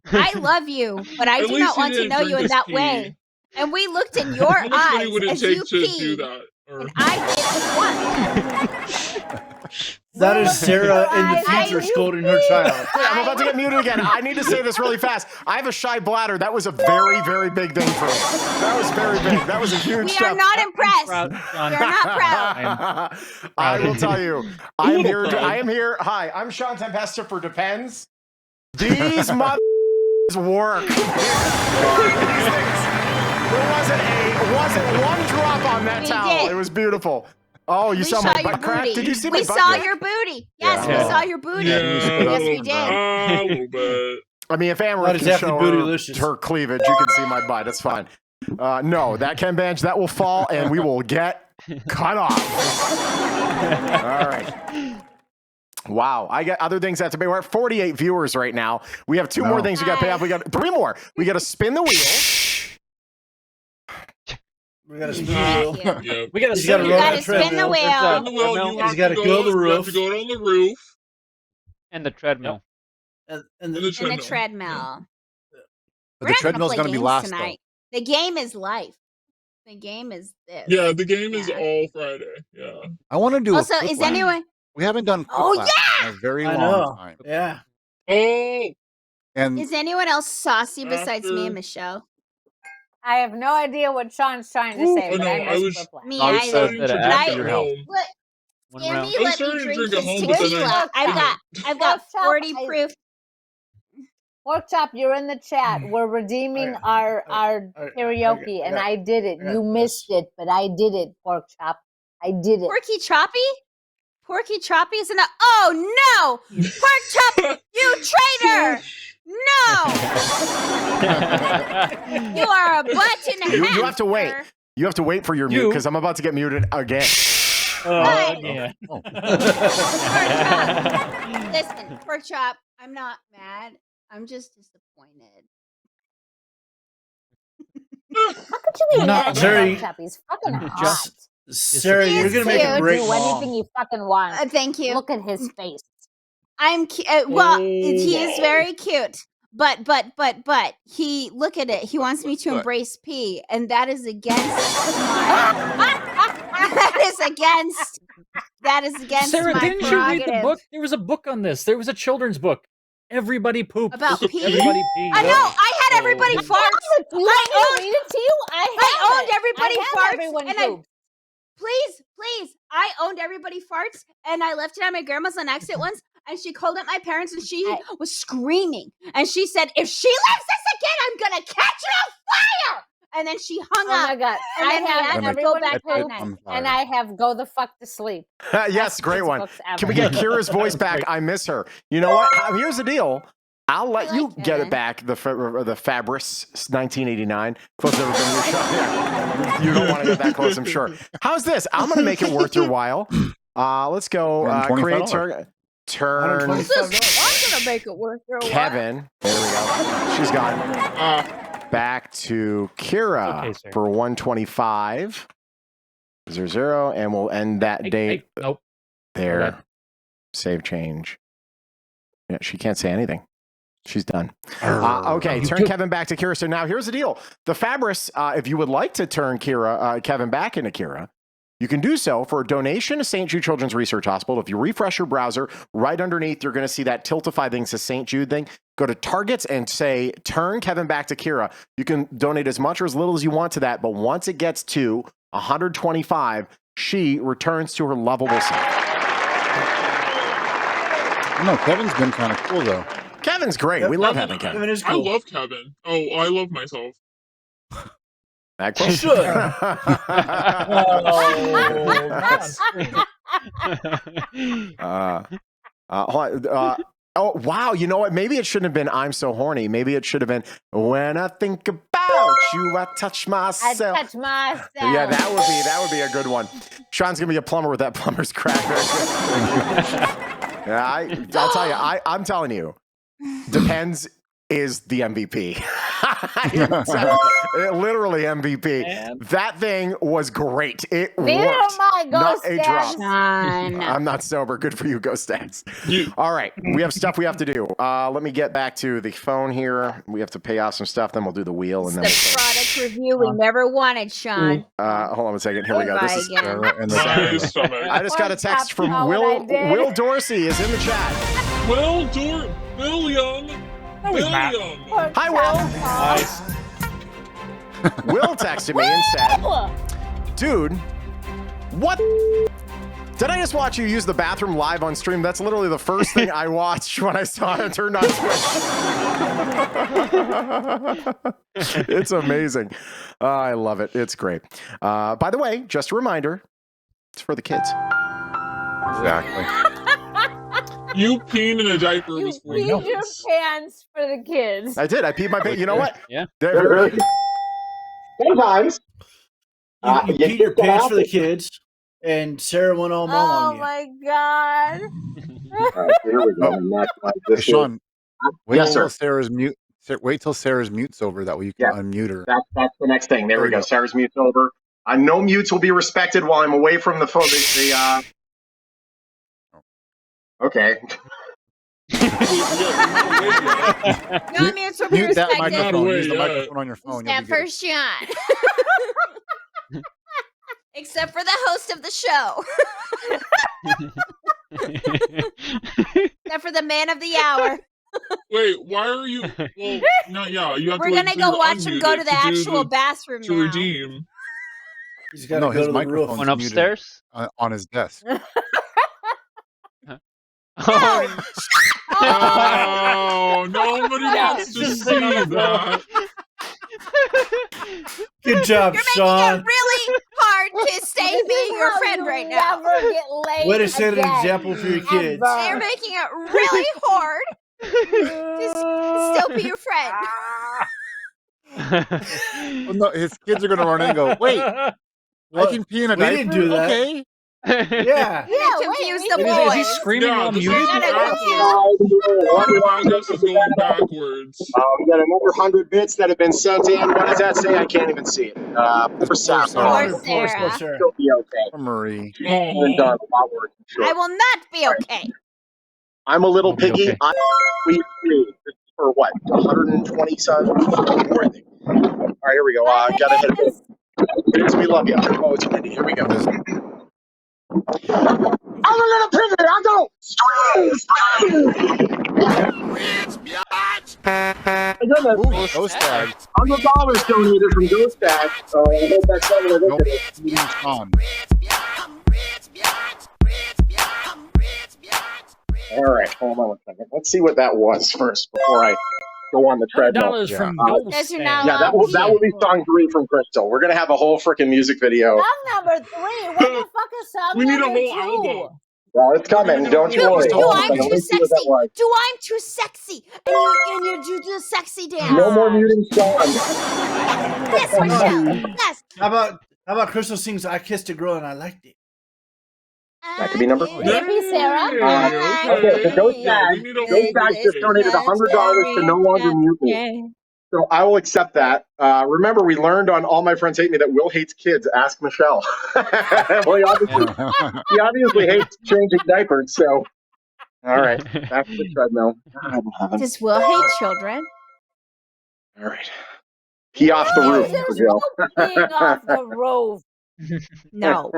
I love you, but I At do least not you want to didn't know you drink in his that pee. way. And we looked in your how much money eyes would it as take you to do peed, that? Or... and I did one. That is Sarah in the I future knew scolding her child. Wait, I'm about to get muted again. I need to say this really fast. I have a shy bladder. That was a very, very big thing for me. That was very big. That was a huge We step. are not impressed. Proud, Shawn. We are not proud. I will tell you. I am here. Hi, I'm Shawn Tempesta for Depends. These mother work. There wasn't one drop on that We towel. did. It was beautiful. Oh, you We saw saw my your butt crack? booty. Did you see my We butt saw crack? your booty. Yes, Yeah. we saw your booty. Yeah, Yes, we did. a little bit. I mean, if Amber Not can exactly show bootylicious. her cleavage, you can see my butt. It's fine. No, that Ken bench, that will fall, and we will get cut off. All right. Wow, I got other things that have to pay. We're at 48 viewers right now. We have two more things we got to pay off. We got 3 more. We got to spin the wheel. We got to spin the wheel. Yeah. We gotta He's gotta You run gotta that spin the treadmill. wheel. On the wheel, you He's have gotta to go the You roof. have to go on the roof. And the treadmill. And And the the, In treadmill. the treadmill. But We're the not treadmill's gonna going to play be games last, tonight. The game is life. The game is this. Yeah, the game is Yeah. all Friday. Yeah. though. I want to do Also, a quick is lap. anyone? We haven't done quick Oh, laps in a very I long know. time. Yeah. Oh, And Is anyone else saucy besides me After- and Michelle? I have no idea what Sean's trying to say, oh but no, I I missed was. the plan. Me I was either. starting to But drink after at your health. home. What? One Sammy round. I was let me starting to drink drink at his home, but then tequila. I've got Pork 40 chop, proof. Pork chop, you're in the chat. We're redeeming our karaoke, and I did it. You missed it, but I did it, Pork chop. I did it. Porky Choppy? Porky Choppy is in a. Oh no! Pork Chop, you traitor! No! You are a butt in a You hat, have to wait. sir. You have to wait for your mute because I'm about to get muted again. What? Yeah. Listen, Pork Chop, I'm not mad. I'm just disappointed. How could you be mad at Jerry, Pork chop? He's fucking hot. just Sarah, you're He's gonna make a cute. great Do mom. anything you fucking want. Thank you. Look at his face. I'm well. He Oh. is very cute, but he look at it. He wants me to What? embrace P, and that is against my. That is against Sarah, my didn't you read the prerogative. book? There was a book on this. There was a children's book. Everybody pooped. About pee? Everybody peed. I know. I had everybody Oh. farts. You want me to read it to you? I owned everybody farts. Everyone And pooped. Please. I owned everybody farts, and I left it at my grandma's on accident once. And she called up my parents, and she was screaming. And she said, "If she leaves this again, I'm gonna catch her on fire!" And then she hung up. Oh my god! And I then we had have to everyone go back poop, that night. and I have go the fuck to sleep. Yes, great one. books ever. Can we get Kira's voice back? I miss her. You know what? Here's the deal. I'll let you get it back. The Fabris 1989. Close to everything your show. Yeah. You don't want to get that close, I'm sure. How's this? I'm going to make it worth your while. Let's go. Create turn. I'm gonna make it worth your while. Kevin. There we go. She's gone. Back to Kira for 125. 0, and we'll end that date. Nope. There. Okay. Save change. Yeah, she can't say anything. She's done. Okay, turn Kevin back to Kira. So now here's the deal. The Fabris, if you would like to turn Kevin back into Kira, you can do so for a donation to St. Jude Children's Research Hospital. If you refresh your browser, right underneath, you're going to see that Tiltify thing says St. Jude thing. Go to Targets and say, turn Kevin back to Kira. You can donate as much or as little as you want to that, but once it gets to 125, she returns to her lovable self. No, Kevin's been kind of cool, though. Kevin's great. We love having Kevin. I love Kevin. Oh, I love myself. That You should. Oh, wow. You know what? Maybe it shouldn't have been I'm so horny. Maybe it should have been when I think about you, I touch myself. I touch myself. Yeah, that would be a good one. Sean's going to be a plumber with that plumber's crack. Yeah, I'll tell you. I'm telling you. Depends is the MVP. Literally MVP. Man. That thing was great. It worked. Not a drop. I'm not sober. Good for you, Ghost Stats. All right. We have stuff we have to do. Let me get back to the phone here. We have to pay off some stuff. Then we'll do the wheel. And then the product review we never wanted, Sean. Hold on a second. Here we go. This is I just got a text from Will. Will Dorsey is in the chat. Will Young. Hi, Will. Nice. Will texted me and said, "Dude, what? Did I just watch you use the bathroom live on stream? That's literally the first thing I watched when I saw it turned on Twitch." It's amazing. I love it. It's great. By the way, just a reminder, it's for the kids. Exactly. You peeing in a diaper was for You peed your pants for the kids. I did. I peed my pants. You know what? Yeah. Sometimes. You peed your pants for the kids, and Sarah went all mom on Oh you. my god. All right, here we go. Hey, Sean, wait Yes, till sir. Sarah's mute. Wait till Sarah's mute's over. That way you can unmute her. That's the next thing. There we go. Sarah's mute's over. No mutes will be respected while I'm away from the phone. Okay. No mutes will be Mute that respected. microphone. Use the microphone on your phone. Except for Sean. Except for the host of the show. Except for the man of the hour. Wait, why are you? Well, no, yeah, you have We're to. gonna go watch him go to the actual bathroom to now. redeem. He's got to his go to the roof. microphone's One upstairs? muted, on his desk. Oh, nobody wants to see that. Good job, You're Sean. making it really hard to stay being your friend right now. Never get laid Way to set an again. example for your kids. You're making it really hard to still be your friend. Well, no, his kids are going to run in and go, wait, I can pee in a We diaper? didn't do that. Okay. Yeah. Confuse the Is boys. he screaming Yeah, while this muted? is progress is going backwards. We got another 100 bits that have been sent in. What does that say? I can't even see it. For Sarah. Poor Sarah. She'll be okay. For Marie. She's been done a lot worse. Sure. I will not be okay. I'm a little I'll be piggy. okay. I'm for what? 120 subs? More, I think. All right, here we go. Gotta hit it. Kids, we love you. Oh, it's windy. Here we go. I'm a little piggy. I go. goodness. Ooh, ghost tag. $100 donated from Ghost Tag. So I hope that's not what Nope. it is. Meeting Shawn. All right, hold on a second. Let's see what that was first before I go on the treadmill. $100 from Uh, Ghost Guys are Tag. now Yeah, that will be song 3 from Crystal. We're gonna have a whole freaking music video. Song number 3. What the fuck is song We need a number whole 2? album. Well, it's coming. Don't you worry. Do Hold on a I'm second. too Let me see what that sexy? was. Do I'm too sexy? And you do the sexy dance. No more muting Shawn. Yes, Michelle. Yes. How about Crystal sings "I Kissed a Girl and I Liked It"? That could be number Can 3. it be Sarah? Okay, so Ghost Yeah, we Tag. need a Ghost whole Tag just donated $100 to no longer mute me. So I will accept that. Remember, we learned on All My Friends Hate Me that Will hates kids. Ask Michelle. Well, he obviously hates changing diapers. So, all right, back to the treadmill. Does Will hate children? All right, pee off the roof, for Joe. Peeing off the roof. No.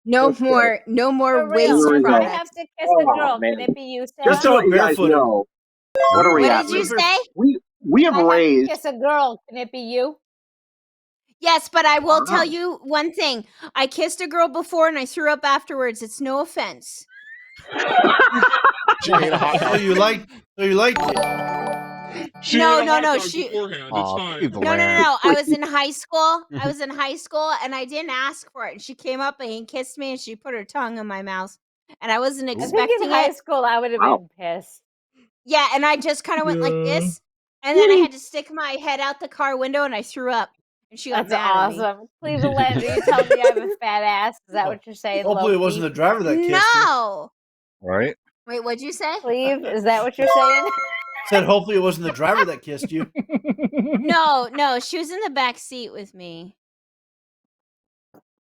No more For real. waste If I product. have to kiss a girl, man. can it be you, Sarah? Just to let you guys know, what are we What at? did you say? We have If I have to raised. kiss a girl, can it be you? Yes, but I will tell you one thing. I kissed a girl before and I threw up afterwards. It's no offense. She ate a hot So dog. you liked it. She No, ate a no, hot no. dog beforehand. It's fine. No. I was in high school. And I didn't ask for it. And she came up and kissed me and she put her tongue in my mouth. And I wasn't I think expecting in high it. school I would have been pissed. Yeah, and I just kind of went like this. And then I had to stick my head out the car window and I threw up. And she got That's mad at me. awesome. Please, Landry, you tell me I have a fat ass. Is that what you're saying? Hopefully, it Loki? wasn't the driver that kissed you. No. Right? Wait, what'd you say? Cleve, is that what you're saying? Said hopefully it wasn't the driver that kissed you. No, she was in the back seat with me.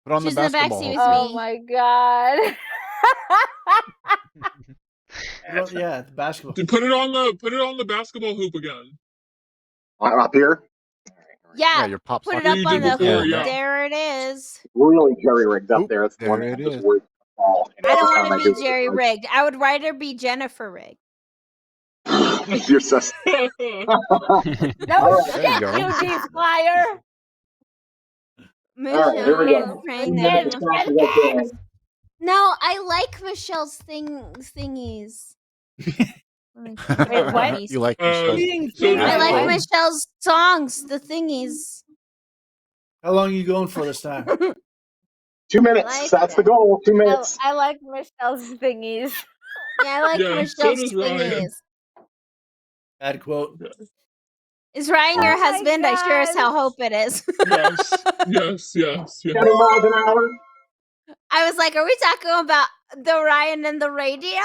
Put on She the was in the back basketball. seat with Oh me. my god. Yeah, the basketball. Dude, put it on the basketball hoop again. Up here? Yeah, your pop put it socket. up on the hoop. before, yeah. There it is. Really jerry rigged up Oop, there. It's there one it I'm just is. worried about. And I every don't time want do to it, be jerry rigged. I would rather be Jennifer rigged. You're so. No All shit, There you go. you D flyer. right, here we go. Michelle, No, I like Michelle's thingies. Wait, what? You like Michelle's I like Afro? Michelle's songs, the thingies. How long are you going for this time? 2 minutes. like That's it. the goal. 2 minutes. I like Michelle's thingies. Yeah, I like Yeah, so Michelle's does Ryan. thingies. Bad quote. Is Ryan your Oh my husband? I sure as God. hell hope it is. Yes. 70 miles an hour. I was like, are we talking about the Ryan and the radio?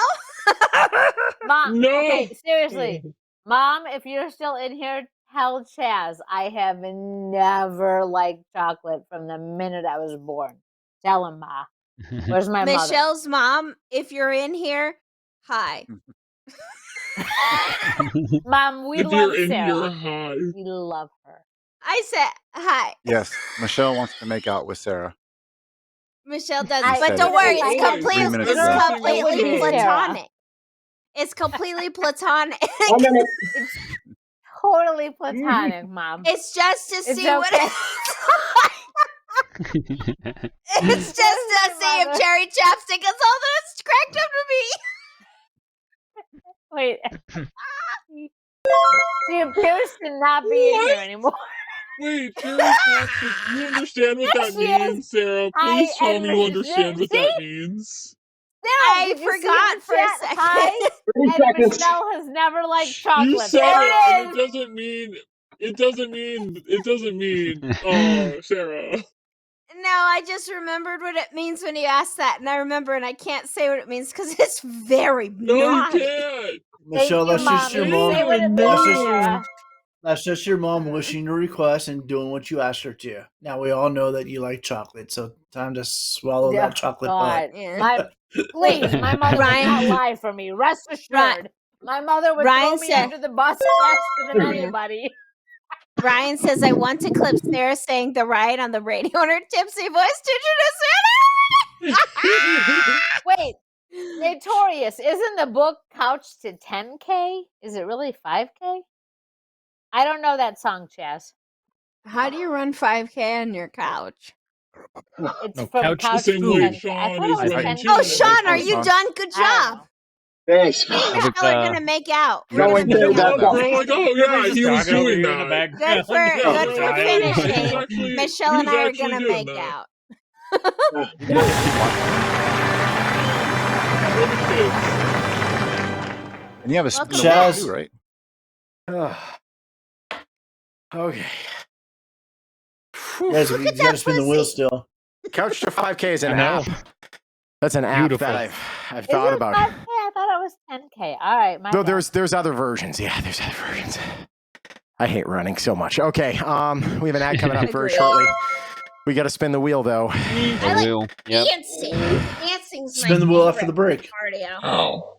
Mom, No. okay, seriously. Mom, if you're still in here, tell Chaz I have never liked chocolate from the minute I was born. Tell him, Ma. Where's my mother? Michelle's mom, if you're in here, hi. Mom, we If love you're in Sarah. here, hi. We love her. I said hi. Yes, Michelle wants to make out with Sarah. Michelle does, You but said don't it worry, Always. it's 3 minutes it's ago. completely Sarah. platonic. It's completely platonic. 1 minute. Totally platonic, Mom. It's just to It's see what okay. it's just to see if Cherry Chapstick is all that it's cracked up to be. Wait. She appears to not be in here anymore. Wait, Cherry Chapstick, you understand what that She is. means, Sarah? I Please tell am me you understand what see? that means. Sarah, I did you see forgot in for a chat? second. Hi, 30 and seconds. Michelle has never liked You chocolate. said There it, it and is. it doesn't mean, Sarah. No, I just remembered what it means when you asked that, and I remember, and I can't say what it means because it's very No, you naughty. can't. Michelle, Thank that's you, just your Mommy. Say mom. what it That's means, just, Sarah. that's just your mom wishing your request and doing what you asked her to. Now we all know that you like chocolate, so time to swallow Yeah, that chocolate God. butt. Please, my mother would Ryan- not lie for me. Rest assured. My mother would Ryan throw me said- under the bus faster than anybody. Ryan says, I want to clip Sarah saying the ride on the radio in her tipsy voice. Did you just Wait, Notorious, isn't the book couched to 10K? Is it really 5K? I don't know that song, Chaz. How do you run 5K on your couch? It's No, from couch Couch the same to way 10K. I Shawn thought it is was running 10K. too. Oh, Shawn, are you Shawn. done? Good job. Thanks. Me and I think, Michelle are gonna make out. No, We're wait, gonna make that's out. not. We're like, oh Everybody's yeah, just he was talking over doing here in the that. background. Good Yeah, for we're like, oh, finishing. he's actually, Michelle and he's I are actually gonna doing make that. out. And you have a spin the wheel Chaz. too, right? Okay. You guys, you gotta spin the wheel still. Couch to 5K is an I know. app. That's an app Beautiful. that I've Is thought it about. 5K? I thought it was 10K. All right, my Though bad. there's other versions. Yeah, there's other versions. I hate running so much. Okay, we have an ad coming up very Agreed. shortly. We got to spin the wheel though. I like Yep. dancing. Dancing's my Spin the wheel after favorite the break. cardio. Oh.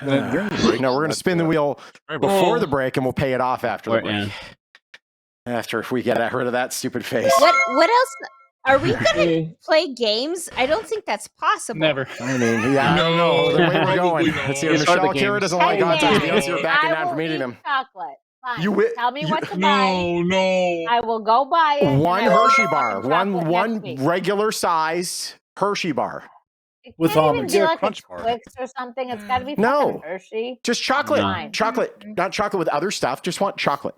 During the break, No, we're going to let's spin do the it. wheel Right before Oh. the break, and we'll pay it off after the Or- break. yeah. After we get rid of that stupid face. What else? Are we gonna play games? I don't think that's possible. Never. I mean, yeah, I don't know the way we're probably going. not. Let's see. It's hard Michelle the Kira games. doesn't like hot dogs. Oh, Beyonce, you're backing down I from will eating eat them. chocolate. Fine. You wi- Tell me you- what to buy. No. I will go buy it. and One I will Hershey eat bar, fucking chocolate one next week. regular size Hershey bar. It With can't even almonds. be Get a like a crunch bar. Twix or something. It's got to be No. fucking Hershey. Just chocolate. Fine. Chocolate. Not chocolate with other stuff. Just want chocolate.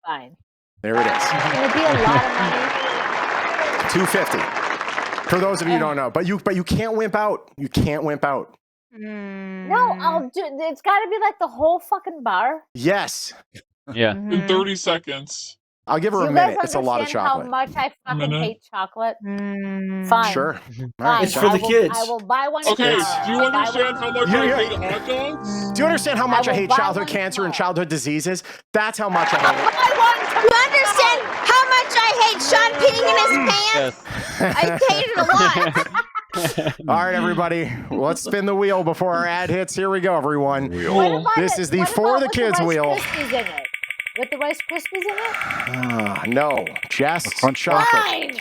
Fine. There it is. It's going to be a lot of money. $2.50. For those of you who don't know. But you can't wimp out. You can't wimp out. No, I'll do. It's got to be like the whole fucking bar. Yes. Yeah. In 30 seconds. I'll give her Do a you minute. guys It's a lot of understand chocolate. how much I fucking Minute. hate chocolate? Fine. Sure. Fine. It's for the kids. I will buy one. Okay, tomorrow. do you I'll buy understand one how much Yeah. I hate hot dogs? Do you understand how much I will hate buy childhood one cancer and tomorrow. childhood diseases? That's how much I hate it. Buy one You understand how much I hate Shawn peeing in his pants? I hate it a lot. All right, everybody. Let's spin the wheel before our ad hits. Here we go, everyone. What about This it- is the what For about the with Kids Rice wheel. Krispies in it? With the Rice Krispies in it? No, just crunch chocolate. Fine.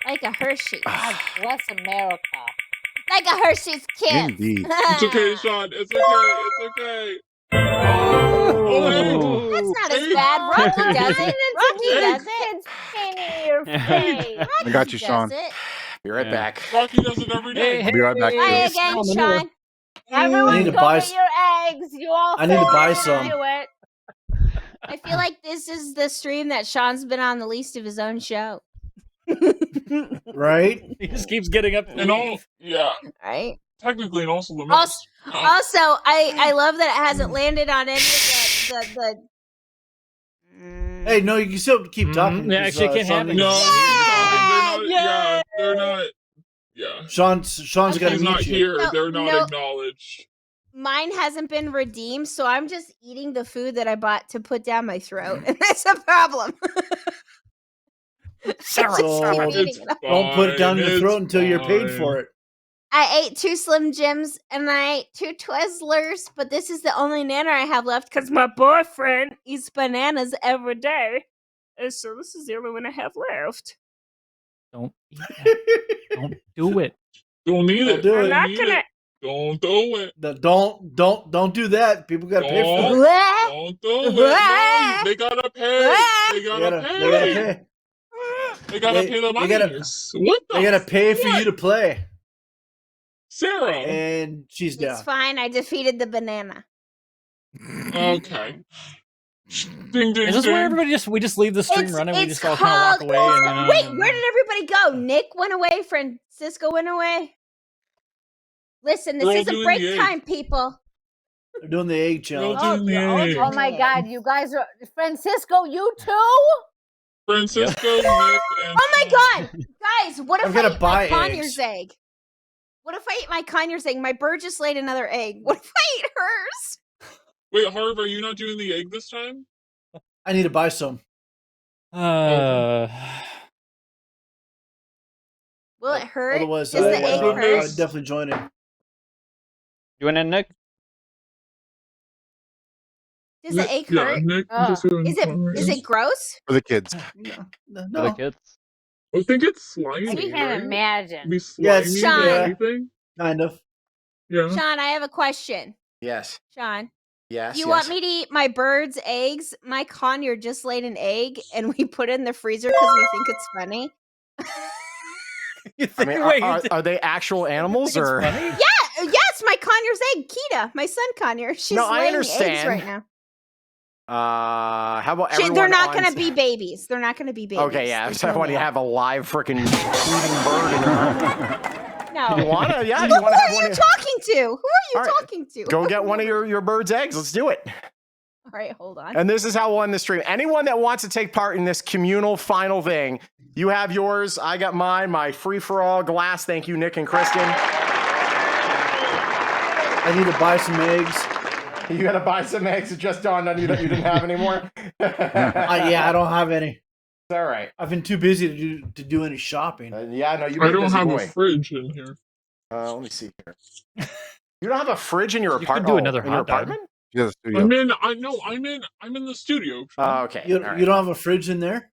Like a Hershey. God bless America. Like a Hershey's Kiss. Indeed. It's okay, Shawn. It's okay. It's okay. Oh, That's not as bad. Rocky does it. Rocky does it. Kids painting in your face. I got you, Does Shawn. it. Be right Yeah. back. Rocky does it every day. I'll be right back. Try Too. again, Shawn, Shawn. Everyone I need to go buy get your eggs. You all I need to four buy are some. Do it. I feel like this is the stream that Shawn's been on the least of his own show. Right? He just keeps getting up. And all, yeah, Right? technically, and also the Also, most. also, I love that it hasn't landed on any of the Hey, no, you can still keep talking. Yeah, because, actually, it can't Shawn happen. needs- No, they're not. Yeah, Shawn's got to he's meet not you. here. No, They're not no. acknowledged. mine hasn't been redeemed, so I'm just eating the food that I bought to put down my throat, and that's a problem. So, keep eating it. don't put it down your It's throat until you're paid fine. for it. I ate 2 Slim Jims and I ate 2 Twizzlers, but this is the only Nana I have left because my boyfriend eats bananas every day. And so this is the only one I have left. Don't eat that. Don't do it. Don't need it. do I'm it. not Need gonna. it. Don't do it. Don't do that. People got to pay for it. Don't do it. No, they gotta pay. They They gotta gotta pay. pay. They gotta They- pay the they money. gotta- What the? They got to pay for you to play. Sarah. And she's down. It's fine. I defeated the banana. Okay. Ding, ding, Is this where ding. everybody we just leave the stream running? We It's just all kind of walk called- away. And then, Wait, where did everybody go? Nick went away. Francisco went away. Listen, this We're all isn't doing break the egg. time, people. They're doing the egg challenge. Oh my God, you guys are Francisco. You too? Francisco, Nick, and Oh my God, guys! What I'm if I gonna eat buy my Conyers egg? What if I eat my Conyers egg? My bird just laid another egg. What if I eat hers? Wait, Harv, are you not doing the egg this time? I need to buy some. Will it hurt? Otherwise, Does the egg I would hurt? definitely join in. You want in, Nick? Does the egg Yeah, hurt? Nick, Oh. just doing Is it gross? For the kids. For the No. kids. I think it's slimy. I can't right? imagine. Be Yeah, slimy, it's- Shawn. or anything? Kind of. Yeah. Shawn, I have a question. Yes. Shawn, Yes. You want me to eat my bird's eggs? My conure just laid an egg, and we put it in the freezer because we think it's funny. I mean, are they actual animals or? Yeah, yes, my conure's egg, Kita, my son conure. She's No, I laying understand. eggs right now. How about everyone? They're not on- going to be babies. They're not going to be babies. Okay, yeah. There's So no when you way. have a live freaking eating bird in your mouth. No. You wanna? Yeah. Who You wanna have are one? you talking to? Who are you All right, talking to? Go get one of your bird's eggs. Let's do it. All right, hold on. And this is how we'll end the stream. Anyone that wants to take part in this communal final thing, you have yours. I got mine. My free-for-all glass. Thank you, Nick and Kristen. I need to buy some eggs. You got to buy some eggs. It just dawned on you that you didn't have any more. Yeah, I don't have any. It's all right. I've been too busy to do any shopping. Yeah, no, you. I don't have a fridge in here. Let me see here. You don't have a fridge in your You apartment? could do another in your hot dog. apartment? Yeah, the studio. I'm in the studio. Okay. You all right. don't have a fridge in there?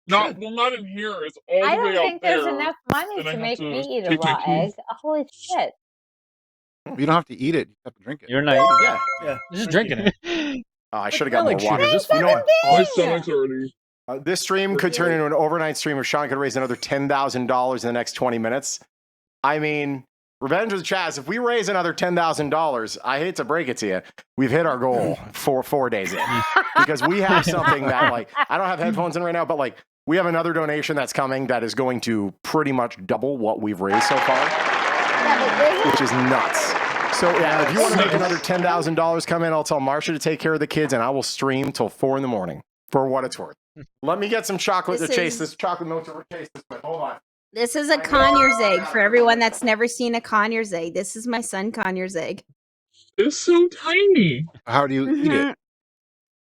Not in here. It's all I the way don't out think there. there's enough money and I to have make to me eat a take my raw keys. egg. Holy shit. You don't have to eat it. You have to drink it. You're not eating Yeah. Yeah. Just drinking it. Oh, I should have got Really more water. cheated. You know what? My stomach's already. This stream could turn into an overnight stream if Shawn could raise another $10,000 in the next 20 minutes. I mean, Revenge of the Chaz, if we raise another $10,000, I hate to break it to you, we've hit our goal for 4 days in. Because we have something that, like, I don't have headphones in right now, but, like, we have another donation that's coming that is going to pretty much double what we've raised so far, which is nuts. So, yeah, if you want to make another $10,000 come in, I'll tell Marsha to take care of the kids, and I will stream till 4 in the morning for what it's worth. Let me get some chocolate This to chase is- this chocolate milk to chase this with. Hold on. This is a conure's egg for everyone that's never seen a conure's egg. This is my son conure's egg. It's so tiny. How do you eat Mhm. it?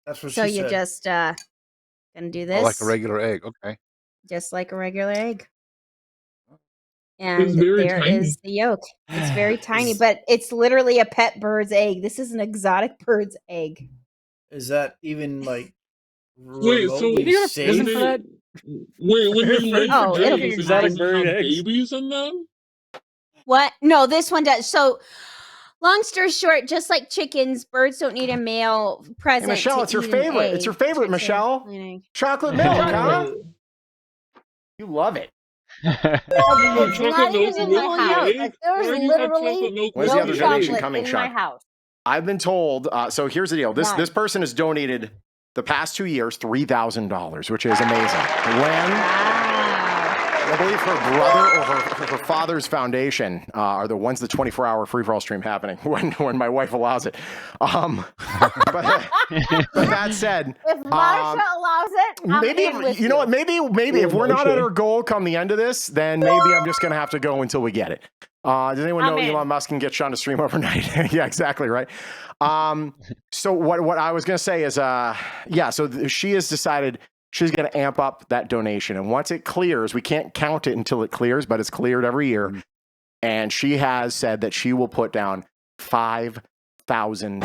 That's what So she you said. just gonna do Oh, this like a regular egg. Okay. just like a regular egg. It's And very there tiny. is the yolk. It's very tiny, but it's literally a pet bird's egg. This is an exotic bird's egg. Is that even like Wait, so remotely you got a safe? prison for that? Wait, when you lay Oh, your it'll eggs, be it fine. doesn't have Eggs. babies in them? What? No, this one does. So, long story short, just like chickens, birds don't need a male Hey, present. Michelle, to it's your eat an favorite. It's your egg favorite, to Michelle. lay an egg. Chocolate milk, huh? You love it. It's chocolate not milk even in with my the house. egg? Like, Why there's do you have chocolate literally milk When's with the no other the donation chocolate coming, in my Sean? house. I've been told. So here's the deal. This None. person has donated the past 2 years $3,000, which is amazing. When I believe her brother or her father's foundation are the ones the 24-hour free-for-all stream happening when my wife allows it. But that said, If Marsha allows it, I'm maybe in with you know what? Maybe if we're not at Marsha. our goal come the end of this, then maybe I'm just gonna have to go until we get it. Does anyone know I'm in. Elon Musk can get Shawn to stream overnight? Yeah, exactly right. So what I was gonna say is, so she has decided she's gonna amp up that donation, and once it clears, we can't count it until it clears, but it's cleared every year, and she has said that she will put down $5,000.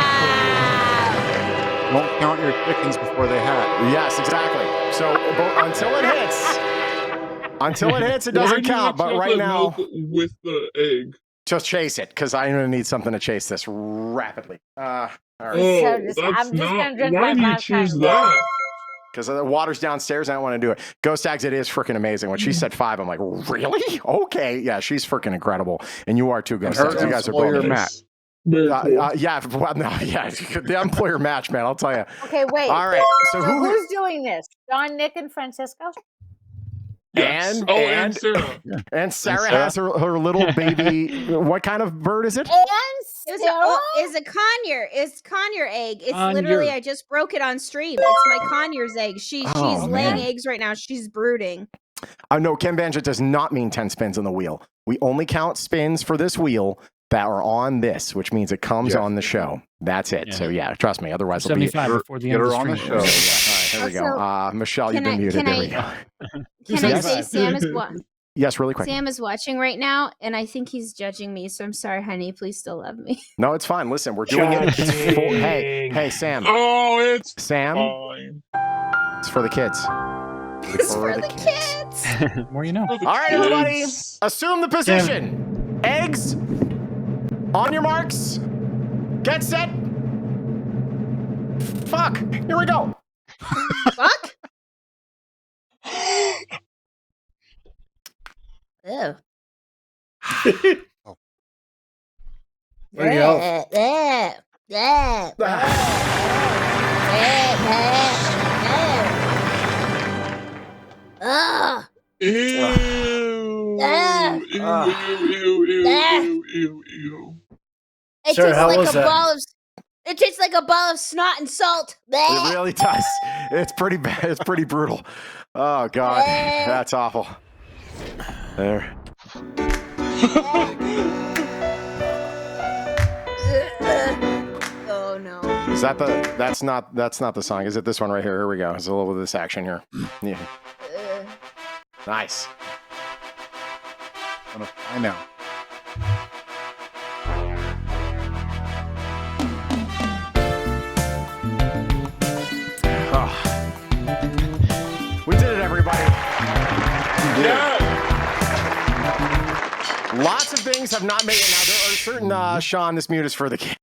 Wow. Don't count your chickens before they hatch. Yes, exactly. So until it hits, it Why doesn't do you count. have But right chocolate now, milk with the egg. just chase it because I'm gonna need something to chase this rapidly. All right. Oh, So just- that's I'm just not. gonna drink Why my do you vodka choose and that? Because the water's downstairs, I don't want to do it. Ghost Tags, it is freaking amazing. When she said 5, I'm like, really? Okay, yeah, she's freaking incredible, and you are too, Ghost Tags. You guys are employer both. match. The employer match, man. I'll tell you. Okay, wait. All right, so who's doing this? John, Nick, and Francisco? Yes. And Sarah. And Sarah has her little baby. What kind of bird is it? It's a conure. It's conure egg. It's Conure. literally, I just broke it on stream. It's my conure's egg. She's Oh, laying man. eggs right now. She's brooding. No, Ken Banjo does not mean 10 spins on the wheel. We only count spins for this wheel that are on this, which means it comes on the show. That's it. Yeah. So yeah, trust me. Otherwise, it'll be 75 before the end of the stream. All right, here we go. Also, Michelle, you've can been muted. I- There we go. Can I say Sam is Yes, really quick. Sam is watching right now, and I think he's judging me. So I'm sorry, honey. Please still love me. No, it's fine. Listen, we're doing it. It's for, hey, Sam. Oh, it's Sam. fine. It's for the kids. It's for the kids. More you know. All right, everybody, assume the position. Eggs On your marks. Get set. Fuck. Here we go. Fuck? Ew. There you go. Ugh. Ew. It Sir, tastes how like was a that? ball of. It tastes like a ball of snot and salt. It really does. It's pretty bad. It's pretty brutal. Oh God, that's awful. There. Oh no. Is that the? That's not the song. Is it this one right here? Here we go. There's a little bit of this action here. Yeah. Nice. I know. Oh. We did it, everybody. Yeah. Lots of things have not made it. Now, there are certain, Shawn, this mute is for the kids.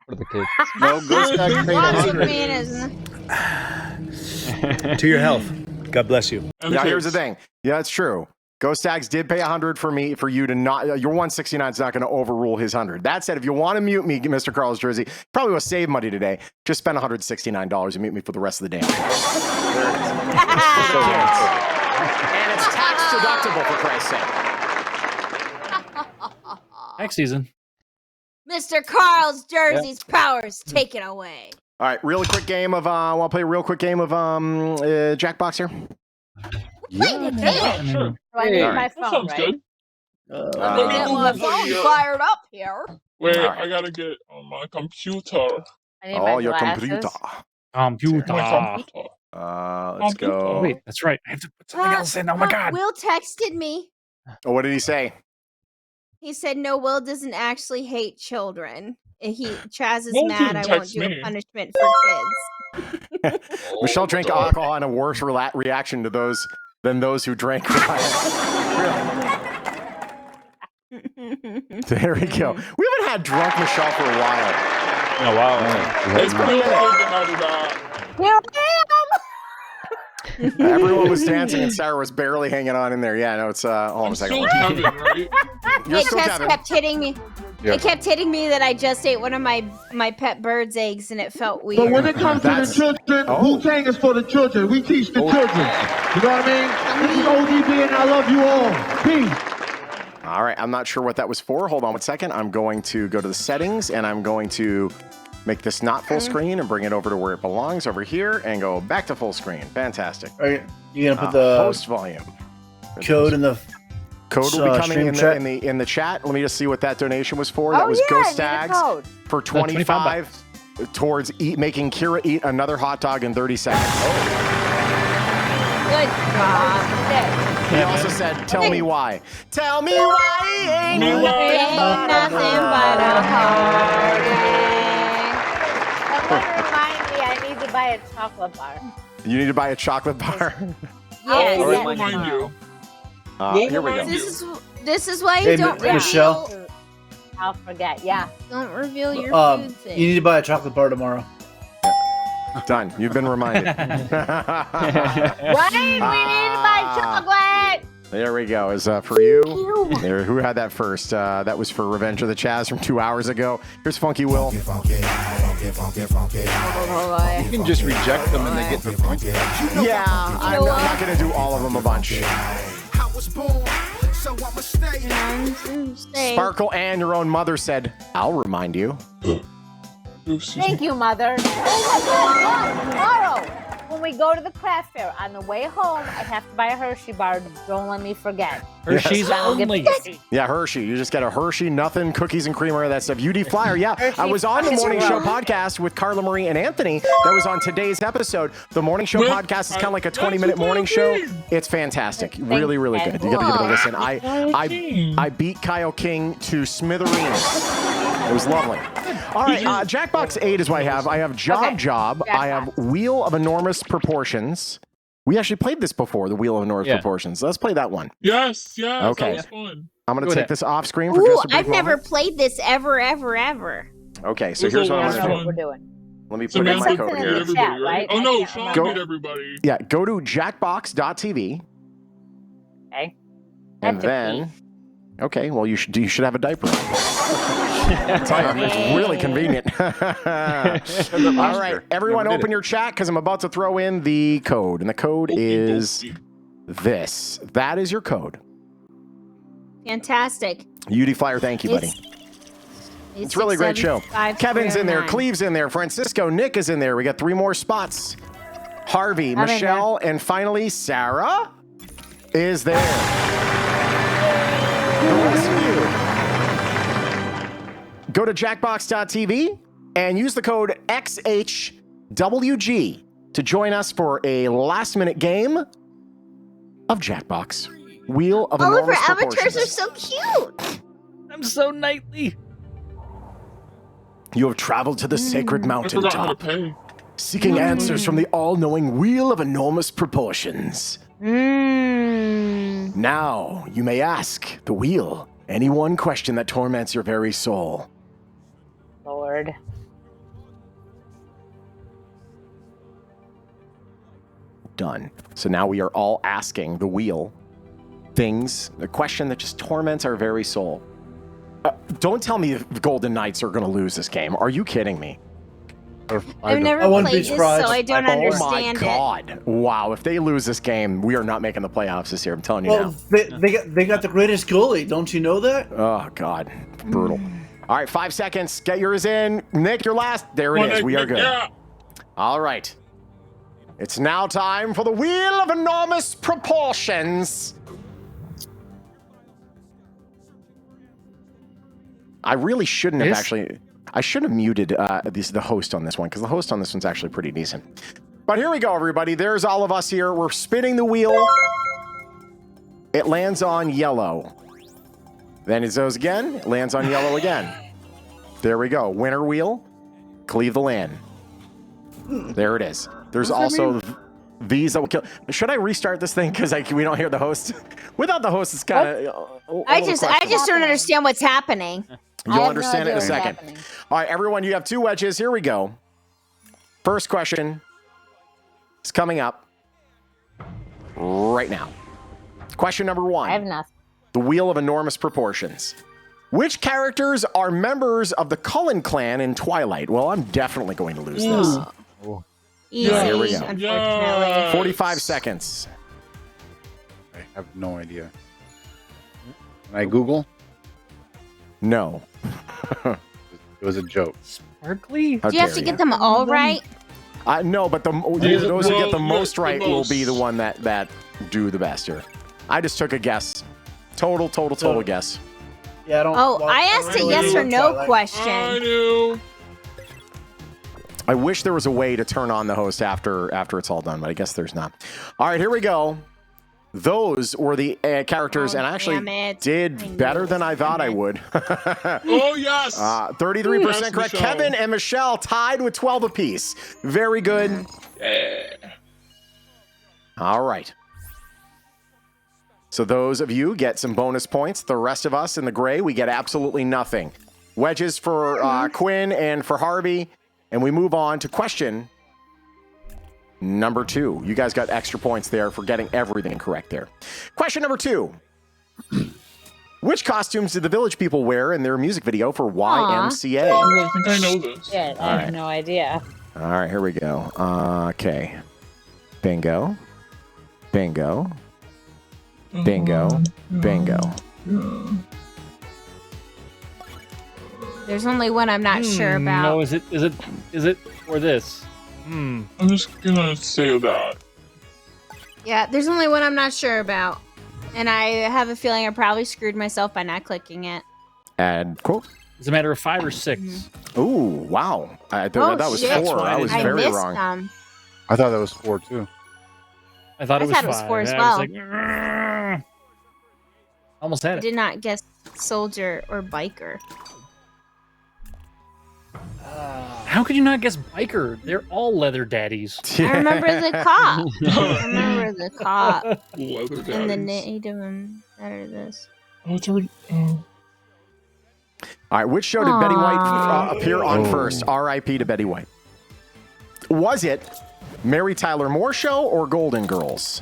For the kids. No, Ghost Tags paid Lots of 100. mayonnaise. To your health. God bless you. Now, here's the thing. Yeah, it's true. Ghost Tags did pay 100 for you to not. Your 169 is not going to overrule his 100. That said, if you want to mute me, Mr. Carl's Jersey, probably will save money today. Just spend $169 and mute me for the rest of the day. There it is. And it's tax deductible, for Christ's sake. Next season. Mr. Carl's Jersey's powers taken away. All right, real quick game of. Want to play a real quick game of Jackbox here? Yeah, sure. Do I need All my right. That phone, sounds right? good. Let me get my phone fired up here. Wait, All right. I gotta get on my computer. I need my your glasses. computer. Computer. My computer. Let's go. Wait, that's right. I have to put something else in. Oh my God. Will texted me. Oh, what did he say? He said, "No, Will doesn't actually hate children. Chaz is Will mad. didn't I won't text do me. a punishment for kids." Michelle drank alcohol and a worse reaction to those than those who drank. Really? There we go. We haven't had drunk Michelle for a while. Oh wow. It's been a minute. Here I Everyone was dancing and Sarah was barely hanging on in there. Yeah, no, it's hold on a second. Kevin, right? You're still Chaz Kevin. kept hitting me. Yeah. It kept hitting me that I just ate one of my pet bird's eggs and it felt weird. But when it comes to the children, Wu-Tang is for the children. We teach the children. You know what I mean? This is ODB and I love you all. Peace. All right, I'm not sure what that was for. Hold on one second. I'm going to go to the settings and I'm going to make this not full screen and bring it over to where it belongs over here and go back to full screen. Fantastic. Are you gonna put the host volume code in the code will be coming in stream the chat. Let me just see what that donation was for. Oh, That was yeah, I Ghost need a Tags code. for 25 towards making Kira eat another hot dog in 30 seconds. Good job. He also said, "Tell me why." Tell me why ain't Ain't nothing but a Someone remind me I need to buy a chocolate bar. You need to buy a chocolate bar. Yes. I'll remind you. Here we go. This is why you Hey, don't Michelle. reveal, I'll forget. Yeah. don't reveal your food You thing. need to buy a chocolate bar tomorrow. Done. You've been reminded. Right? We need to buy chocolate. There we go. Is for you. There. Who had that first? That was for Revenge of the Chaz from 2 hours ago. Here's Funky Will. You can just reject them and they get the point. Yeah, I'm not going to do all of them a bunch. Sparkle and your own mother said, "I'll remind you." Thank you, Mother. Oh my God, tomorrow, when we go to the craft fair, on the way home, I have to buy a Hershey bar. Don't let me forget. Hershey's only. Yeah, Hershey. You just get a Hershey, nothing, cookies and creamer, that stuff. UD Flyer. Yeah, I was on the Morning Show podcast with Carla Marie and Anthony. That was on today's episode. The Morning Show podcast is kind of like a 20-minute morning show. It's fantastic. Really, really good. You got to give it a listen. I beat Kyle King to smithereens. It was lovely. All right, Jackbox 8 is what I have. I have Job. I have Wheel of Enormous Proportions, We actually played this before, the Wheel of Enormous Proportions. Let's play that one. Yes, Okay. that was fun. I'm going to take this off screen for Ooh, just a brief I've never moment. played this ever. Okay, so here's what I'm going to do. What we're doing. Let me put in my code here. Chat, right? Oh no, Shawn beat everybody. Yeah, go to jackbox.tv. Okay. And then, okay, well, you should have a diaper. It's really convenient. All right, everyone open your chat because I'm about to throw in the code. And the code is this. That is your code. Fantastic. UD Flyer, thank you, buddy. It's really a great show. Kevin's in there. Cleve's in there. Francisco. Nick is in there. We got 3 more spots. Harvey, Michelle, and finally Sarah is there. The rest of you, go to jackbox.tv and use the code XHWG to join us for a last-minute game of Jackbox. Wheel of All of our Enormous avatars Proportions. are so cute. I'm so knightly. You have traveled to the sacred mountaintop, seeking answers from the all-knowing Wheel of Enormous Proportions. Now, you may ask the wheel any one question that torments your very soul. Lord. Done. So now we are all asking the wheel things, the question that just torments our very soul. Don't tell me the Golden Knights are going to lose this game. Are you kidding me? I've never played this, so I don't understand Oh my God. Wow, if they lose this game, we are not making the playoffs this year. I'm telling you Well, they got the greatest goalie. Don't you know that? Oh, God. Brutal. All right, 5 seconds. Get yours in. Nick, your last. There it is. We are good. All right. It's now time for the Wheel of Enormous Proportions. I really shouldn't have actually... I should have muted the host on this one, because the host on this one's actually pretty decent. But here we go, everybody. There's all of us here. We're spinning the wheel. It lands on yellow. Then it goes again. It lands on yellow again. There we go. Winner wheel. Cleve the land. There it is. There's also these that will kill. Should I restart this thing because we don't hear the host? Without the host, it's kind of. I just don't understand what's happening. You'll understand it in a second. All right, everyone, you have 2 wedges. Here we go. First question is coming up right now. Question number 1. I have nothing. The Wheel of Enormous Proportions. Which characters are members of the Cullen clan in Twilight? Well, I'm definitely going to lose this. Easy, Here we go. unfortunately. 45 seconds. I have no idea. Can I Google? No. It was a joke. Sparkly? How Do you have to dare get them all right? No, but those who get the most right will be the one that do the best here. I just took a guess. Total guess. Yeah, I don't. Oh, I asked a yes or no question. I knew. I wish there was a way to turn on the host after it's all done, but I guess there's not. All right, here we go. Those were the characters, and I actually did better than I thought I would. Oh, yes. 33% Yes, correct. Michelle. Kevin and Michelle tied with 12 apiece. Very good. All right. So those of you get some bonus points. The rest of us in the gray, we get absolutely nothing. Wedges for Quinn and for Harvey. And we move on to question number 2. You guys got extra points there for getting everything correct there. Question number 2. Which costumes did the village people wear in their music video for YMCA? Oh, I think I know this. Shit, I have no idea. All right, here we go. Okay. Bingo. Bingo. Bingo. Bingo. There's only one I'm not sure about. No, is it for this? I'm just gonna say that. Yeah, there's only one I'm not sure about. And I have a feeling I probably screwed myself by not clicking it. Add quote. It's a matter of 5 or 6. Ooh, wow. I thought that was shit. 4. I was very missed wrong. Them. I thought that was 4 too. I thought it was 5. 4 as Yeah, well. I was like, almost had it. Did not guess soldier or biker. How could you not guess biker? They're all leather daddies. I remember the cop. I remember the cop. Leather And the daddies. native and better this. Oh, it's already. Oh. All right, which show did Betty White appear on first? R.I.P. to Betty White. Was it Mary Tyler Moore Show or Golden Girls?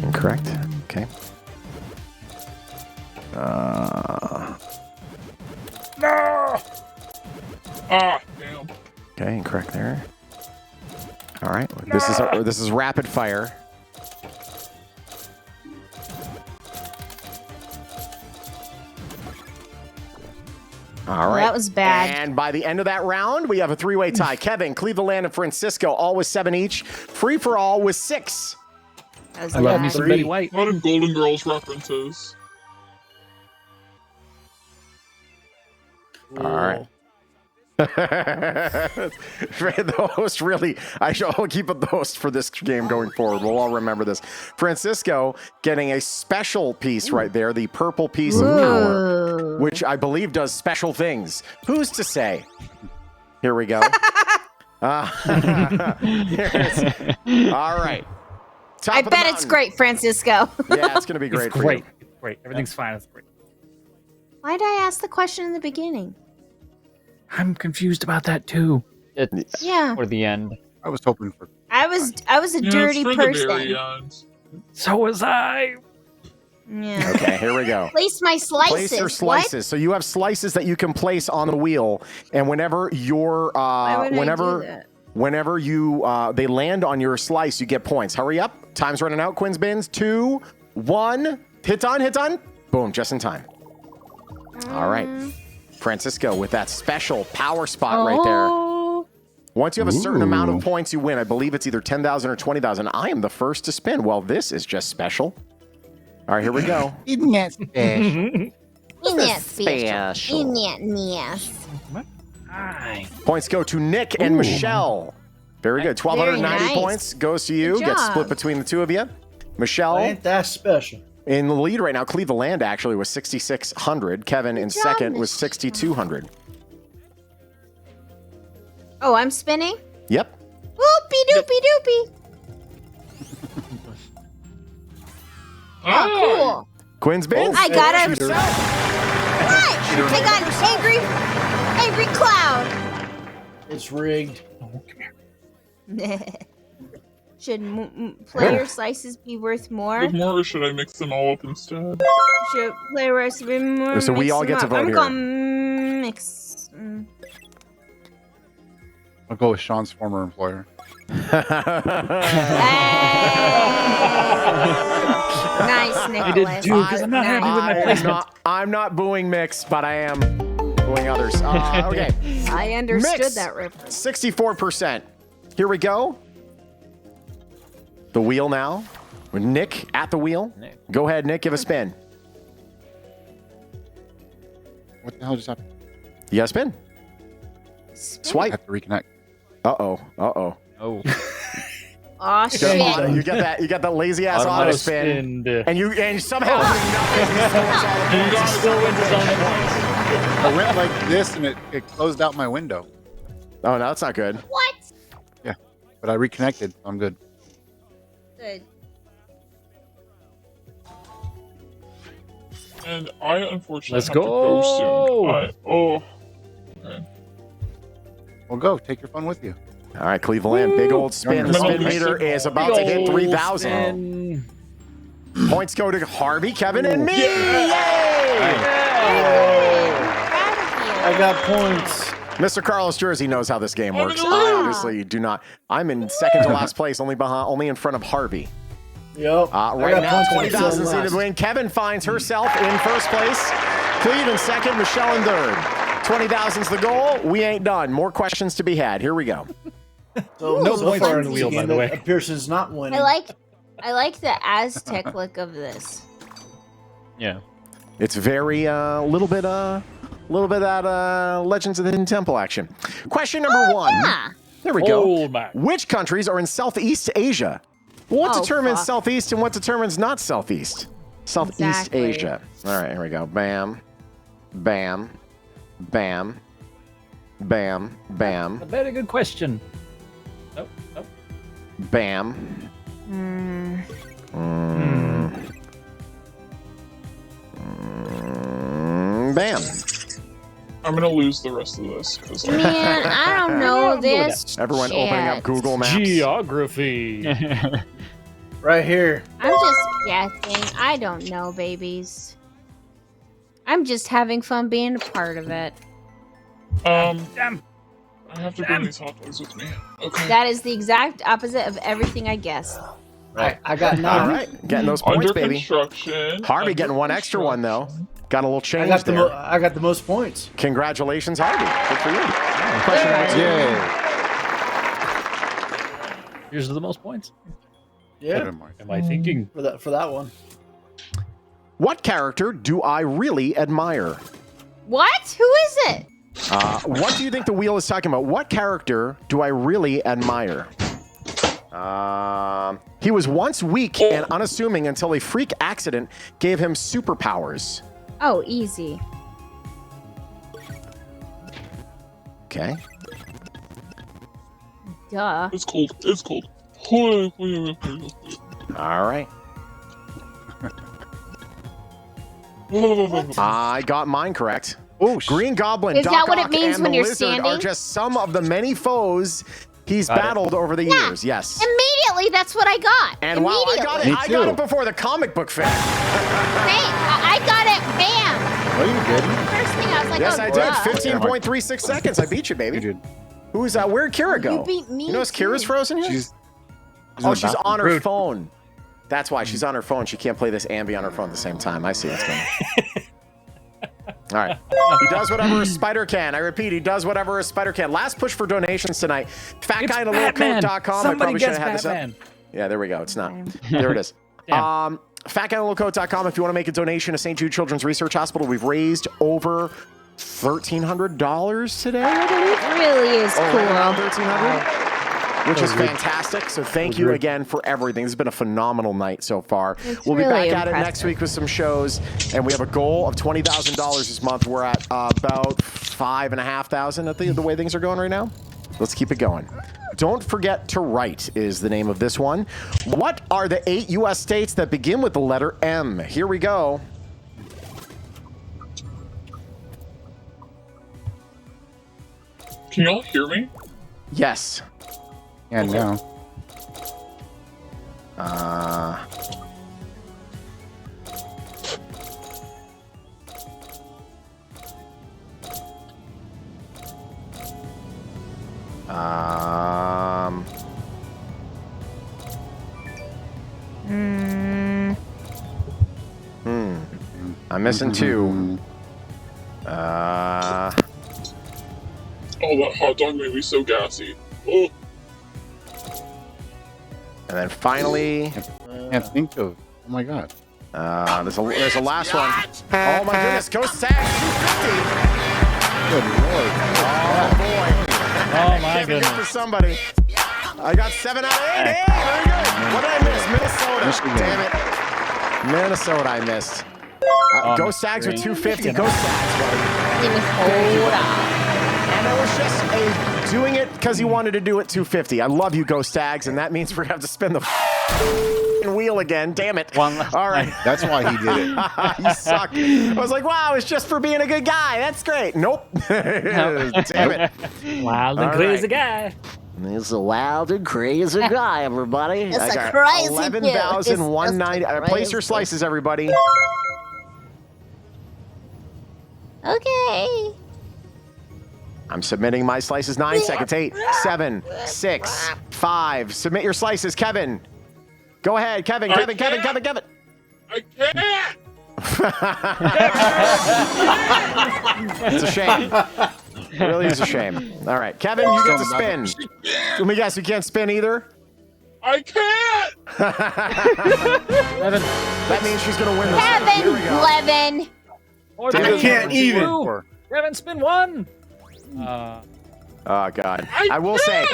Incorrect. Okay. No! Ah, damn. Okay, incorrect there. All right, this is rapid fire. All right. That was bad. And by the end of that round, we have a three-way tie. Kevin, Cleveland, and Francisco, all with 7 each. Free for all with 6. I love me some Betty White. A lot of Golden Girls references. All right. The host really, I'll keep the host for this game going forward. We'll all remember this. Francisco getting a special piece right there, the purple piece of power, which I believe does special things. Who's to say? Here we go. All right. I bet it's great, Francisco. Yeah, it's going to be great. It's great. It's great. Everything's fine. It's great. Why did I ask the question in the beginning? I'm confused about that too. It's Yeah. for the end. I was hoping for. I was a dirty person. So was I. Yeah. Okay, here we go. Place my slices. Place your slices. What? So you have slices that you can place on the wheel, and whenever you're, Why would I do that? whenever you they land on your slice, you get points. Hurry up! Time's running out. Quinn's bins. 2, 1. Hit on. Boom! Just in time. All right, Francisco with that special power spot right there. Once you have a certain amount of points, you win. I believe it's either 10,000 or 20,000. I am the first to spin. Well, this is just special. All right, here we go. Isn't that special? In that special. In that mess. Points go to Nick and Michelle. Very good. 1,290 Very nice. points goes to you. Good Gets job. split between the two of you. Michelle. Ain't that special? In the lead right now, Cleveland actually was 6,600. Kevin in second was 6,200. Oh, I'm spinning? Yep. Whoopie doopie doopie. Oh, cool. Quinn's bins. I got a what? I got an angry cloud. It's rigged. Should player slices be worth more? With more, or should I mix them all up instead? Should player slices be more? So we mix all them get to up. vote I'm here. gonna mix. I'll go with Shawn's former employer. Nice, Nicholas. I did too, because I'm not happy with my placement. I'm not booing Mix, but I am booing others. Okay. I understood Mix, that reference. 64%. Here we go. The wheel now. With Nick at the wheel. Go ahead, Nick. Give a spin. What the hell just happened? You got to spin. Swipe. I have to reconnect. Uh-oh. Oh. Oh shit! You got that lazy ass auto spin, and somehow I went like this and it closed out my window. Oh no, that's not good. What? Yeah, but I reconnected. I'm good. Good. And I unfortunately Let's have to go. soon. Okay. Well, go. Take your phone with you. All right, Cleveland, big old spin. The spin meter is about to hit 3,000. Points go to Harvey, Kevin, and me. Yay! I got points. Mr. Carlos Jersey knows how this game works. I obviously do not. I'm in second to last place, only in front of Harvey. Yep. Right now, 20,000 seated win. Kevin finds herself in first place. Cleve in second. Michelle in third. 20,000's the goal. We ain't done. More questions to be had. Here we go. So no points are in the wheel, by the way. Pearson's not winning. I like the Aztec look of this. Yeah. It's very little bit that Legends of the Hidden Temple action. Question number 1. Yeah. There we go. Hold back. Which countries are in Southeast Asia? What Oh, determines fuck. Southeast and what determines not Southeast? Southeast Exactly. Asia. All right, here we go. Bam. Bam. Bam. Bam. Bam. A very good question. Nope. Nope. Bam. Bam. I'm gonna lose the rest of this because Man, I don't know this. Everyone opening up Google Maps. Geography. Right here. I'm just guessing. I don't know, babies. I'm just having fun being a part of it. Damn. I have to bring these hot dogs with me. Okay. That is the exact opposite of everything I guessed. Right. I got 9. All right, getting those points, Under baby. construction. Harvey getting one extra one though. Got a little change I got there. I got the most points. Congratulations, Harvey. Good for you. Question number 2. Here's the most points. Yeah. Am I thinking for that one? What character do I really admire? What? Who is it? What do you think the wheel is talking about? What character do I really admire? He was once weak and unassuming until a freak accident gave him superpowers. Oh, easy. Okay. Duh. It's cold. It's cold. All right. I got mine correct. Oh, Green Goblin, Is Doc that what it Ock, means and when the you're Lizard standing? are just some of the many foes he's Got it. battled over the years. Yes. Immediately, that's what I got. And wow, I got it. Me I got too. it before the comic book fan. I got it. Bam. No, you didn't. First thing I was like, Yes, oh, I duh. did. 15.36 seconds. I beat you, baby. You did. Who's where'd Kira go? You beat me. You notice Kira's frozen here? She's She's on her phone. That's why she's on her phone. She can't play this Ambi on her phone at the same time. I see what's going on. All right. He does whatever a spider can. I repeat, he does whatever a spider can. Last push for donations tonight. FatGuyInALittleCoat.com. I probably should have had this up. Yeah, there we go. It's not. There it is. FatGuyInALittleCoat.com. If you want to make a donation to St. Jude Children's Research Hospital, we've raised over $1,300 today, I believe. It really is Right cool. around 1,300, which is fantastic. So thank you again for everything. This has been a phenomenal night so far. We'll be really back at it impressive. next week with some shows, and we have a goal of $20,000 this month. We're at about $5,500 at the way things are going right now. Let's keep it going. Don't forget to write is the name of this one. What are the 8 U.S. states that begin with the letter M? Here we go. Can y'all hear me? Yes. And now. I'm missing 2. Oh, that hot dog made me so gassy. Oh. And then finally, Can't think of. Oh my god. there's a last one. Oh my goodness, Ghost Tag 250. Good lord. Oh boy. Oh my Can't be good goodness. for somebody. I got 7 out of 8. Hey, very good. What did I miss? Minnesota. Michigan. Damn it. Minnesota, I missed. Ghost Tags with 250. Ghost Tags, buddy. And it was just doing it because he wanted to do it 250. I love you, Ghost Tags, and that means we're going to have to spin the wheel again. Damn it. One last All right. That's why he did it. You suck. I was like, wow, it's just for being a good guy. That's great. Nope. Damn it. Wild and All crazy right. guy. He's a wild and crazy guy, everybody. It's I a got crazy 11,190. dude. Place your slices, everybody. Okay. I'm submitting my slices. 9 seconds. 8, 7, 6, 5. Submit your slices, Kevin. Go ahead, Kevin. I Kevin. can't. I can't! It's a shame. It really is a shame. All right, Kevin, you get to spin. Let me guess, you can't spin either? I can't! That means she's going to win this. Here we go. Levin. I can't even. Kevin, spin 1. Oh, God. I will say,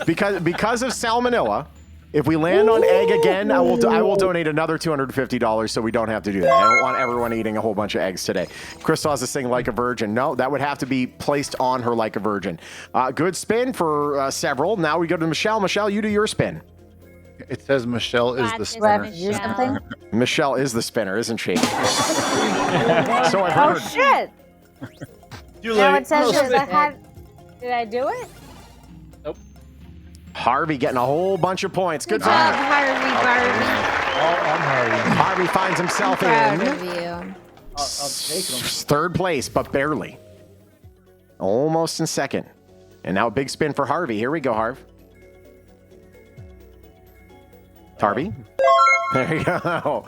because of salmonella If we land on egg again, I will donate another $250 so we don't have to do that. I don't want everyone eating a whole bunch of eggs today. Crystal has this thing like a virgin. No, that would have to be placed on her like a virgin. Good spin for several. Now we go to Michelle. Michelle, you do your spin. It says Michelle is the spinner. Michelle is the spinner, isn't she? So I've heard. Oh shit! No, it says did I do it? Harvey getting a whole bunch of points. Good job, job. Harvey. All on Harvey. Harvey finds himself Proud in of you. I'll take them. third place, but barely. Almost in second. And now a big spin for Harvey. Here we go, Harv. Harvey. There you go.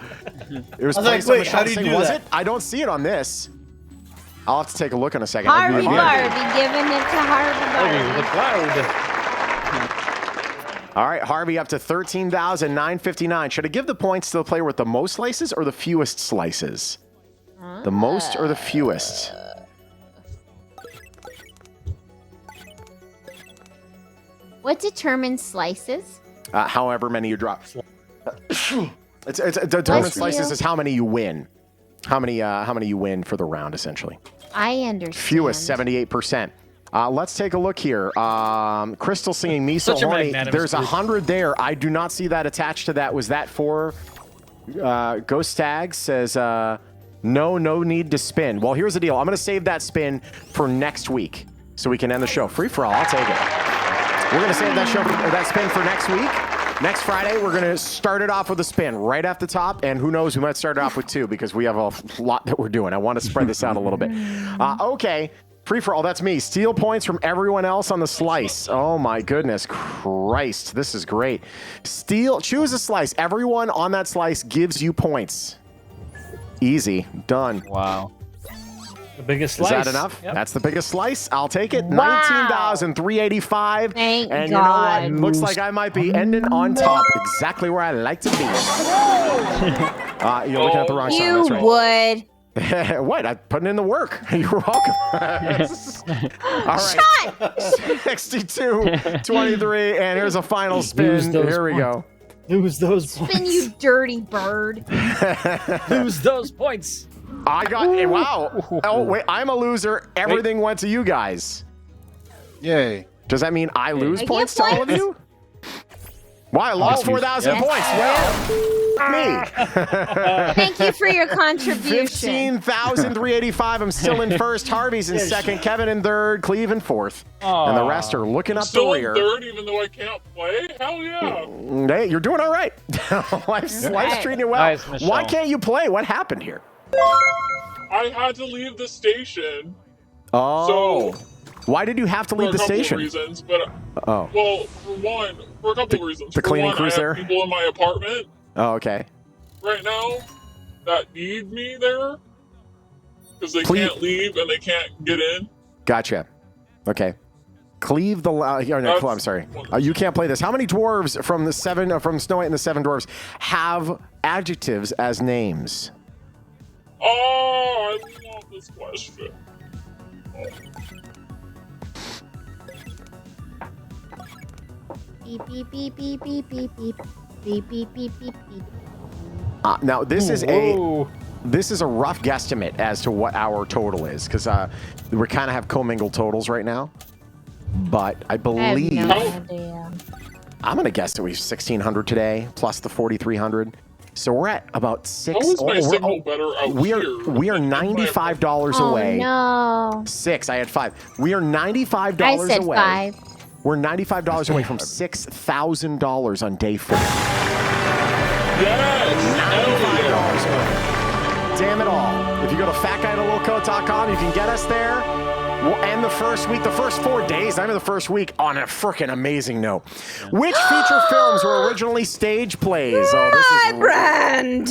It was I was placed like, on wait, the how do shelf. you do Was that? it? I don't see it on this. I'll have to take a look in a second. Harvey Barbie, giving it to Harvey Barbie. The cloud. All right, Harvey up to 13,959. Should I give the points to the player with the most slices or the fewest slices? The most or the fewest? What determines slices? However many you drop. It's determined slices is how many you win. How many you win for the round, essentially. I understand. Fewest, 78%. Let's take a look here. Crystal singing Me So Horny. There's 100 there. I do not see that attached to that. Was that for Ghost Tag says no need to spin. Well, here's the deal. I'm going to save that spin for next week so we can end the show. Free for all. I'll take it. We're going to save that spin for next week. Next Friday, we're going to start it off with a spin right off the top. And who knows, we might start it off with two because we have a lot that we're doing. I want to spread this out a little bit. Okay. Free for all, that's me. Steal points from everyone else on the slice. Oh my goodness Christ. This is great. Choose a slice. Everyone on that slice gives you points. Easy. Done. Wow. The biggest slice. Is that enough? Yep. That's the biggest slice. I'll take it. Wow. 19,385. Thank and God. You know what? Looks like I might be ending on top. Exactly where I like to be. You're looking at the wrong side. You That's right. would. What? I'm putting in the work. You're welcome. All right. 62, 23, and here's a final spin. Here we go. Lose those points. Spin, you dirty bird. Lose those points. I got, wow. Oh, wait, I'm a loser. Everything went to you guys. Yay. Does that mean I lose I points get to all of you? Why? I lost 4,000 points. Well, me. Thank you for your contribution. 15,385. I'm still in first. Harvey's in second. Kevin in third. Cleve in fourth. And the rest are looking up the Still in rear. third, even though I can't play? Hell yeah. Hey, you're doing all right. life's treating you well. Nice, Why can't you play? What happened here? I had to leave the station. Oh. So, why did you have to leave the station? For a couple of reasons, but Oh. well, for a couple of reasons. The cleaning for one, crew's I have there? people in my apartment Oh, okay. right now that need me there because they Please. can't leave and they can't get in. Gotcha. Okay. Cleve the I'm sorry. You can't play this. How many dwarves from the from Snow White and the Seven Dwarves have adjectives as names? Oh, I love this question. Beep, beep, beep, beep, beep, beep, beep. Beep, beep, beep, beep, beep. Now this is a rough guesstimate as to what our total is because we kind of have commingled totals right now. But I believe I have no idea. I'm gonna guess that we have 1,600 today plus the 4,300. So we're at about six. How is my signal better out we are here? we are $95 away. Oh no. 6. I had 5. We are $95 I said away. 5. We're $95 away from $6,000 on day 4. Yes! $95 away. Damn it all. If you go to fatguydalilcoat.com, you can get us there. We'll end the first week, the first 4 days, I'm in the first week on a freaking amazing note. Which feature films were originally stage plays? Oh, this is Brand.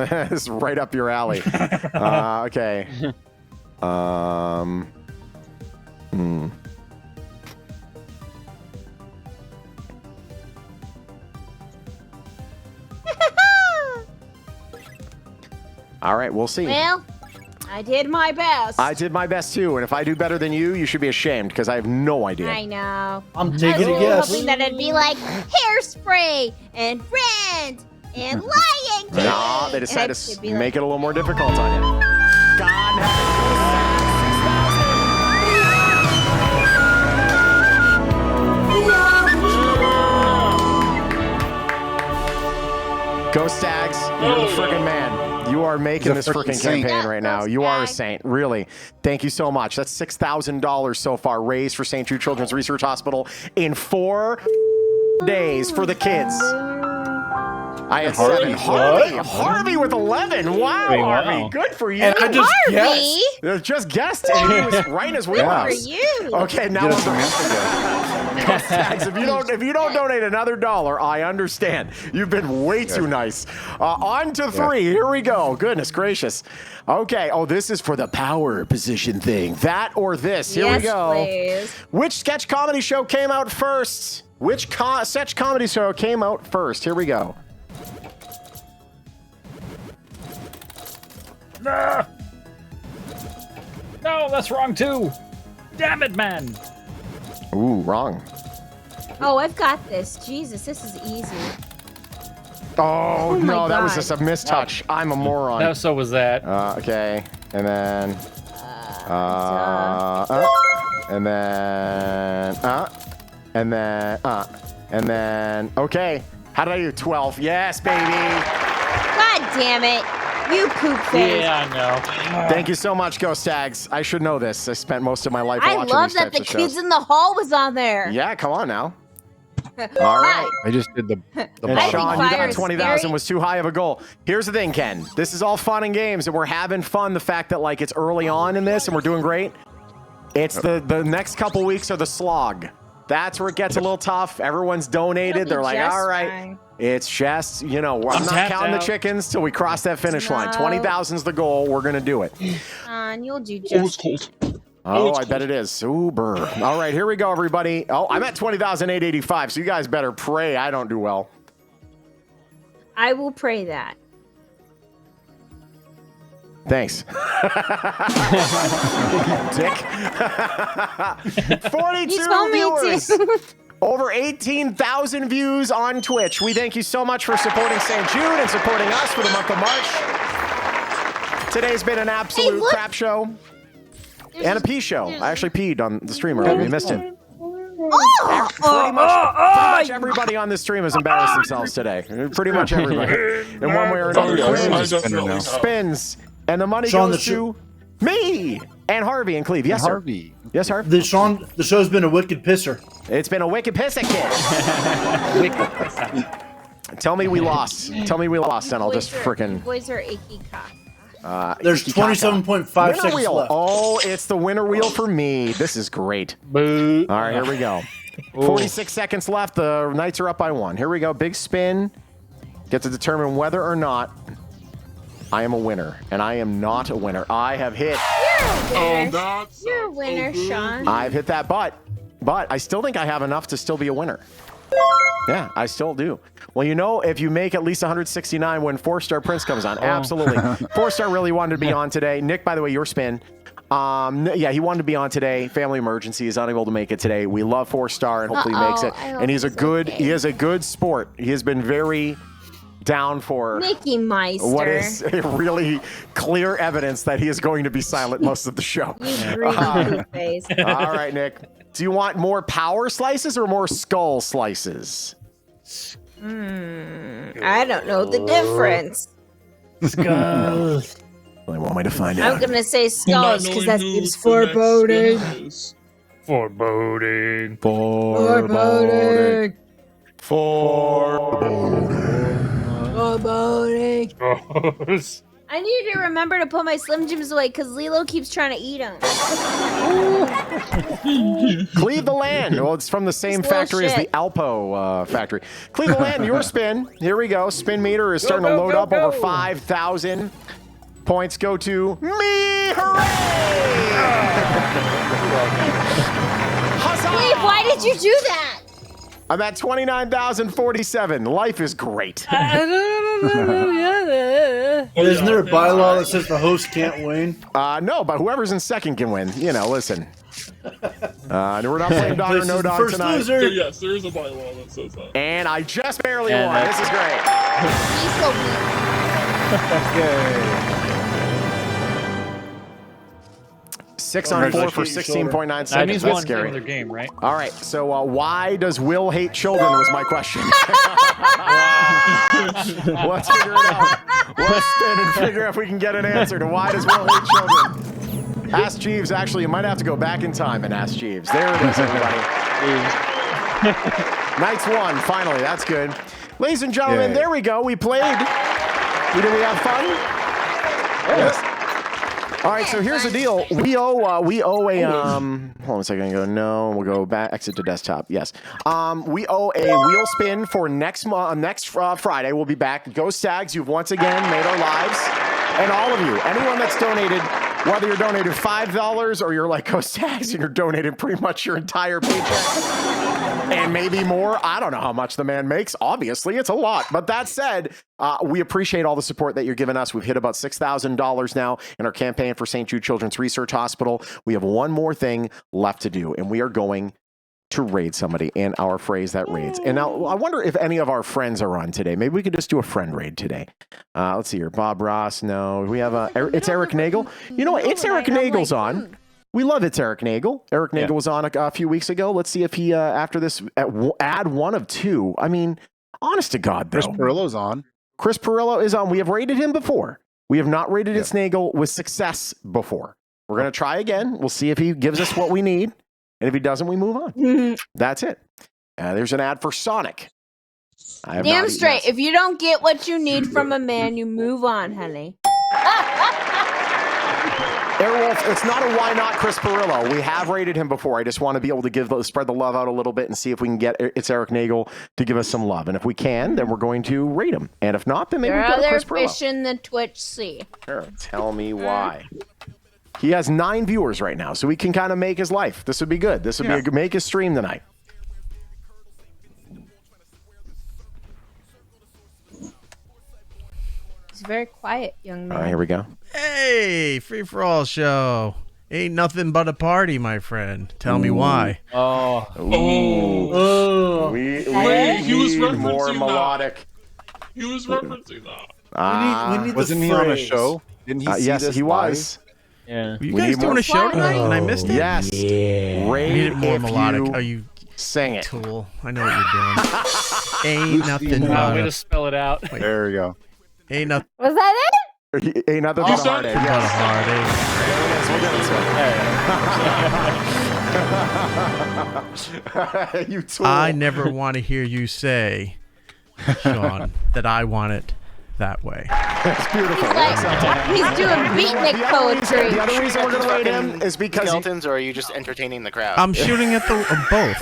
this is right up your alley. Okay. All right, we'll see. Well, I did my best. I did my best too, and if I do better than you, you should be ashamed because I have no idea. I know. I'm taking a guess. Hoping that it'd be like Hairspray and Rent and Lion King. No, they decided And to make it a little more difficult on you. God Go Stags, you're the friggin' man. You are making this freaking campaign right now. You are a saint, really. Thank you so much. That's $6,000 so far raised for St. Jude Children's Research Hospital in 4 days for the kids. I had 7. Harvey with 11. Wow, Wait, Harvey. wow. Good for you. And I just Harvey? guessed. Just guessed, and he was right in his wheelhouse. For you. Okay, now Tags, if you don't donate another $1, I understand. You've been way too nice. On to 3. Here we go. Goodness gracious. Okay. Oh, this is for the power position thing. That or this. Here we go. Please. Which sketch comedy show came out first? Which sketch comedy show came out first? Here we go. No, that's wrong too. Damn it, man. Ooh, wrong. Oh, I've got this. Jesus, this is easy. Oh, my no, that was God. just a mistouch. I'm a moron. No, so was that. Okay, and then, and then, and then, okay. How did I do? 12. Yes, baby. God damn it. You poop face. Yeah, I know. Thank you so much, Ghost Tags. I should know this. I spent most of my life I watching love these that types the of kids shows. in the hall was on there. Yeah, come on now. All right. I just did the And bottom. Shawn, you fire got is 20,000 scary. was too high of a goal. Here's the thing, Ken. This is all fun and games, and we're having fun. The fact that like it's early on in this, and we're doing great. It's the next couple weeks are the slog. That's where it gets a little tough. Everyone's donated. They're like, all right. It's just, I'm not tapped counting out. the chickens till we cross that finish line. No. 20,000's the goal. We're going to do it. You'll do Oh, it's just. cold. Oh, I bet it is. Super. All right, here we go, everybody. Oh, I'm at 20,885, so you guys better pray I don't do well. I will pray that. Thanks. Dick. 42 You told me viewers. to. Over 18,000 views on Twitch. We thank you so much for supporting St. Jude and supporting us for the month of March. Today's been an absolute crap show. And a pee show. I actually peed on the stream earlier. You missed it. Pretty much everybody on this stream has embarrassed themselves today. Pretty much everybody. In one way or another. Spins. And the money Shawn, goes to me and Harvey and Cleve. Yes, sir. Harvey. Yes, Harvey. The show's been a wicked pisser. It's been a wicked pisser, kid. Tell me we lost. Tell me we lost, and I'll just freaking. Boys are achy cock. There's 27.5 winner seconds wheel. left. Oh, it's the winner wheel for me. This is great. Boo. All right, here we go. 46 seconds left. The Knights are up by 1. Here we go. Big spin. Get to determine whether or not I am a winner, and I am not a winner. I have hit. You're a winner, Shawn. I've hit that, but I still think I have enough to still be a winner. Yeah, I still do. Well, if you make at least 169 when 4-Star Prince comes on, absolutely. 4-Star really wanted to be on today. Nick, by the way, your spin. Yeah, he wanted to be on today. Family emergency, is unable to make it today. We love 4-Star, and hopefully he makes it. And he is a good sport. He has been very down for Mickey Meister. what is really clear evidence that he is going to be silent most of the show. You greedy face. All right, Nick. Do you want more power slices or more skull slices? I don't know the difference. Skulls. They want me to find I'm out. gonna say skulls because that seems foreboding. Foreboding. Foreboding. Foreboding. I need to remember to put my Slim Jims away because Lilo keeps trying to eat them. Cleve the Land. Well, it's from the same factory as the Alpo factory. Cleve the Land, your spin. Here we go. Spin meter is starting to load up over 5,000. Points go to me. Hooray! Cleve, why did you do that? I'm at 29,047. Life is great. Isn't there a bylaw that says the host can't win? No, but whoever's in second can win. You know, listen. We're not playing dog or no dog tonight. So, yes, there is a bylaw that says that. And I just barely won. This is great. Okay. 6 on 4 for 16.9 seconds. That's scary. Their game, right? All right. So why does Will hate children was my question. Let's figure it out. Let's spin and figure if we can get an answer to why does Will hate children. Ask Jeeves. Actually, you might have to go back in time and ask Jeeves. There it is, everybody. Knights won. Finally, that's good. Ladies and gentlemen, there we go. We played. Did we have fun? Yes. All right, so here's the deal. We owe a hold on a second. No, we'll go back. Exit to desktop. Yes. We owe a wheel spin for next Friday. We'll be back. Go Stags! You've once again made our lives, and all of you, anyone that's donated, whether you're donated $5 or you're like Go Stags and you're donating pretty much your entire paycheck. And maybe more. I don't know how much the man makes. Obviously, it's a lot. But that said, we appreciate all the support that you're giving us. We've hit about $6,000 now in our campaign for St. Jude Children's Research Hospital. We have one more thing left to do, and we are going to raid somebody in our phrase that raids. And now I wonder if any of our friends are on today. Maybe we could just do a friend raid today. Let's see here. Bob Ross. No. We have it's Eric Nagel. You know what? It's Eric Nagel's on. We love It's Eric Nagel. Eric Nagel was on a few weeks ago. Let's see if he, after this, add one of two. I mean, honest to God, though. Chris Perillo's on. Chris Perillo is on. We have rated him before. We have not rated It's Nagel with success before. We're going to try again. We'll see if he gives us what we need. And if he doesn't, we move on. That's it. There's an ad for Sonic. Damn straight. If you don't get what you need from a man, you move on, honey. Airwolf, it's not a why not Chris Perillo. We have rated him before. I just want to be able to spread the love out a little bit and see if we can get It's Eric Nagel to give us some love. And if we can, then we're going to rate him. And if not, then maybe we'll go to Chris Perillo. Fish in the Twitch sea. Sure. Tell me why. He has 9 viewers right now, so we can kind of make his life. This would be good. This would be make his stream tonight. He's very quiet, young man. All right, here we go. Hey, Free4All show. Ain't nothing but a party, my friend. Tell me why. We he was need more referencing melodic. He was referencing that. We need Wasn't he on a show? Didn't he see yes, this he live? was. Yeah. Were you guys doing a show tonight and I missed it? Yes. Raid need it more melodic. Are you sing it? Tool. I know what you're doing. Ain't nothing but way to spell it out. There we go. Ain't nothing. Was that it? Ain't nothing but a heartache. But a heartache. You tool. I never want to hear you say, Shawn, that I want it that way. It's beautiful. He's doing beatnik poetry. The other reason we're going to rate him is because skeletons, or are you just entertaining the crowd? I'm shooting at the both.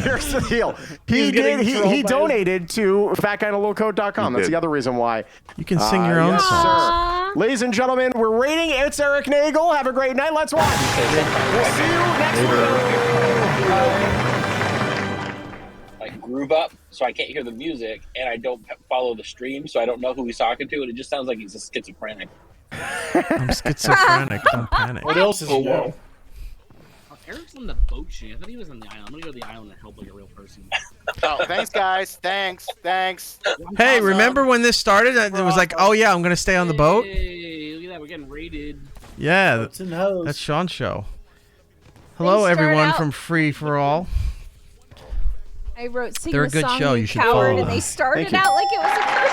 Here's the deal. He donated to fatguynalowcoat.com. That's the other reason why. You can sing your own song. Ladies and gentlemen, we're rating It's Eric Nagel. Have a great night. Let's watch. We'll see you next week. Groove up, so I can't hear the music, and I don't follow the stream, so I don't know who he's talking to, and it just sounds like he's a schizophrenic. I'm schizophrenic. Don't panic. What else is new? Eric's on the boat shit. I thought he was on the island. I'm gonna go to the island and help like a real person. Oh, thanks, guys. Thanks. Hey, remember when this started? It was like, oh yeah, I'm gonna stay on the boat. Hey, look at that. We're getting raided. Yeah, that's Shawn's show. Hello, everyone from Free4All. I wrote sing They're a the good song, show. you You should coward, follow and them. they started Thank you. out like it was a curse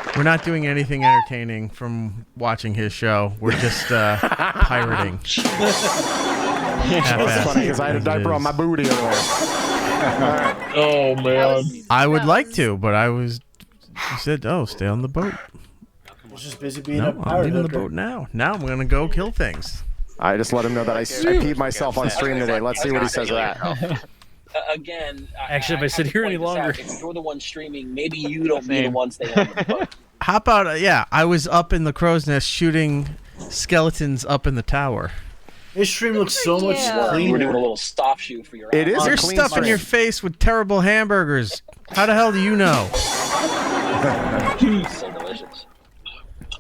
word. We're not doing anything entertaining from watching his show. We're just pirating. That's funny because I had a diaper on my booty earlier. Oh man. I would like to, but you said, "Oh, stay on the boat." I was just busy being No, a I'm pirate leaving the hooker. boat now. Now I'm gonna go kill things. I just let him know that I peed myself on stream today. Let's see what he says of that. Again, Actually, if I sit here any longer, if you're the one streaming, maybe you don't be the one staying on the boat. How about I was up in the crow's nest shooting skeletons up in the tower. This stream looks so much We're cleaner. doing a little stop shoe for your It is. You're clean stuffing stream. your face with terrible hamburgers. How the hell do you know? So delicious.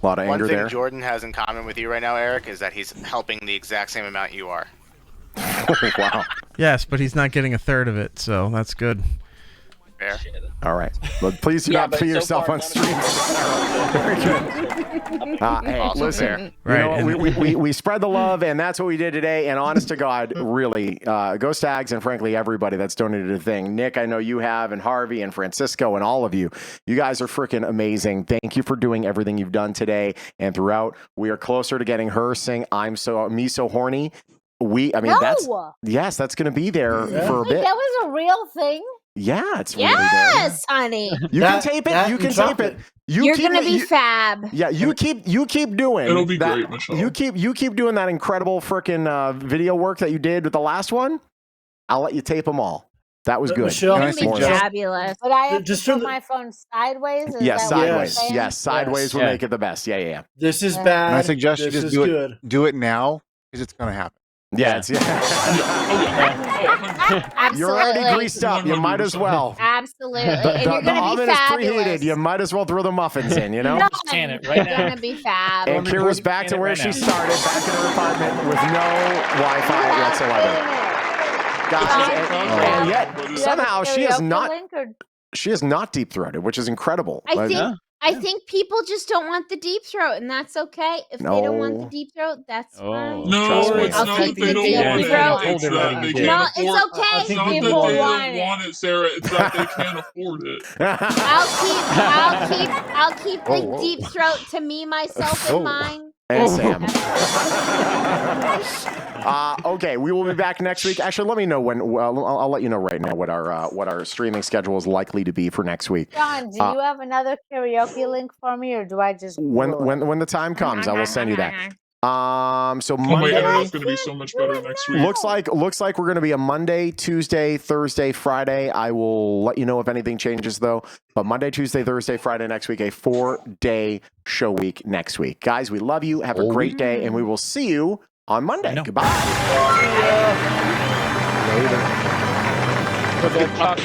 A lot of One anger thing there. Jordan has in common with you right now, Eric, is that he's helping the exact same amount you are. Wow. Yes, but he's not getting a third of it, so that's good. Fair. All right. But please do not pee yourself on stream. Very good. Hey, Also listen. fair. You know what? We spread the love, and that's what we did today. And honest to God, really, go Stags, and frankly, everybody that's donated a thing. Nick, I know you have, and Harvey, and Francisco, and all of you. You guys are freaking amazing. Thank you for doing everything you've done today and throughout. We are closer to getting her sing Me So Horny. That's going to be there for a bit. That was a real thing. Yeah, it's really Yes, honey. You can tape it. You can tape it. You're gonna be fab. Yeah, you keep doing. It'll be that, great, Michelle. You keep doing that incredible freaking video work that you did with the last one. I'll let you tape them all. That was good. Michelle, It's gonna be fabulous. But I have Just to turn put my phone sideways. Is Yes, that what you're sideways. saying? Yes, sideways will make it the best. Yeah. This is Yeah. bad. And I suggest you This just is do good. it. Do it now, because it's going to happen. Yeah, You're already Absolutely. greased up. You might as well. Absolutely. The And you're oven gonna be is fabulous. preheated. You might as well throw the muffins in. You know. Just can it right You're now. gonna be fab. And Kira's back to where she started, back in her apartment with no Wi-Fi whatsoever. Guys, and yet somehow she is not deep throated, which is incredible. I think people just don't want the deep throat, and that's okay. If they don't want the deep throat, that's fine. No, Trust me. it's I'll not keep that they the don't deep want it. throat. It's that they No, can't it's afford okay. It's not that they People don't want want it, Sarah. It's that they can't afford it. I'll keep the deep throat to me, myself, and mine. And Sam. Okay, we will be back next week. Actually, let me know when. I'll let you know right now what our streaming schedule is likely to be for next week. John, do you have another karaoke link for me, or do I just When the time comes, I will send you that. So Oh my Monday God, it's going to be so much better next week. looks like we're going to be a Monday, Tuesday, Thursday, Friday. I will let you know if anything changes though. But Monday, Tuesday, Thursday, Friday next week, a 4-day show week next week. Guys, we love you. Have a great day, and we will see you on Monday. Goodbye. Later.